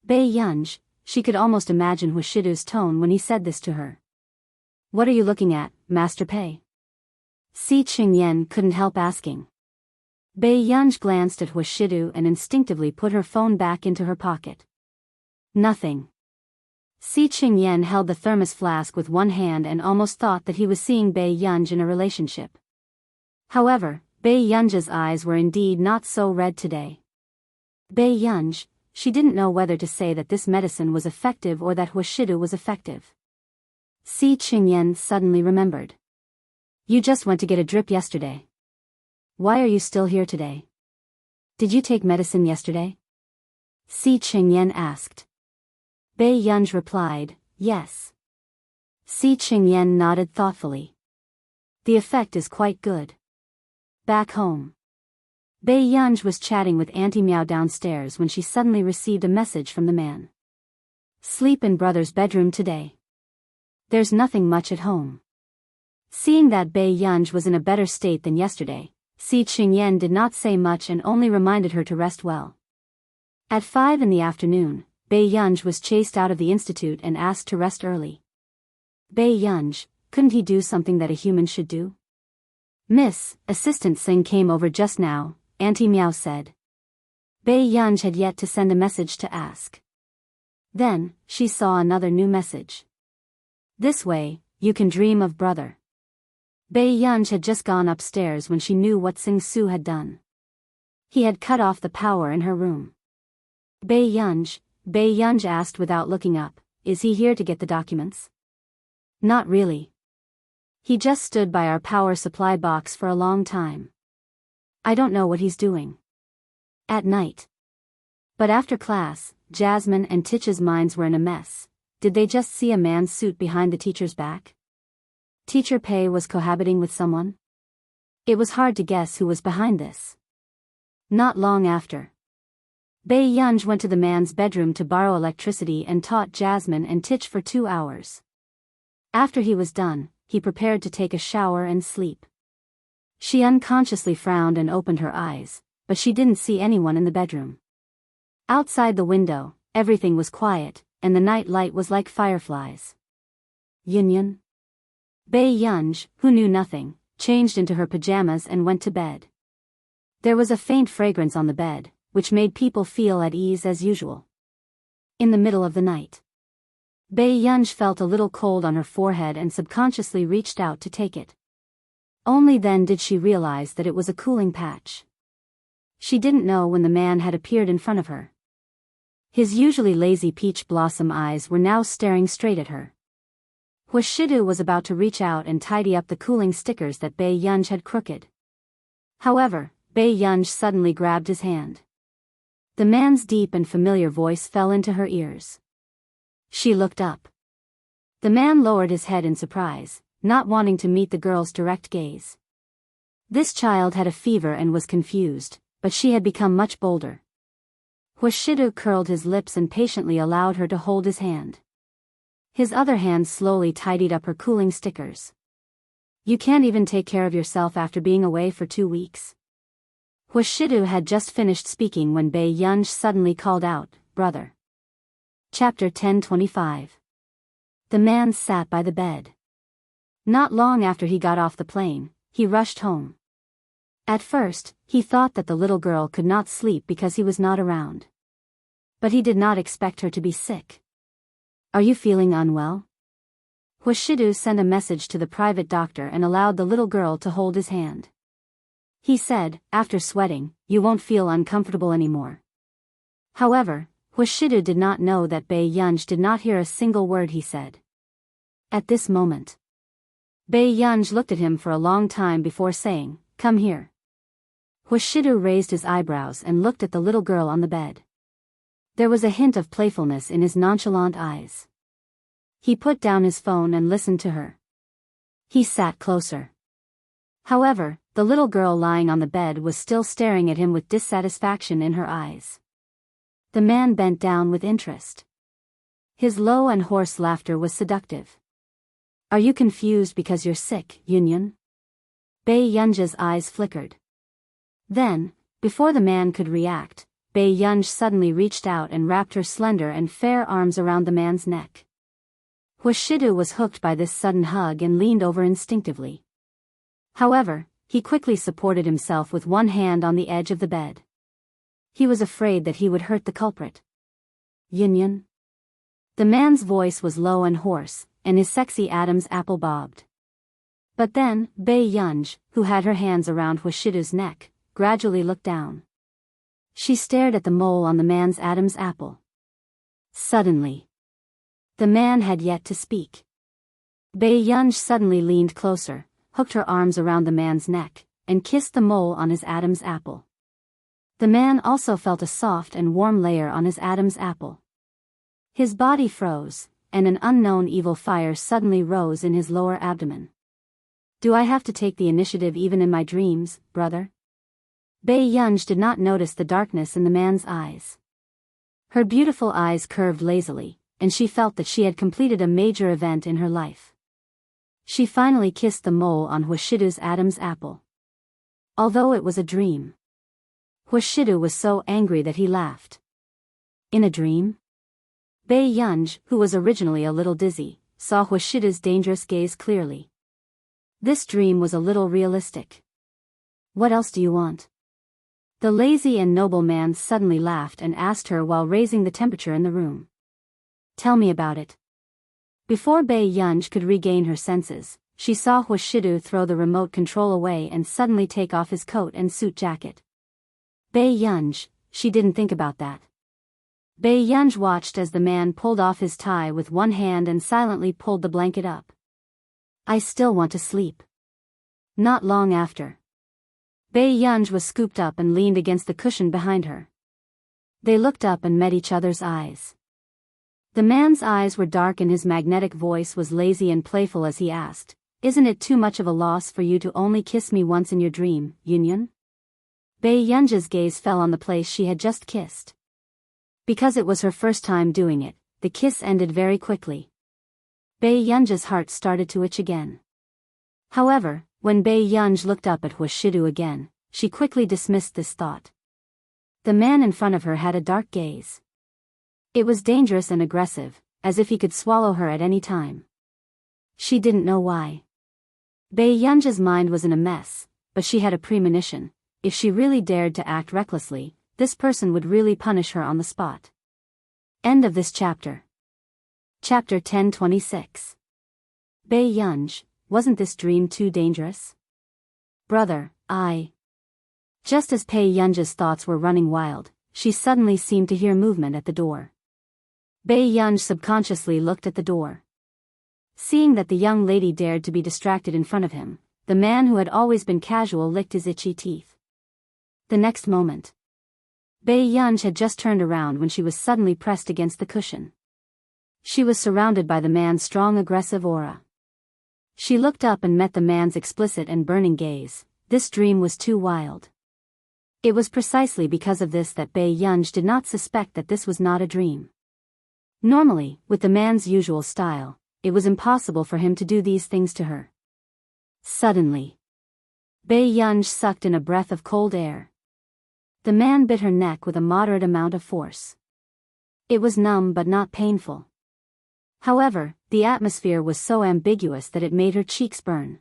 Bei Yunj, she could almost imagine Huashidu's tone when he said this to her. What are you looking at, Master Pei? Si Qingyan couldn't help asking. Bei Yunj glanced at Huashidu and instinctively put her phone back into her pocket. Nothing. Si Qingyan held the thermos flask with one hand and almost thought that he was seeing Bei Yunj in a relationship. However, Bei Yunj's eyes were indeed not so red today. Bei Yunj, she didn't know whether to say that this medicine was effective or that Huashidu was effective. Si Qingyan suddenly remembered. You just went to get a drip yesterday. Why are you still here today? Did you take medicine yesterday? Si Qingyan asked. Bei Yunj replied, yes. Si Qingyan nodded thoughtfully. The effect is quite good. Back home. Bei Yunj was chatting with Auntie Meow downstairs when she suddenly received a message from the man. Sleep in brother's bedroom today. There's nothing much at home. Seeing that Bei Yunj was in a better state than yesterday, Si Qingyan did not say much and only reminded her to rest well. At 5 in the afternoon, Bei Yunj was chased out of the institute and asked to rest early. Bei Yunj, couldn't he do something that a human should do? Miss, Assistant Singh came over just now, Auntie Meow said. Bei Yunj had yet to send a message to ask. Then, she saw another new message. This way, you can dream of brother. Bei Yunj had just gone upstairs when she knew what Sing Su had done. He had cut off the power in her room. Bei Yunj asked without looking up, is he here to get the documents? Not really. He just stood by our power supply box for a long time. I don't know what he's doing. At night. But after class, Jasmine and Titch's minds were in a mess. Did they just see a man's suit behind the teacher's back? Teacher Pei was cohabiting with someone? It was hard to guess who was behind this. Not long after. Bei Yunj went to the man's bedroom to borrow electricity and taught Jasmine and Titch for 2 hours. After he was done, he prepared to take a shower and sleep. She unconsciously frowned and opened her eyes, but she didn't see anyone in the bedroom. Outside the window, everything was quiet, and the night light was like fireflies. Yunyan? Bei Yunj, who knew nothing, changed into her pajamas and went to bed. There was a faint fragrance on the bed, which made people feel at ease as usual. In the middle of the night, Bei Yunj felt a little cold on her forehead and subconsciously reached out to take it. Only then did she realize that it was a cooling patch. She didn't know when the man had appeared in front of her. His usually lazy peach blossom eyes were now staring straight at her. Huashidu was about to reach out and tidy up the cooling stickers that Bei Yunj had crooked. However, Bei Yunj suddenly grabbed his hand. The man's deep and familiar voice fell into her ears. She looked up. The man lowered his head in surprise, not wanting to meet the girl's direct gaze. This child had a fever and was confused, but she had become much bolder. Huashidu curled his lips and patiently allowed her to hold his hand. His other hand slowly tidied up her cooling stickers. You can't even take care of yourself after being away for 2 weeks. Huashidu had just finished speaking when Bei Yunj suddenly called out, "Brother." Chapter 10:25. The man sat by the bed. Not long after he got off the plane, he rushed home. At first, he thought that the little girl could not sleep because he was not around. But he did not expect her to be sick. Are you feeling unwell? Huashidu sent a message to the private doctor and allowed the little girl to hold his hand. He said, after sweating, you won't feel uncomfortable anymore. However, Huashidu did not know that Bei Yunj did not hear a single word he said. At this moment, Bei Yunj looked at him for a long time before saying, "Come here." Huashidu raised his eyebrows and looked at the little girl on the bed. There was a hint of playfulness in his nonchalant eyes. He put down his phone and listened to her. He sat closer. However, the little girl lying on the bed was still staring at him with dissatisfaction in her eyes. The man bent down with interest. His low and hoarse laughter was seductive. Are you confused because you're sick, Yunyun? Bei Yunj's eyes flickered. Then, before the man could react, Bei Yunj suddenly reached out and wrapped her slender and fair arms around the man's neck. Huashidu was hooked by this sudden hug and leaned over instinctively. However, he quickly supported himself with one hand on the edge of the bed. He was afraid that he would hurt the culprit. Yunyun? The man's voice was low and hoarse, and his sexy Adam's apple bobbed. But then, Bei Yunj, who had her hands around Huashidu's neck, gradually looked down. She stared at the mole on the man's Adam's apple. Suddenly, the man had yet to speak. Bei Yunj suddenly leaned closer, hooked her arms around the man's neck, and kissed the mole on his Adam's apple. The man also felt a soft and warm layer on his Adam's apple. His body froze, and an unknown evil fire suddenly rose in his lower abdomen. Do I have to take the initiative even in my dreams, brother? Bei Yunj did not notice the darkness in the man's eyes. Her beautiful eyes curved lazily, and she felt that she had completed a major event in her life. She finally kissed the mole on Huashidu's Adam's apple. Although it was a dream, Huashidu was so angry that he laughed. In a dream? Bei Yunj, who was originally a little dizzy, saw Huashidu's dangerous gaze clearly. This dream was a little realistic. What else do you want? The lazy and noble man suddenly laughed and asked her while raising the temperature in the room. Tell me about it. Before Bei Yunj could regain her senses, she saw Huashidu throw the remote control away and suddenly take off his coat and suit jacket. Bei Yunj, she didn't think about that. Bei Yunj watched as the man pulled off his tie with one hand and silently pulled the blanket up. I still want to sleep. Not long after, Bei Yunj was scooped up and leaned against the cushion behind her. They looked up and met each other's eyes. The man's eyes were dark and his magnetic voice was lazy and playful as he asked, Isn't it too much of a loss for you to only kiss me once in your dream, Yunyun? Bei Yunj's gaze fell on the place she had just kissed. Because it was her first time doing it, the kiss ended very quickly. Bei Yunj's heart started to itch again. However, when Bei Yunj looked up at Huashidu again, she quickly dismissed this thought. The man in front of her had a dark gaze. It was dangerous and aggressive, as if he could swallow her at any time. She didn't know why. Bei Yunj's mind was in a mess, but she had a premonition. If she really dared to act recklessly, this person would really punish her on the spot. End of this chapter. Chapter 10:26. Bei Yunj, wasn't this dream too dangerous? Brother, I. Just as Pei Yunji's thoughts were running wild, she suddenly seemed to hear movement at the door. Bei Yunj subconsciously looked at the door. Seeing that the young lady dared to be distracted in front of him, the man who had always been casual licked his itchy teeth. The next moment, Bei Yunj had just turned around when she was suddenly pressed against the cushion. She was surrounded by the man's strong aggressive aura. She looked up and met the man's explicit and burning gaze. This dream was too wild. It was precisely because of this that Bei Yunj did not suspect that this was not a dream. Normally, with the man's usual style, it was impossible for him to do these things to her. Suddenly, Bei Yunj sucked in a breath of cold air. The man bit her neck with a moderate amount of force. It was numb but not painful. However, the atmosphere was so ambiguous that it made her cheeks burn.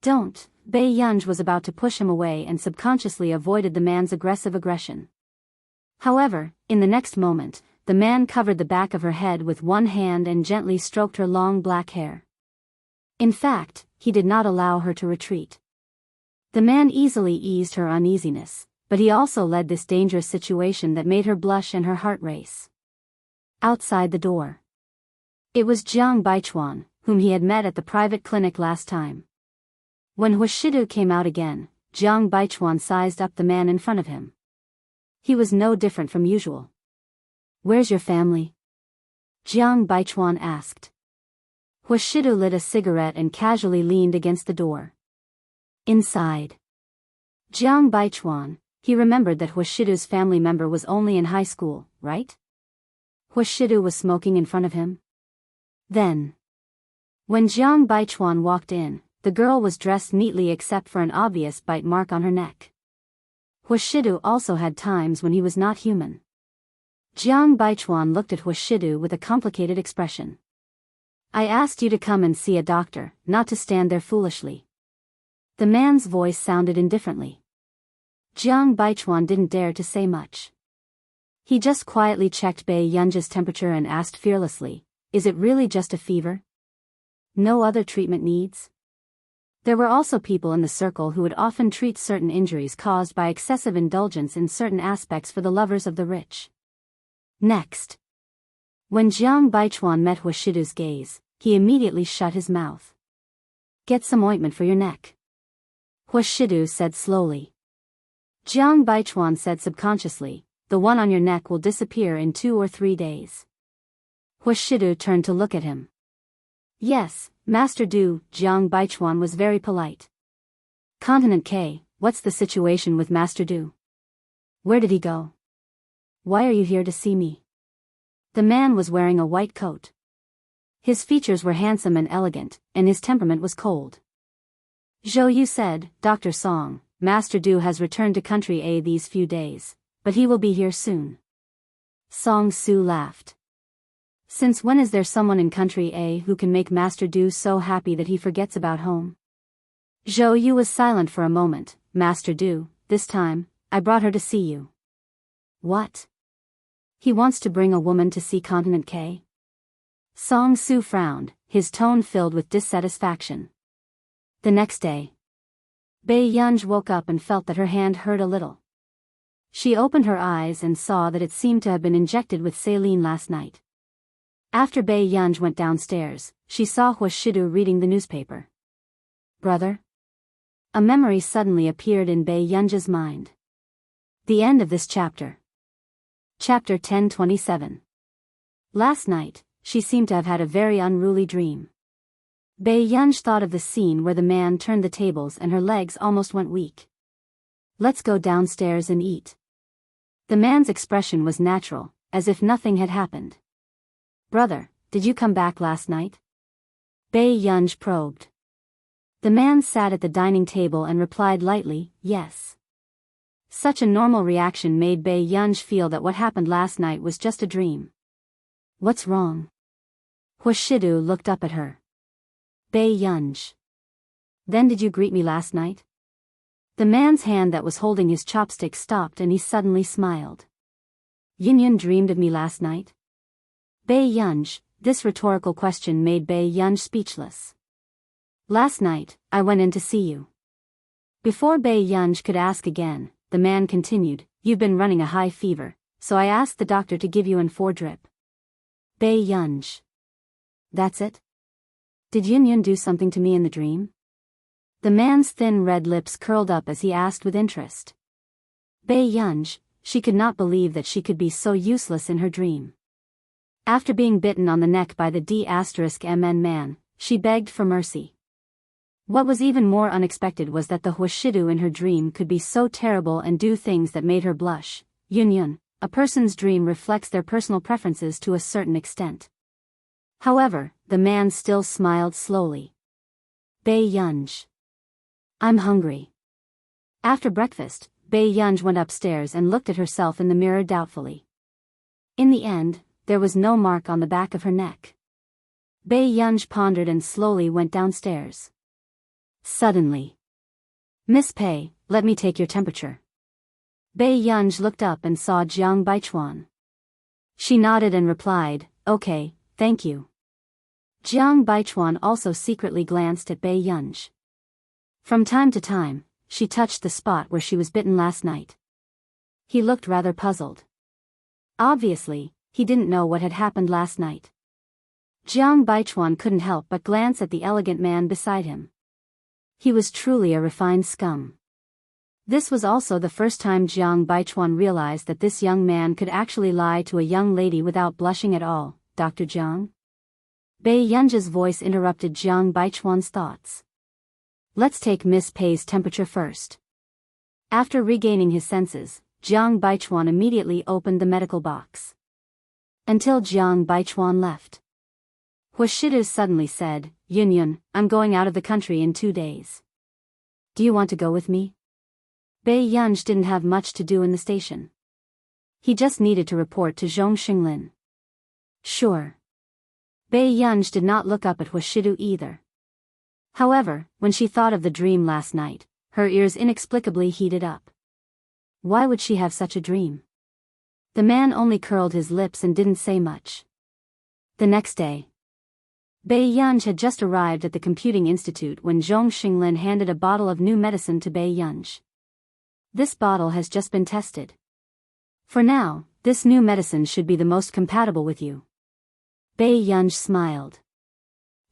Don't. Bei Yunj was about to push him away and subconsciously avoided the man's aggressive aggression. However, in the next moment, the man covered the back of her head with one hand and gently stroked her long black hair. In fact, he did not allow her to retreat. The man easily eased her uneasiness, but he also led this dangerous situation that made her blush and her heart race. Outside the door, it was Jiang Baichuan, whom he had met at the private clinic last time. When Huashidu came out again, Jiang Baichuan sized up the man in front of him. He was no different from usual. Where's your family? Jiang Baichuan asked. Huashidu lit a cigarette and casually leaned against the door. Inside. Jiang Baichuan, he remembered that Huashidu's family member was only in high school, right? Huashidu was smoking in front of him. Then, when Jiang Baichuan walked in, the girl was dressed neatly except for an obvious bite mark on her neck. Huashidu also had times when he was not human. Jiang Baichuan looked at Huashidu with a complicated expression. I asked you to come and see a doctor, not to stand there foolishly. The man's voice sounded indifferently. Jiang Baichuan didn't dare to say much. He just quietly checked Bei Yunji's temperature and asked fearlessly, is it really just a fever? No other treatment needs? There were also people in the circle who would often treat certain injuries caused by excessive indulgence in certain aspects for the lovers of the rich. Next, when Jiang Baichuan met Huashidu's gaze, he immediately shut his mouth. Get some ointment for your neck, Huashidu said slowly. Jiang Baichuan said subconsciously, the one on your neck will disappear in 2 or 3 days. Huashidu turned to look at him. Yes, Master Du. Jiang Baichuan was very polite. Continent K, what's the situation with Master Du? Where did he go? Why are you here to see me? The man was wearing a white coat. His features were handsome and elegant, and his temperament was cold. Zhou Yu said, Dr. Song, Master Du has returned to Country A these few days, but he will be here soon. Song Su laughed. Since when is there someone in Country A who can make Master Du so happy that he forgets about home? Zhou Yu was silent for a moment. Master Du, this time, I brought her to see you. What? He wants to bring a woman to see Continent K? Song Su frowned, his tone filled with dissatisfaction. The next day, Bei Yunj woke up and felt that her hand hurt a little. She opened her eyes and saw that it seemed to have been injected with saline last night. After Bei Yunj went downstairs, she saw Huashidu reading the newspaper. Brother? A memory suddenly appeared in Bei Yunj's mind. The end of this chapter. Chapter 1027. Last night, she seemed to have had a very unruly dream. Bei Yunj thought of the scene where the man turned the tables and her legs almost went weak. Let's go downstairs and eat. The man's expression was natural, as if nothing had happened. Brother, did you come back last night? Bei Yunj probed. The man sat at the dining table and replied lightly, yes. Such a normal reaction made Bei Yunj feel that what happened last night was just a dream. What's wrong? Huashidu looked up at her. Bei Yunj. Then did you greet me last night? The man's hand that was holding his chopstick stopped and he suddenly smiled. Yin dreamed of me last night? Bei Yunj, this rhetorical question made Bei Yunj speechless. Last night, I went in to see you. Before Bei Yunj could ask again, the man continued, "You've been running a high fever, so I asked the doctor to give you an 4 drip. Bei Yunj. That's it? Did Yun Yun do something to me in the dream?" The man's thin red lips curled up as he asked with interest. Bei Yunj, she could not believe that she could be so useless in her dream. After being bitten on the neck by the D*MN man, she begged for mercy. What was even more unexpected was that the Huashidu in her dream could be so terrible and do things that made her blush. Yun Yun, a person's dream reflects their personal preferences to a certain extent. However, the man still smiled slowly. Bei Yunj. I'm hungry. After breakfast, Bei Yunj went upstairs and looked at herself in the mirror doubtfully. In the end, there was no mark on the back of her neck. Bei Yunj pondered and slowly went downstairs. Suddenly. "Miss Pei, let me take your temperature." Bei Yunj looked up and saw Jiang Baichuan. She nodded and replied, "Okay, thank you." Jiang Baichuan also secretly glanced at Bei Yunj. From time to time, she touched the spot where she was bitten last night. He looked rather puzzled. Obviously, he didn't know what had happened last night. Jiang Baichuan couldn't help but glance at the elegant man beside him. He was truly a refined scum. This was also the first time Jiang Baichuan realized that this young man could actually lie to a young lady without blushing at all. "Dr. Jiang?" Bei Yunj's voice interrupted Jiang Baichuan's thoughts. "Let's take Miss Pei's temperature first." After regaining his senses, Jiang Baichuan immediately opened the medical box. Until Jiang Baichuan left. Huashidu suddenly said, "Yun Yun, I'm going out of the country in 2 days. Do you want to go with me?" Bei Yunj didn't have much to do in the station. He just needed to report to Zhong Xinglin. Sure. Bei Yunj did not look up at Huashidu either. However, when she thought of the dream last night, her ears inexplicably heated up. Why would she have such a dream? The man only curled his lips and didn't say much. The next day, Bei Yunj had just arrived at the computing institute when Zhong Xinglin handed a bottle of new medicine to Bei Yunj. "This bottle has just been tested. For now, this new medicine should be the most compatible with you." Bei Yunj smiled.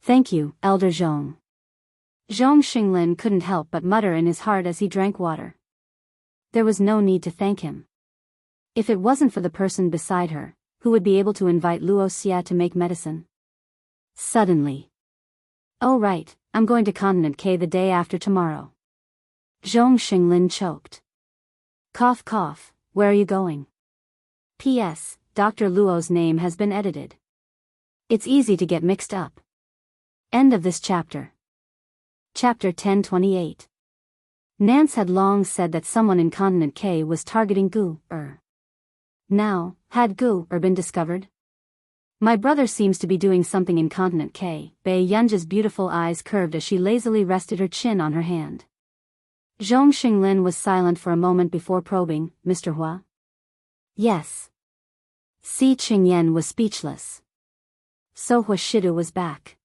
"Thank you, Elder Zhong." Zhong Xinglin couldn't help but mutter in his heart as he drank water. There was no need to thank him. If it wasn't for the person beside her, who would be able to invite Luo Xia to make medicine? Suddenly. "Oh right, I'm going to Continent K the day after tomorrow." Zhong Xinglin choked. Cough cough, where are you going? P.S. Dr. Luo's name has been edited. It's easy to get mixed up. End of this chapter. Chapter 1028. Nance had long said that someone in Continent K was targeting Gu-er. Now, had Gu-er been discovered? "My brother seems to be doing something in Continent K." Bei Yunj's beautiful eyes curved as she lazily rested her chin on her hand. Zhong Xinglin was silent for a moment before probing, "Mr. Hua?" "Yes." Si Qingyan was speechless. So Huashidu was back.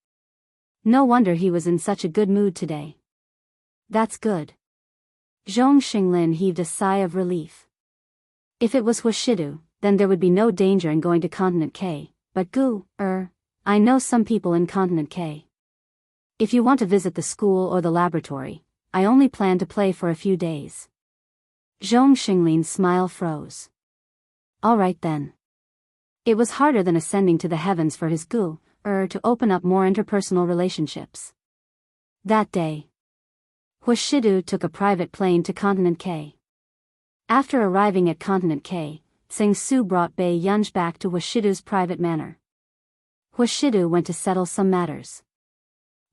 No wonder he was in such a good mood today. That's good. Zhong Xinglin heaved a sigh of relief. If it was Huashidu, then there would be no danger in going to Continent K, but I know some people in Continent K. If you want to visit the school or the laboratory, I only plan to play for a few days. Zhong Xinglin's smile froze. All right then. It was harder than ascending to the heavens for his to open up more interpersonal relationships. That day, Huashidu took a private plane to Continent K. After arriving at Continent K, Tsing Su brought Bei Yunj back to Huashidu's private manor. Huashidu went to settle some matters.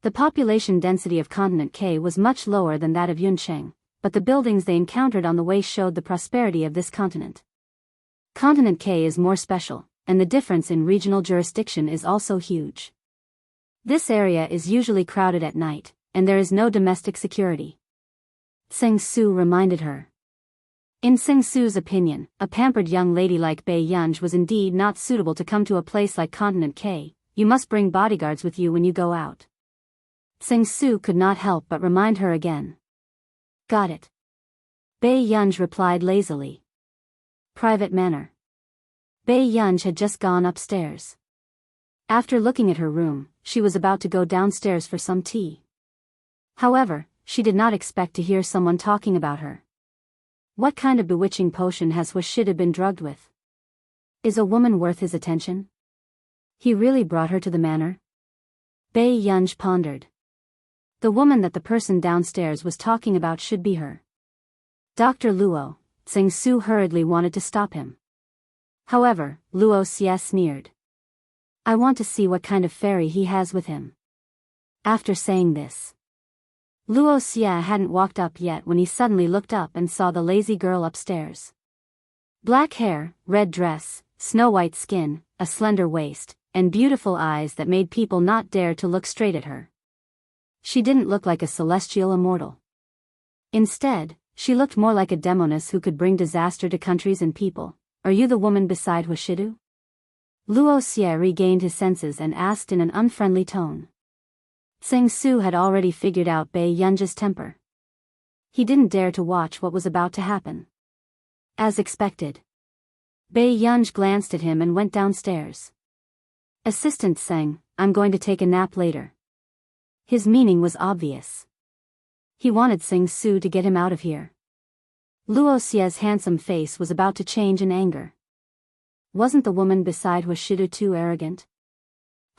The population density of Continent K was much lower than that of Yuncheng, but the buildings they encountered on the way showed the prosperity of this continent. Continent K is more special, and the difference in regional jurisdiction is also huge. This area is usually crowded at night, and there is no domestic security. Tsing Su reminded her. In Tsing Su's opinion, a pampered young lady like Bei Yunj was indeed not suitable to come to a place like Continent K. You must bring bodyguards with you when you go out. Tsing Su could not help but remind her again. Got it. Bai Yunj replied lazily. Private manor. Bai Yunj had just gone upstairs. After looking at her room, she was about to go downstairs for some tea. However, she did not expect to hear someone talking about her. What kind of bewitching potion has Huashida been drugged with? Is a woman worth his attention? He really brought her to the manor? Bai Yunj pondered. The woman that the person downstairs was talking about should be her. Dr. Luo, Tsing Su hurriedly wanted to stop him. However, Luo Xie sneered. I want to see what kind of fairy he has with him. After saying this, Luo Xie hadn't walked up yet when he suddenly looked up and saw the lazy girl upstairs. Black hair, red dress, snow-white skin, a slender waist, and beautiful eyes that made people not dare to look straight at her. She didn't look like a celestial immortal. Instead, she looked more like a demoness who could bring disaster to countries and people. Are you the woman beside Huashidu? Luo Xie regained his senses and asked in an unfriendly tone. Tsing Su had already figured out Bai Yunj's temper. He didn't dare to watch what was about to happen. As expected, Bai Yunj glanced at him and went downstairs. Assistant sang, I'm going to take a nap later. His meaning was obvious. He wanted Tsing Su to get him out of here. Luo Xie's handsome face was about to change in anger. Wasn't the woman beside Huashidu too arrogant?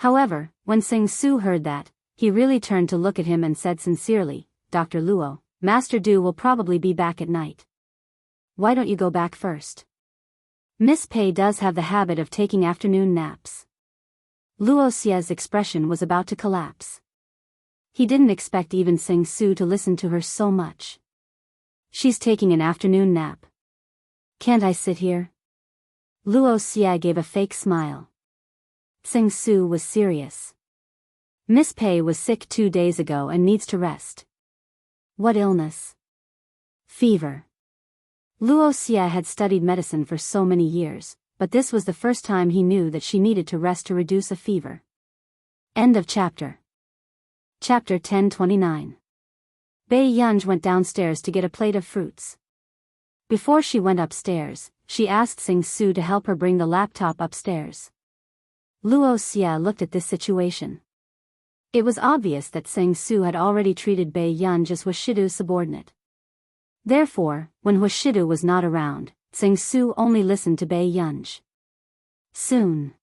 However, when Tsing Su heard that, he really turned to look at him and said sincerely, Dr. Luo, Master Du will probably be back at night. Why don't you go back first? Miss Pei does have the habit of taking afternoon naps. Luo Xie's expression was about to collapse. He didn't expect even Tsing Su to listen to her so much. She's taking an afternoon nap. Can't I sit here? Luo Xie gave a fake smile. Tsing Su was serious. Miss Pei was sick 2 days ago and needs to rest. What illness? Fever. Luo Xie had studied medicine for so many years, but this was the first time he knew that she needed to rest to reduce a fever. End of chapter. Chapter 1029. Bai Yunj went downstairs to get a plate of fruits. Before she went upstairs, she asked Tsing Su to help her bring the laptop upstairs. Luo Xie looked at this situation. It was obvious that Tsing Su had already treated Bai Yunj as Huashidu's subordinate. Therefore, when Huashidu was not around, Tsing Su only listened to Bai Yunj. Soon,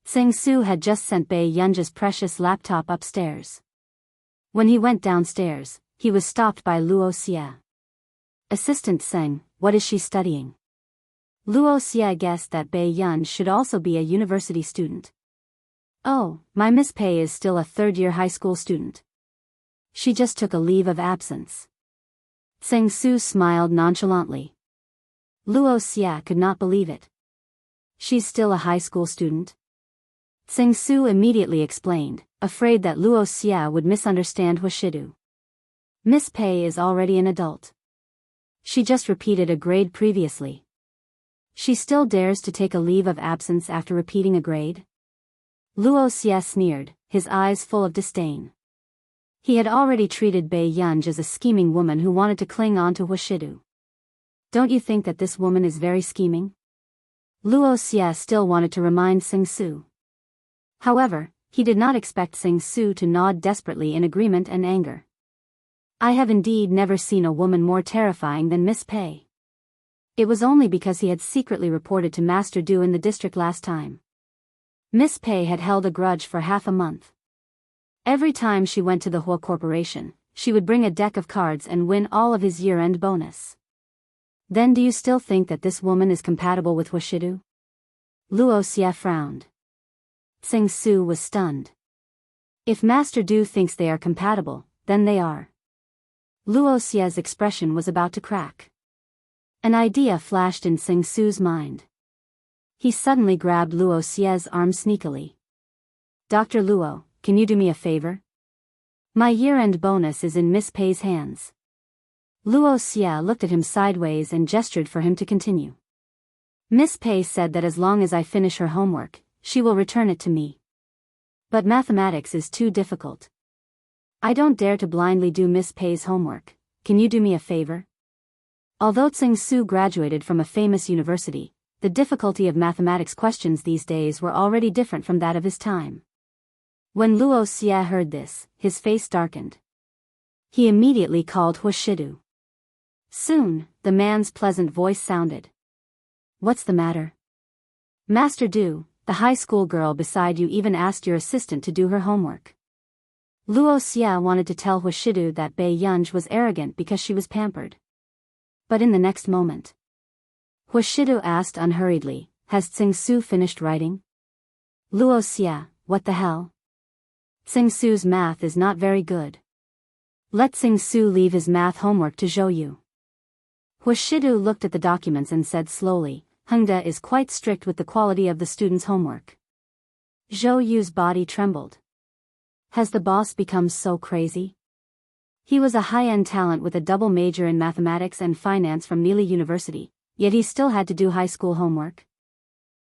Tsing Su had just sent Bai Yunj's precious laptop upstairs. When he went downstairs, he was stopped by Luo Xie. Assistant Tseng, what is she studying? Luo Xie guessed that Bai Yunj should also be a university student. Oh, my Miss Pei is still a third-year high school student. She just took a leave of absence. Tsing Su smiled nonchalantly. Luo Xie could not believe it. She's still a high school student? Tsing Su immediately explained, afraid that Luo Xie would misunderstand Huashidu. Miss Pei is already an adult. She just repeated a grade previously. She still dares to take a leave of absence after repeating a grade? Luo Xie sneered, his eyes full of disdain. He had already treated Bai Yunj as a scheming woman who wanted to cling on to Huashidu. Don't you think that this woman is very scheming? Luo Xie still wanted to remind Tsing Su. However, he did not expect Tsing Su to nod desperately in agreement and anger. I have indeed never seen a woman more terrifying than Miss Pei. It was only because he had secretly reported to Master Du in the district last time. Miss Pei had held a grudge for half a month. Every time she went to the Hua Corporation, she would bring a deck of cards and win all of his year-end bonus. Then do you still think that this woman is compatible with Huashidu? Luo Xie frowned. Tsing Su was stunned. If Master Du thinks they are compatible, then they are. Luo Xie's expression was about to crack. An idea flashed in Tsing Su's mind. He suddenly grabbed Luo Xie's arm sneakily. Dr. Luo, can you do me a favor? My year-end bonus is in Miss Pei's hands. Luo Xie looked at him sideways and gestured for him to continue. Miss Pei said that as long as I finish her homework, she will return it to me. But mathematics is too difficult. I don't dare to blindly do Miss Pei's homework, can you do me a favor? Although Tsing-Su graduated from a famous university, the difficulty of mathematics questions these days were already different from that of his time. When Luo Xie heard this, his face darkened. He immediately called Huashidu. Soon, the man's pleasant voice sounded. What's the matter? Master Du, the high school girl beside you even asked your assistant to do her homework. Luo Xie wanted to tell Huashidu that Bai Yunj was arrogant because she was pampered. But in the next moment, Huashidu asked unhurriedly, has Tsing-Su finished writing? Luo Xie, what the hell? Tsing-Su's math is not very good. Let Tsing-Su leave his math homework to Zhou Yu. Huashidu looked at the documents and said slowly, Hengde is quite strict with the quality of the student's homework. Zhou Yu's body trembled. Has the boss become so crazy? He was a high-end talent with a double major in mathematics and finance from Nili University, yet he still had to do high school homework.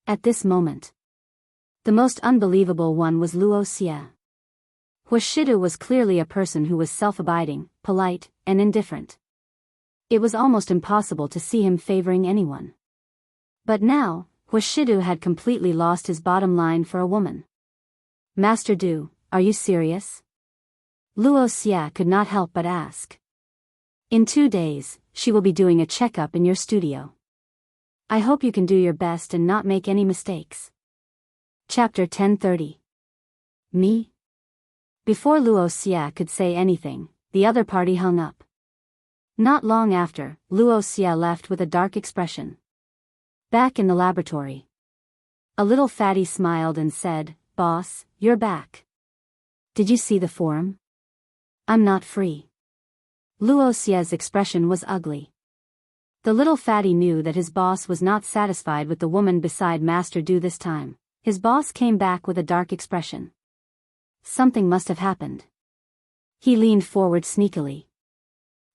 At this moment, the most unbelievable one was Luo Xie. Huashidu was clearly a person who was self-abiding, polite, and indifferent. It was almost impossible to see him favoring anyone. But now, Huashidu had completely lost his bottom line for a woman. Master Du, are you serious? Luo Xie could not help but ask. In 2 days, she will be doing a checkup in your studio. I hope you can do your best and not make any mistakes. Chapter 1030. Me? Before Luo Xie could say anything, the other party hung up. Not long after, Luo Xie left with a dark expression. Back in the laboratory, a little fatty smiled and said, Boss, you're back. Did you see the forum? I'm not free. Luo Xie's expression was ugly. The little fatty knew that his boss was not satisfied with the woman beside Master Du this time. His boss came back with a dark expression. Something must have happened. He leaned forward sneakily.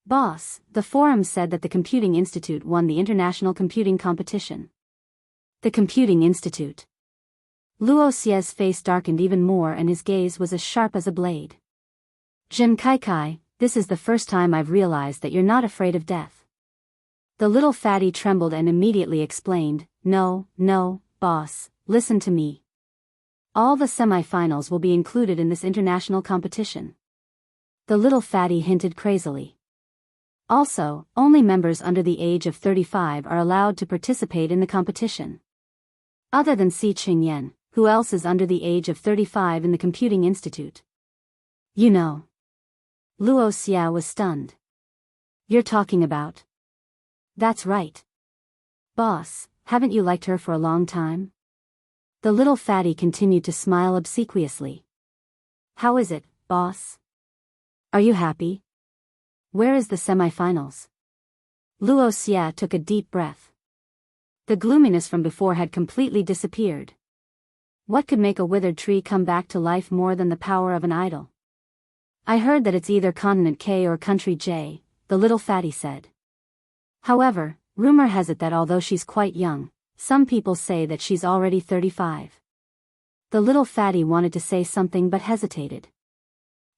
Boss, the forum said that the Computing Institute won the International Computing Competition. The Computing Institute. Luo Xie's face darkened even more and his gaze was as sharp as a blade. Jin Kai, this is the first time I've realized that you're not afraid of death. The little fatty trembled and immediately explained, No, boss, listen to me. All the semi-finals will be included in this international competition. The little fatty hinted crazily. Also, only members under the age of 35 are allowed to participate in the competition. Other than Si Qingyan, who else is under the age of 35 in the Computing Institute? You know. Luo Xie was stunned. You're talking about? That's right. Boss, haven't you liked her for a long time? The little fatty continued to smile obsequiously. How is it, boss? Are you happy? Where is the semi-finals? Luo Xie took a deep breath. The gloominess from before had completely disappeared. What could make a withered tree come back to life more than the power of an idol? I heard that it's either Continent K or Country J, the little fatty said. However, rumor has it that although she's quite young, some people say that she's already 35. The little fatty wanted to say something but hesitated.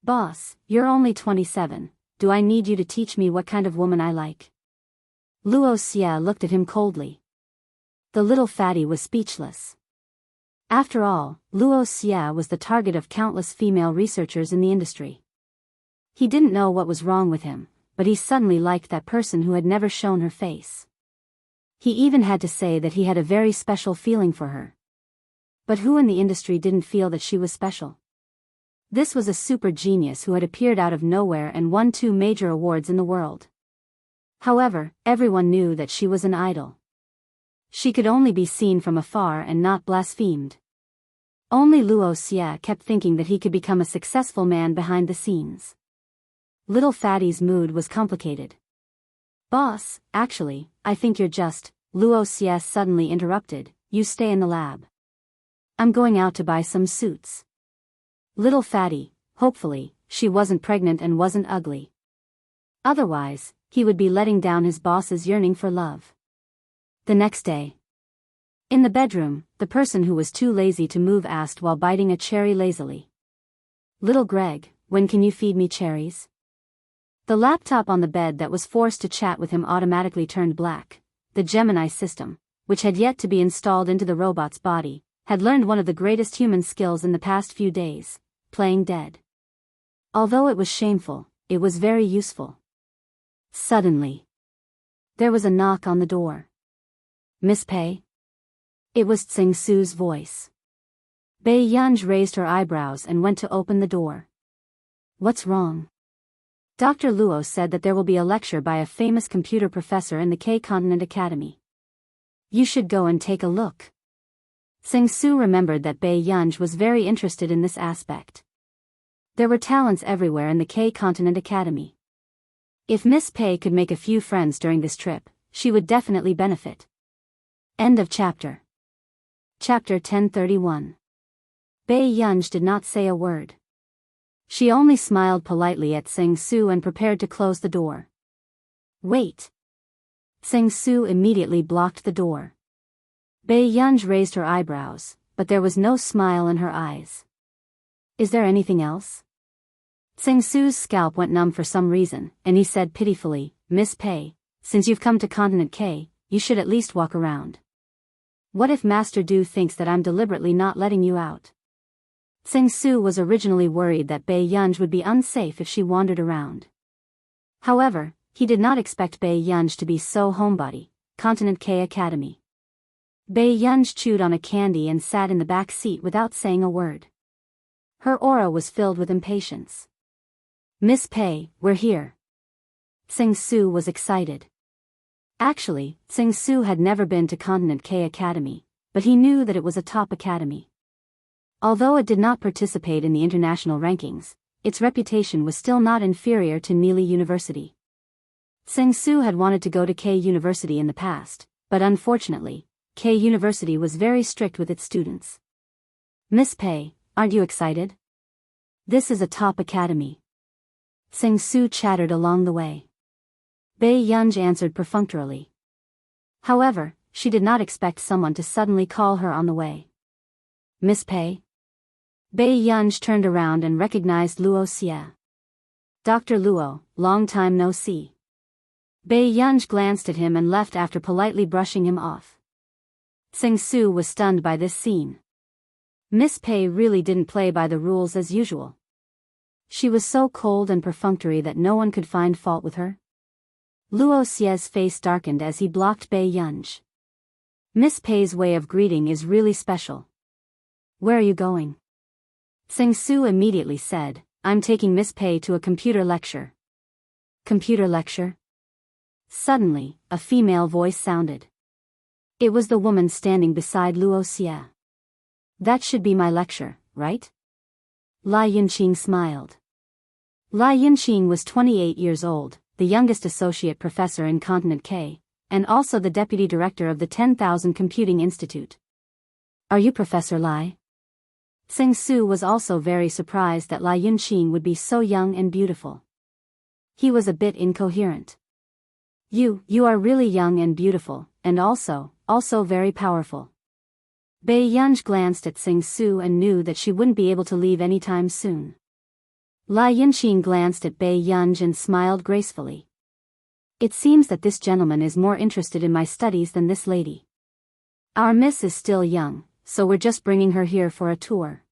Boss, you're only 27. Do I need you to teach me what kind of woman I like? Luo Xie looked at him coldly. The little fatty was speechless. After all, Luo Xie was the target of countless female researchers in the industry. He didn't know what was wrong with him, but he suddenly liked that person who had never shown her face. He even had to say that he had a very special feeling for her. But who in the industry didn't feel that she was special? This was a super genius who had appeared out of nowhere and won 2 major awards in the world. However, everyone knew that she was an idol. She could only be seen from afar and not blasphemed. Only Luo Xie kept thinking that he could become a successful man behind the scenes. Little Fatty's mood was complicated. Boss, actually, I think you're just, Luo Xie suddenly interrupted, you stay in the lab. I'm going out to buy some suits. Little Fatty, hopefully, she wasn't pregnant and wasn't ugly. Otherwise, he would be letting down his boss's yearning for love. The next day. In the bedroom, the person who was too lazy to move asked while biting a cherry lazily. Little Greg, when can you feed me cherries? The laptop on the bed that was forced to chat with him automatically turned black. The Gemini system, which had yet to be installed into the robot's body, had learned one of the greatest human skills in the past few days, playing dead. Although it was shameful, it was very useful. Suddenly, there was a knock on the door. "Miss Pei?" It was Tsing Su's voice. Bei Yunj raised her eyebrows and went to open the door. "What's wrong?" Dr. Luo said that there will be a lecture by a famous computer professor in the K-Continent Academy. "You should go and take a look." Tsing Su remembered that Bei Yunj was very interested in this aspect. There were talents everywhere in the K-Continent Academy. If Miss Pei could make a few friends during this trip, she would definitely benefit. End of chapter. Chapter 1031. Bei Yunj did not say a word. She only smiled politely at Tsing Su and prepared to close the door. "Wait." Tsing Su immediately blocked the door. Bei Yunj raised her eyebrows, but there was no smile in her eyes. "Is there anything else?" Tsing Su's scalp went numb for some reason, and he said pitifully, "Miss Pei, since you've come to Continent K, you should at least walk around. What if Master Du thinks that I'm deliberately not letting you out?" Tsing Su was originally worried that Bei Yunj would be unsafe if she wandered around. However, he did not expect Bei Yunj to be so homebody. Continent K Academy. Bei Yunj chewed on a candy and sat in the back seat without saying a word. Her aura was filled with impatience. "Miss Pei, we're here." Tsing Su was excited. Actually, Tsing Su had never been to Continent K Academy, but he knew that it was a top academy. Although it did not participate in the international rankings, its reputation was still not inferior to Neely University. Tsing Su had wanted to go to K University in the past, but unfortunately, K University was very strict with its students. "Miss Pei, aren't you excited? This is a top academy." Tsing Su chattered along the way. Bei Yunj answered perfunctorily. However, she did not expect someone to suddenly call her on the way. "Miss Pei?" Bei Yunj turned around and recognized Luo Xie. "Dr. Luo, long time no see." Bei Yunj glanced at him and left after politely brushing him off. Tsing Su was stunned by this scene. Miss Pei really didn't play by the rules as usual. She was so cold and perfunctory that no one could find fault with her. Luo Xie's face darkened as he blocked Bei Yunj. "Miss Pei's way of greeting is really special." "Where are you going?" Tsing Su immediately said, "I'm taking Miss Pei to a computer lecture." "Computer lecture?" Suddenly, a female voice sounded. It was the woman standing beside Luo Xie. "That should be my lecture, right?" Lai Yunqing smiled. Lai Yunqing was 28 years old, the youngest associate professor in Continent K, and also the deputy director of the 10,000 Computing Institute. "Are you Professor Lai?" Tsing Su was also very surprised that Lai Yunqing would be so young and beautiful. He was a bit incoherent. You are really young and beautiful, and also very powerful." Bei Yunj glanced at Tsing Su and knew that she wouldn't be able to leave anytime soon. Lai Yunqing glanced at Bei Yunj and smiled gracefully. "It seems that this gentleman is more interested in my studies than this lady. Our miss is still young, so we're just bringing her here for a tour."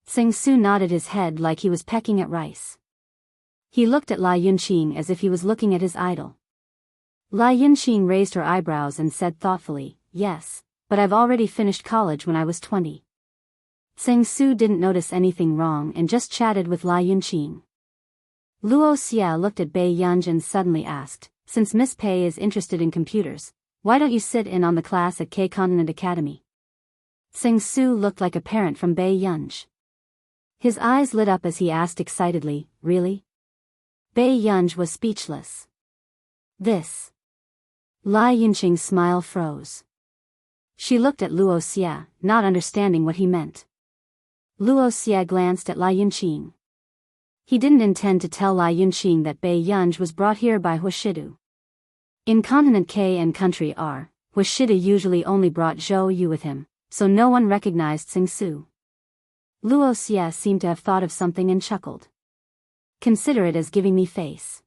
Tsing Su nodded his head like he was pecking at rice. He looked at Lai Yunqing as if he was looking at his idol. Lai Yunqing raised her eyebrows and said thoughtfully, "Yes, but I've already finished college when I was 20. Tsing Su didn't notice anything wrong and just chatted with Lai Yunqing. Luo Xie looked at Bei Yunj and suddenly asked, "Since Miss Pei is interested in computers, why don't you sit in on the class at K Continent Academy?" Tsing Su looked like a parent from Bei Yunj. His eyes lit up as he asked excitedly, "Really?" Bei Yunj was speechless. "This." Lai Yunqing's smile froze. She looked at Luo Xie, not understanding what he meant. Luo Xie glanced at Lai Yunqing. He didn't intend to tell Lai Yunqing that Bei Yunj was brought here by Huashidu. In Continent K and Country R, Huashidu usually only brought Zhou Yu with him, so no one recognized Tsing Su. Luo Xie seemed to have thought of something and chuckled. "Consider it as giving me face."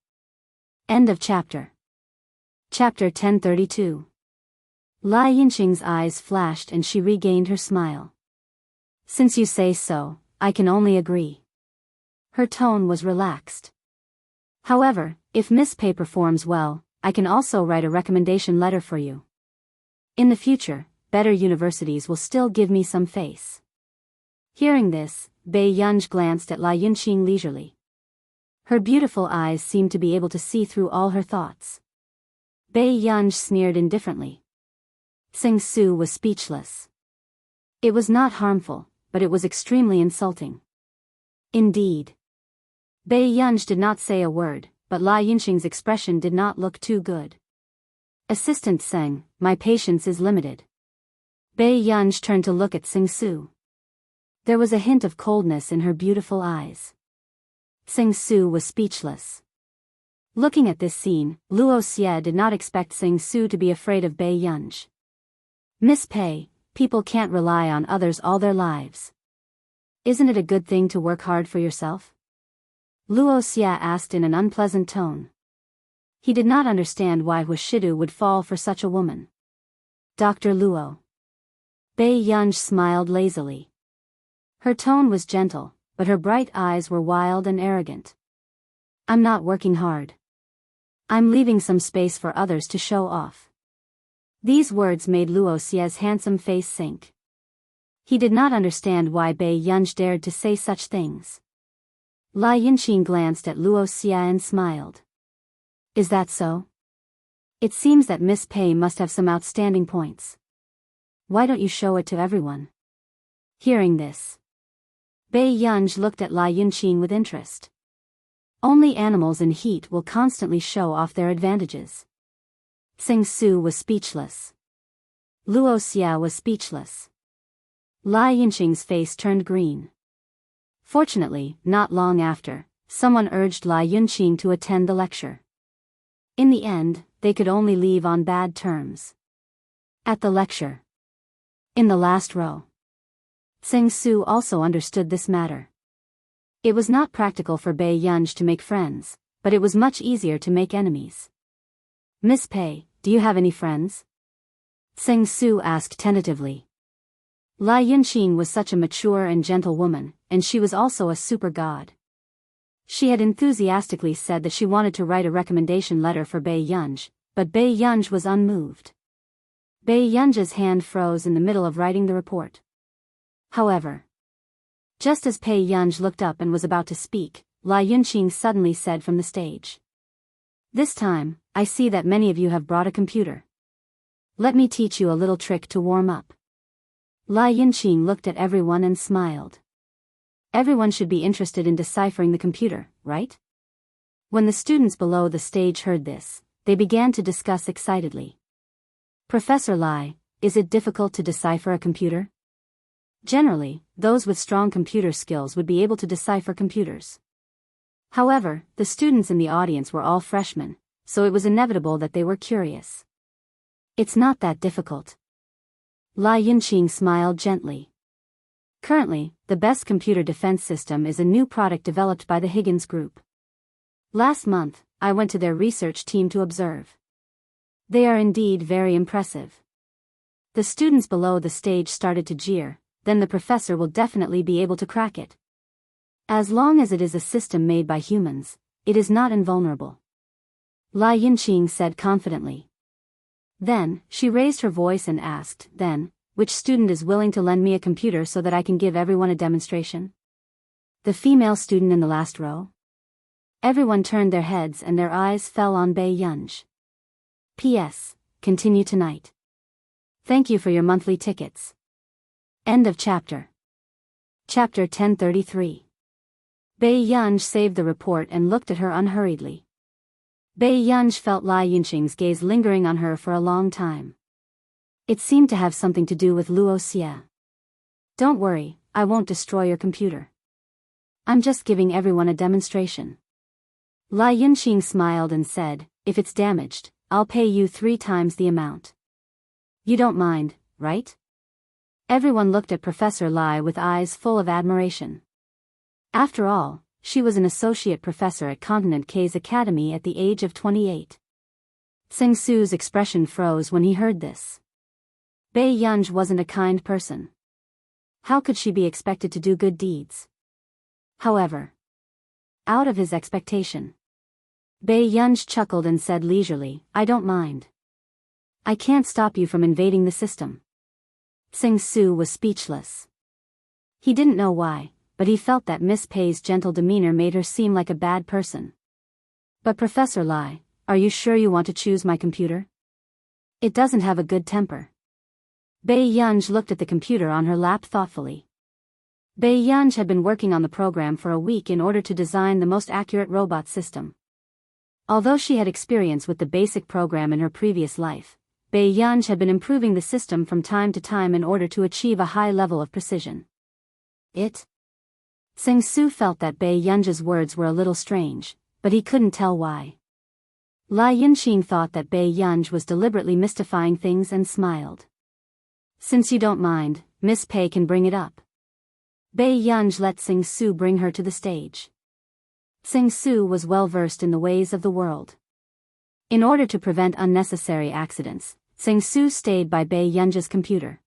End of chapter. Chapter 1032. Lai Yinqing's eyes flashed and she regained her smile. Since you say so, I can only agree. Her tone was relaxed. However, if Miss Pei performs well, I can also write a recommendation letter for you. In the future, better universities will still give me some face. Hearing this, Bei Yunj glanced at Lai Yunqing leisurely. Her beautiful eyes seemed to be able to see through all her thoughts. Bei Yunj sneered indifferently. Sing Su was speechless. It was not harmful, but it was extremely insulting. Indeed. Bei Yunj did not say a word, but Lai Yunqing's expression did not look too good. Assistant Seng, my patience is limited. Bei Yunj turned to look at Sing Su. There was a hint of coldness in her beautiful eyes. Sing Su was speechless. Looking at this scene, Luo Xie did not expect Sing Su to be afraid of Bei Yunj. Miss Pei, people can't rely on others all their lives. Isn't it a good thing to work hard for yourself? Luo Xie asked in an unpleasant tone. He did not understand why Huashidu would fall for such a woman. Dr. Luo. Bei Yunj smiled lazily. Her tone was gentle, but her bright eyes were wild and arrogant. I'm not working hard. I'm leaving some space for others to show off. These words made Luo Xie's handsome face sink. He did not understand why Bei Yunj dared to say such things. Lai Yinqing glanced at Luo Xie and smiled. Is that so? It seems that Miss Pei must have some outstanding points. Why don't you show it to everyone? Hearing this, Bei Yunj looked at Lai Yinqing with interest. Only animals in heat will constantly show off their advantages. Sing Su was speechless. Luo Xie was speechless. Lai Yinqing's face turned green. Fortunately, not long after, someone urged Lai Yunqing to attend the lecture. In the end, they could only leave on bad terms. At the lecture, in the last row, Sing Su also understood this matter. It was not practical for Bei Yunj to make friends, but it was much easier to make enemies. Miss Pei, do you have any friends? Sing Su asked tentatively. Lai Yunqing was such a mature and gentle woman, and she was also a super god. She had enthusiastically said that she wanted to write a recommendation letter for Bei Yunj, but Bei Yunj was unmoved. Bei Yunj's hand froze in the middle of writing the report. However, just as Bei Yunj looked up and was about to speak, Lai Yunqing suddenly said from the stage. This time, I see that many of you have brought a computer. Let me teach you a little trick to warm up. Lai Yunqing looked at everyone and smiled. Everyone should be interested in deciphering the computer, right? When the students below the stage heard this, they began to discuss excitedly. Professor Lai, is it difficult to decipher a computer? Generally, those with strong computer skills would be able to decipher computers. However, the students in the audience were all freshmen, so it was inevitable that they were curious. It's not that difficult. Lai Yunqing smiled gently. Currently, the best computer defense system is a new product developed by the Higgins Group. Last month, I went to their research team to observe. They are indeed very impressive. The students below the stage started to jeer. Then the professor will definitely be able to crack it. As long as it is a system made by humans, it is not invulnerable. Lai Yunqing said confidently. Then, she raised her voice and asked, then, which student is willing to lend me a computer so that I can give everyone a demonstration? The female student in the last row? Everyone turned their heads and their eyes fell on Bei Yunj. P.S. Continue tonight. Thank you for your monthly tickets. End of chapter. Chapter 1033. Bei Yunj saved the report and looked at her unhurriedly. Bei Yunj felt Lai Yunqing's gaze lingering on her for a long time. It seemed to have something to do with Luo Xie. Don't worry, I won't destroy your computer. I'm just giving everyone a demonstration. Lai Yunqing smiled and said, if it's damaged, I'll pay you 3 times the amount. You don't mind, right? Everyone looked at Professor Lai with eyes full of admiration. After all, she was an associate professor at Continent K's academy at the age of 28. Sing-Su's expression froze when he heard this. Bai Yunj wasn't a kind person. How could she be expected to do good deeds? However, out of his expectation, Bai Yunj chuckled and said leisurely, "I don't mind. I can't stop you from invading the system." Sing-Su was speechless. He didn't know why, but he felt that Miss Pei's gentle demeanor made her seem like a bad person. "But Professor Lai, are you sure you want to choose my computer? It doesn't have a good temper." Bai Yunj looked at the computer on her lap thoughtfully. Bai Yunj had been working on the program for a week in order to design the most accurate robot system. Although she had experience with the basic program in her previous life, Bai Yunj had been improving the system from time to time in order to achieve a high level of precision. Sing-Su felt that Bai Yunj's words were a little strange, but he couldn't tell why. Lai Yunqing thought that Bai Yunj was deliberately mystifying things and smiled. "Since you don't mind, Miss Pei can bring it up." Bai Yunj let Sing-Su bring her to the stage. Sing-Su was well versed in the ways of the world. In order to prevent unnecessary accidents, Sing-Su stayed by Bai Yunj's computer.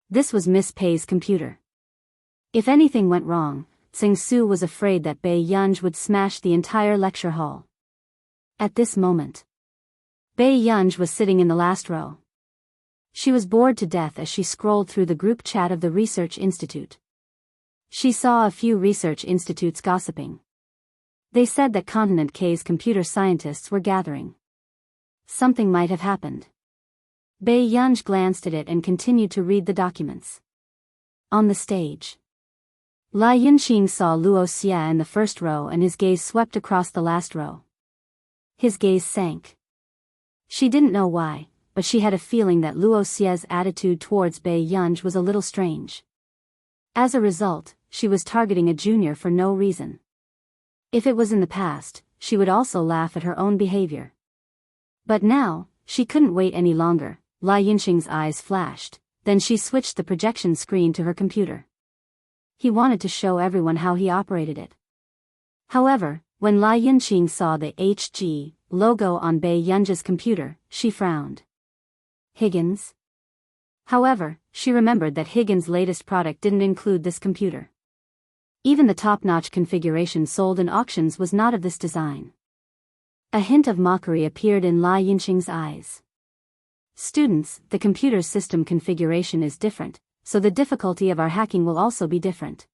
This was Miss Pei's computer. If anything went wrong, Sing-Su was afraid that Bai Yunj would smash the entire lecture hall. At this moment, Bai Yunj was sitting in the last row. She was bored to death as she scrolled through the group chat of the Research Institute. She saw a few research institutes gossiping. They said that Continent K's computer scientists were gathering. Something might have happened. Bai Yunj glanced at it and continued to read the documents. On the stage, Lai Yunqing saw Luo Xie in the first row and his gaze swept across the last row. His gaze sank. She didn't know why, but she had a feeling that Luo Xie's attitude towards Bai Yunj was a little strange. As a result, she was targeting a junior for no reason. If it was in the past, she would also laugh at her own behavior. But now, she couldn't wait any longer. Lai Yunqing's eyes flashed, then she switched the projection screen to her computer. He wanted to show everyone how he operated it. However, when Lai Yunqing saw the HG logo on Bai Yunj's computer, she frowned. Higgins? However, she remembered that Higgins' latest product didn't include this computer. Even the top-notch configuration sold in auctions was not of this design. A hint of mockery appeared in Lai Yunqing's eyes. "Students, the computer's system configuration is different, so the difficulty of our hacking will also be different.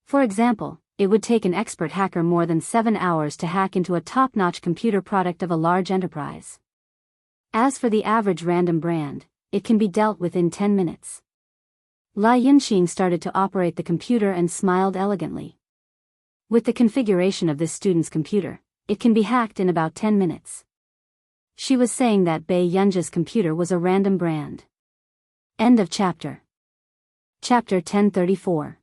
For example, it would take an expert hacker more than 7 hours to hack into a top-notch computer product of a large enterprise. As for the average random brand, it can be dealt with in 10 minutes. Lai Yunqing started to operate the computer and smiled elegantly. With the configuration of this student's computer, it can be hacked in about 10 minutes. She was saying that Bai Yunj's computer was a random brand. End of chapter. Chapter 1034.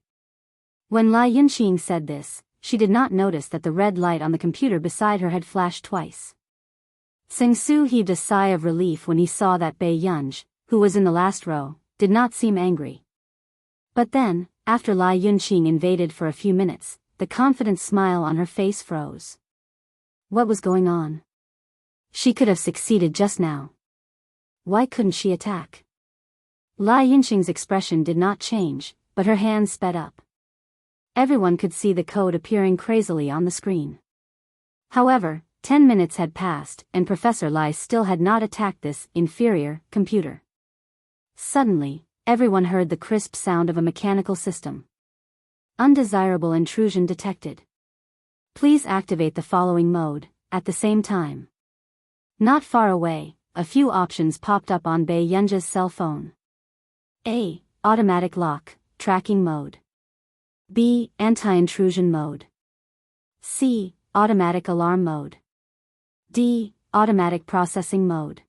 When Lai Yunqing said this, she did not notice that the red light on the computer beside her had flashed twice. Sing-Su heaved a sigh of relief when he saw that Bai Yunj, who was in the last row, did not seem angry. But then, after Lai Yunqing invaded for a few minutes, the confident smile on her face froze. What was going on? She could have succeeded just now. Why couldn't she attack? Lai Yunqing's expression did not change, but her hands sped up. Everyone could see the code appearing crazily on the screen. However, 10 minutes had passed, and Professor Lai still had not attacked this inferior computer. Suddenly, everyone heard the crisp sound of a mechanical system. Undesirable intrusion detected. Please activate the following mode, at the same time. Not far away, a few options popped up on Bai Yunj's cell phone. A. Automatic lock, tracking mode. B. Anti-intrusion mode. C. Automatic alarm mode. D. Automatic processing mode.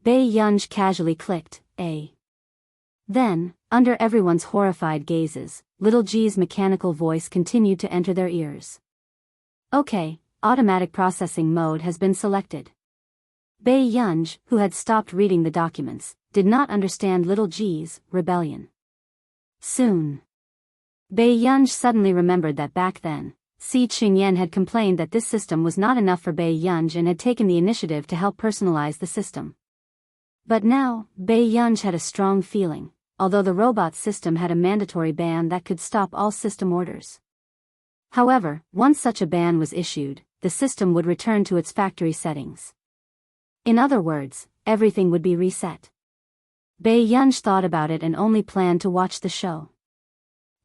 Bai Yunj casually clicked A. Then, under everyone's horrified gazes, little G's mechanical voice continued to enter their ears. Okay, automatic processing mode has been selected. Bai Yunj, who had stopped reading the documents, did not understand little G's rebellion. Soon, Bai Yunj suddenly remembered that back then, Si Qingyan had complained that this system was not enough for Bei Yunj and had taken the initiative to help personalize the system. But now, Bei Yunj had a strong feeling, although the robot system had a mandatory ban that could stop all system orders. However, once such a ban was issued, the system would return to its factory settings. In other words, everything would be reset. Bei Yunj thought about it and only planned to watch the show.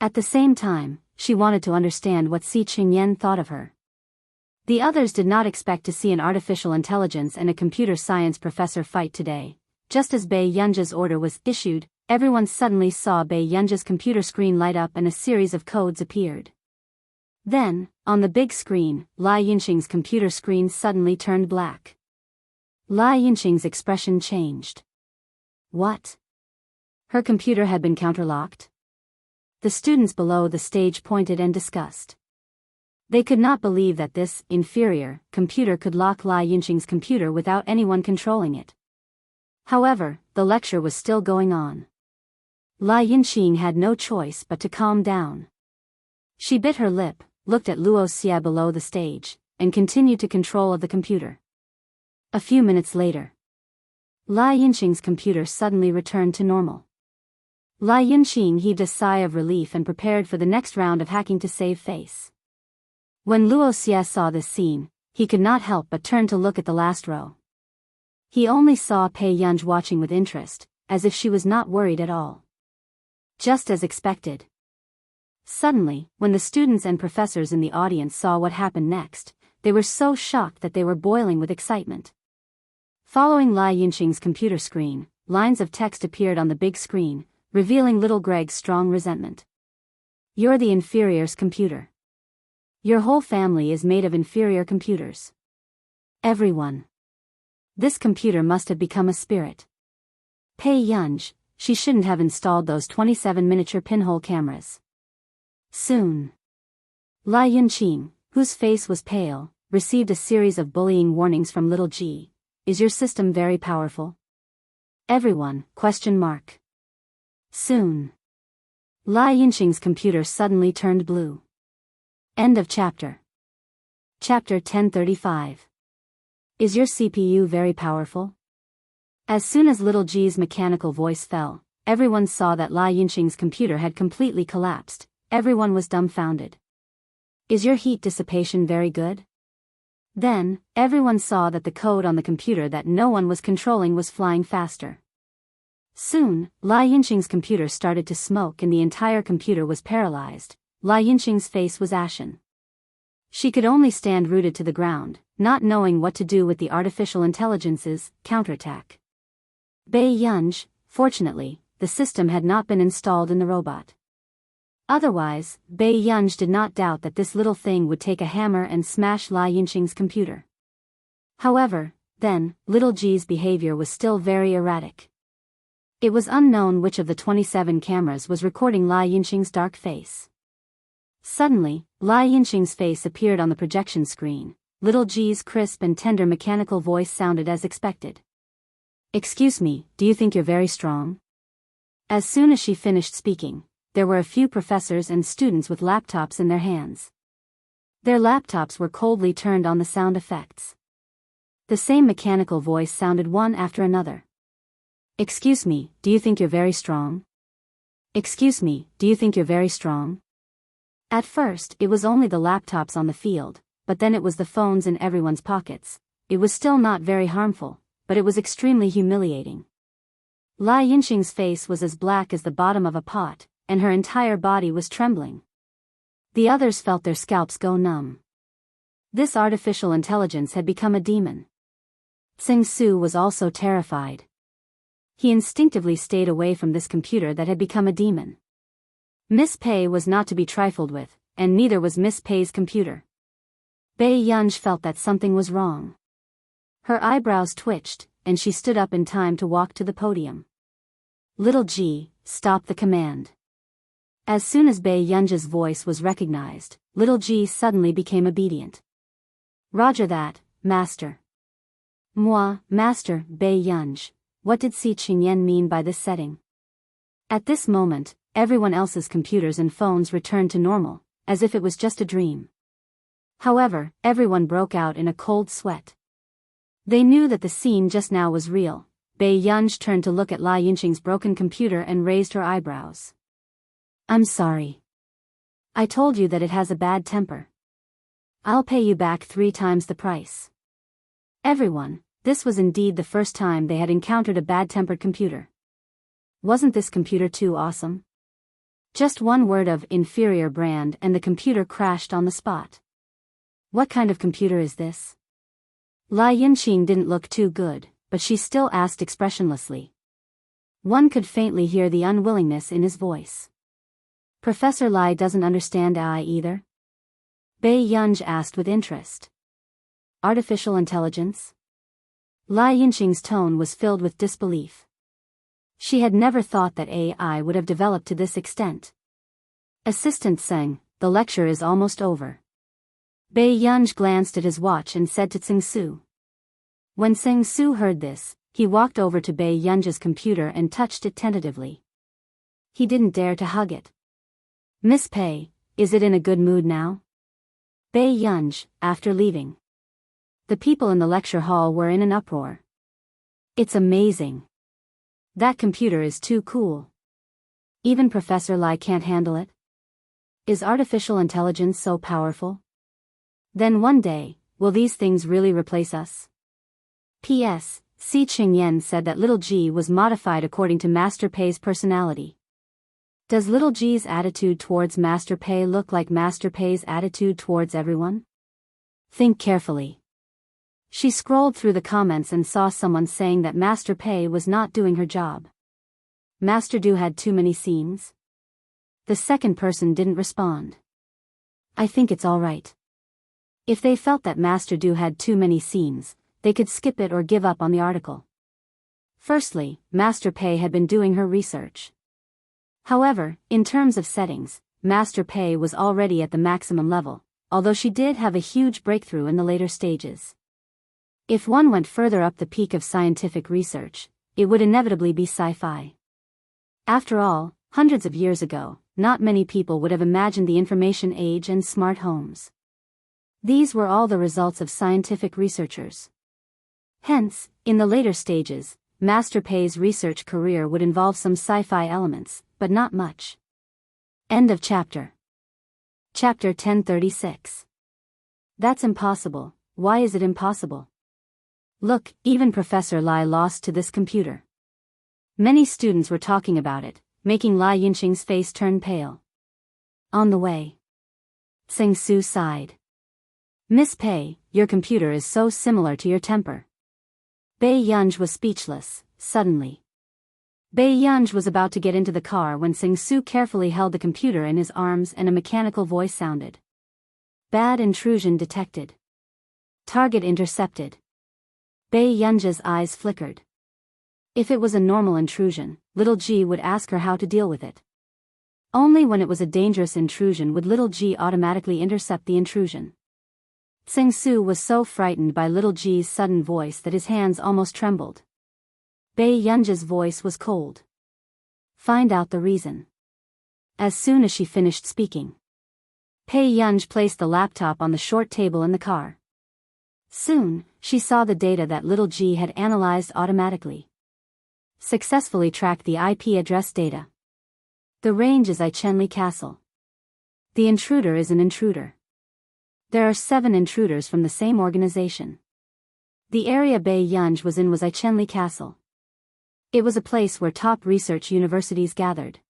At the same time, she wanted to understand what Si Qingyan thought of her. The others did not expect to see an artificial intelligence and a computer science professor fight today. Just as Bei Yunj's order was issued, everyone suddenly saw Bei Yunj's computer screen light up and a series of codes appeared. Then, on the big screen, Lai Yinxing's computer screen suddenly turned black. Lai Yinxing's expression changed. What? Her computer had been counterlocked? The students below the stage pointed and discussed. They could not believe that this inferior computer could lock Lai Yinxing's computer without anyone controlling it. However, the lecture was still going on. Lai Yinxing had no choice but to calm down. She bit her lip, looked at Luo Xia below the stage, and continued to control of the computer. A few minutes later, Lai Yinxing's computer suddenly returned to normal. Lai Yinxing heaved a sigh of relief and prepared for the next round of hacking to save face. When Luo Xia saw this scene, he could not help but turn to look at the last row. He only saw Bei Yunj watching with interest, as if she was not worried at all. Just as expected. Suddenly, when the students and professors in the audience saw what happened next, they were so shocked that they were boiling with excitement. Following Lai Yinxing's computer screen, lines of text appeared on the big screen, revealing little Greg's strong resentment. You're the inferior's computer. Your whole family is made of inferior computers. Everyone. This computer must have become a spirit. Bei Yunj, she shouldn't have installed those 27 miniature pinhole cameras. Soon. Lai Yinxing, whose face was pale, received a series of bullying warnings from little G. Is your system very powerful? Everyone, ? Soon. Lai Yinxing's computer suddenly turned blue. End of chapter. Chapter 1035. Is your CPU very powerful? As soon as little G's mechanical voice fell, everyone saw that Lai Yinxing's computer had completely collapsed. Everyone was dumbfounded. Is your heat dissipation very good? Then, everyone saw that the code on the computer that no one was controlling was flying faster. Soon, Lai Yinxing's computer started to smoke and the entire computer was paralyzed. Lai Yinxing's face was ashen. She could only stand rooted to the ground, not knowing what to do with the artificial intelligence's counterattack. Bei Yunj, fortunately, the system had not been installed in the robot. Otherwise, Bei Yunj did not doubt that this little thing would take a hammer and smash Lai Yinxing's computer. However, then, little G's behavior was still very erratic. It was unknown which of the 27 cameras was recording Lai Yinxing's dark face. Suddenly, Lai Yinxing's face appeared on the projection screen. Little G's crisp and tender mechanical voice sounded as expected. Excuse me, do you think you're very strong? As soon as she finished speaking, there were a few professors and students with laptops in their hands. Their laptops were coldly turned on the sound effects. The same mechanical voice sounded one after another. Excuse me, do you think you're very strong? Excuse me, do you think you're very strong? At first, it was only the laptops on the field, but then it was the phones in everyone's pockets. It was still not very harmful, but it was extremely humiliating. Lai Yinxing's face was as black as the bottom of a pot, and her entire body was trembling. The others felt their scalps go numb. This artificial intelligence had become a demon. Tsing Su was also terrified. He instinctively stayed away from this computer that had become a demon. Miss Pei was not to be trifled with, and neither was Miss Pei's computer. Bei Yunj felt that something was wrong. Her eyebrows twitched, and she stood up in time to walk to the podium. Little G, stop the command. As soon as Bei Yunj's voice was recognized, little G suddenly became obedient. Roger that, master. Moi, master, Bei Yunj. What did Si Qingyan mean by this setting? At this moment, everyone else's computers and phones returned to normal, as if it was just a dream. However, everyone broke out in a cold sweat. They knew that the scene just now was real. Bei Yunj turned to look at Lai Yinqing's broken computer and raised her eyebrows. I'm sorry. I told you that it has a bad temper. I'll pay you back 3 times the price. Everyone, this was indeed the first time they had encountered a bad-tempered computer. Wasn't this computer too awesome? Just one word of inferior brand and the computer crashed on the spot. What kind of computer is this? Lai Yinqing didn't look too good, but she still asked expressionlessly. One could faintly hear the unwillingness in his voice. Professor Lai doesn't understand AI either? Bei Yunj asked with interest. Artificial intelligence? Lai Yinqing's tone was filled with disbelief. She had never thought that AI would have developed to this extent. Assistant Tseng, the lecture is almost over. Bei Yunj glanced at his watch and said to Tseng Su. When Tseng Su heard this, he walked over to Bei Yunj's computer and touched it tentatively. He didn't dare to hug it. Miss Pei, is it in a good mood now? Bei Yunj, after leaving. The people in the lecture hall were in an uproar. It's amazing. That computer is too cool. Even Professor Lai can't handle it. Is artificial intelligence so powerful? Then one day, will these things really replace us? P.S. Si Qingyan said that little G was modified according to Master Pei's personality. Does little G's attitude towards Master Pei look like Master Pei's attitude towards everyone? Think carefully. She scrolled through the comments and saw someone saying that Master Pei was not doing her job. Master Du had too many scenes. The second person didn't respond. I think it's all right. If they felt that Master Du had too many scenes, they could skip it or give up on the article. Firstly, Master Pei had been doing her research. However, in terms of settings, Master Pei was already at the maximum level, although she did have a huge breakthrough in the later stages. If one went further up the peak of scientific research, it would inevitably be sci-fi. After all, hundreds of years ago, not many people would have imagined the information age and smart homes. These were all the results of scientific researchers. Hence, in the later stages, Master Pei's research career would involve some sci-fi elements, but not much. End of chapter. Chapter 1036. That's impossible. Why is it impossible? Look, even Professor Lai lost to this computer. Many students were talking about it, making Lai Yinqing's face turn pale. On the way. Tseng Su sighed. Miss Pei, your computer is so similar to your temper. Bei Yunj was speechless, suddenly. Bei Yunj was about to get into the car when Tseng Su carefully held the computer in his arms and a mechanical voice sounded. Bad intrusion detected. Target intercepted. Bei Yunj's eyes flickered. If it was a normal intrusion, little G would ask her how to deal with it. Only when it was a dangerous intrusion would little G automatically intercept the intrusion. Tseng Su was so frightened by little G's sudden voice that his hands almost trembled. Bei Yunj's voice was cold. Find out the reason. As soon as she finished speaking, Bei Yunj placed the laptop on the short table in the car. Soon, she saw the data that little G had analyzed automatically. Successfully tracked the IP address data. The range is Enchanting Castle. The intruder is an intruder. There are 7 intruders from the same organization. The area Bei Yunj was in was Enchanting Castle. It was a place where top research universities gathered.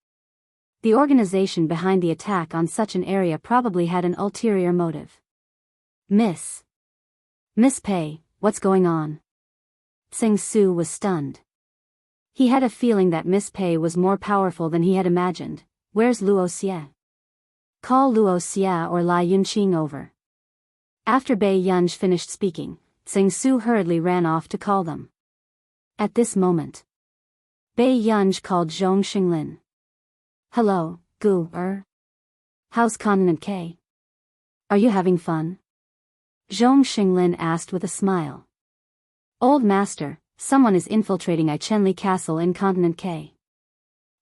The organization behind the attack on such an area probably had an ulterior motive. Miss Pei, what's going on? Tseng Su was stunned. He had a feeling that Miss Pei was more powerful than he had imagined. Where's Luo Xie? Call Luo Xie or Lai Yinqing over. After Bei Yunj finished speaking, Tseng Su hurriedly ran off to call them. At this moment, Bei Yunj called Zhong Xinglin. Hello, Gu. How's Continent K? Are you having fun? Zhong Xinglin asked with a smile. Old master, someone is infiltrating Enchanting Castle in Continent K.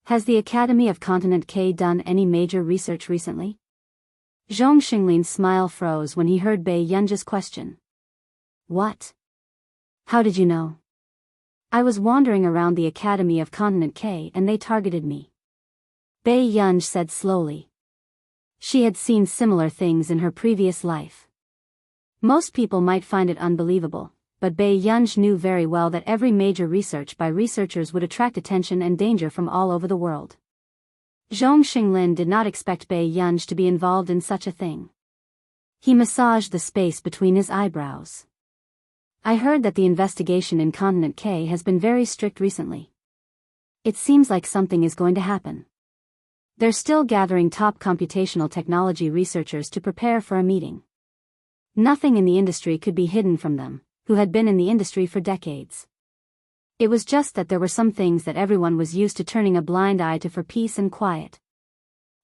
Has the Academy of Continent K done any major research recently? Zhong Xinglin's smile froze when he heard Bei Yunji's question. What? How did you know? I was wandering around the Academy of Continent K and they targeted me. Bei Yunji said slowly. She had seen similar things in her previous life. Most people might find it unbelievable, but Bei Yunji knew very well that every major research by researchers would attract attention and danger from all over the world. Zhong Xinglin did not expect Bei Yunji to be involved in such a thing. He massaged the space between his eyebrows. I heard that the investigation in Continent K has been very strict recently. It seems like something is going to happen. They're still gathering top computational technology researchers to prepare for a meeting. Nothing in the industry could be hidden from them, who had been in the industry for decades. It was just that there were some things that everyone was used to turning a blind eye to for peace and quiet.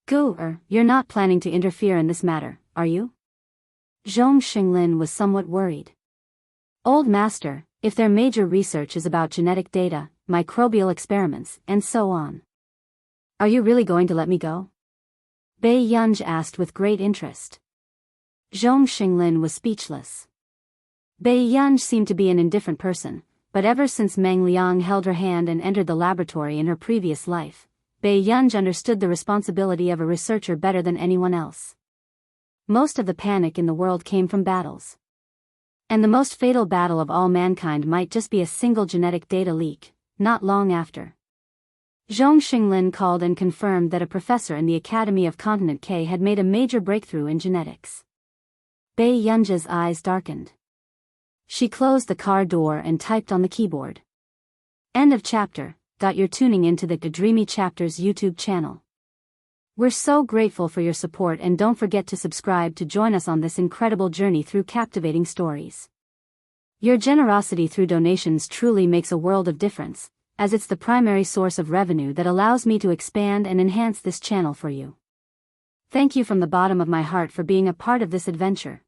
You're not planning to interfere in this matter, are you? Zhong Xinglin was somewhat worried. Old Master, if their major research is about genetic data, microbial experiments, and so on. Are you really going to let me go? Bei Yunji asked with great interest. Zhong Xinglin was speechless. Bei Yunji seemed to be an indifferent person, but ever since Meng Liang held her hand and entered the laboratory in her previous life, Bei Yunji understood the responsibility of a researcher better than anyone else. Most of the panic in the world came from battles. And the most fatal battle of all mankind might just be a single genetic data leak, not long after. Zhong Xinglin called and confirmed that a professor in the Academy of Continent K had made a major breakthrough in genetics. Bei Yunji's eyes darkened. She closed the car door and typed on the keyboard. End of chapter. You're tuning into the Dreamy Chapters YouTube channel. We're so grateful for your support and don't forget to subscribe to join us on this incredible journey through captivating stories. Your generosity through donations truly makes a world of difference, as it's the primary source of revenue that allows me to expand and enhance this channel for you. Thank you from the bottom of my heart for being a part of this adventure.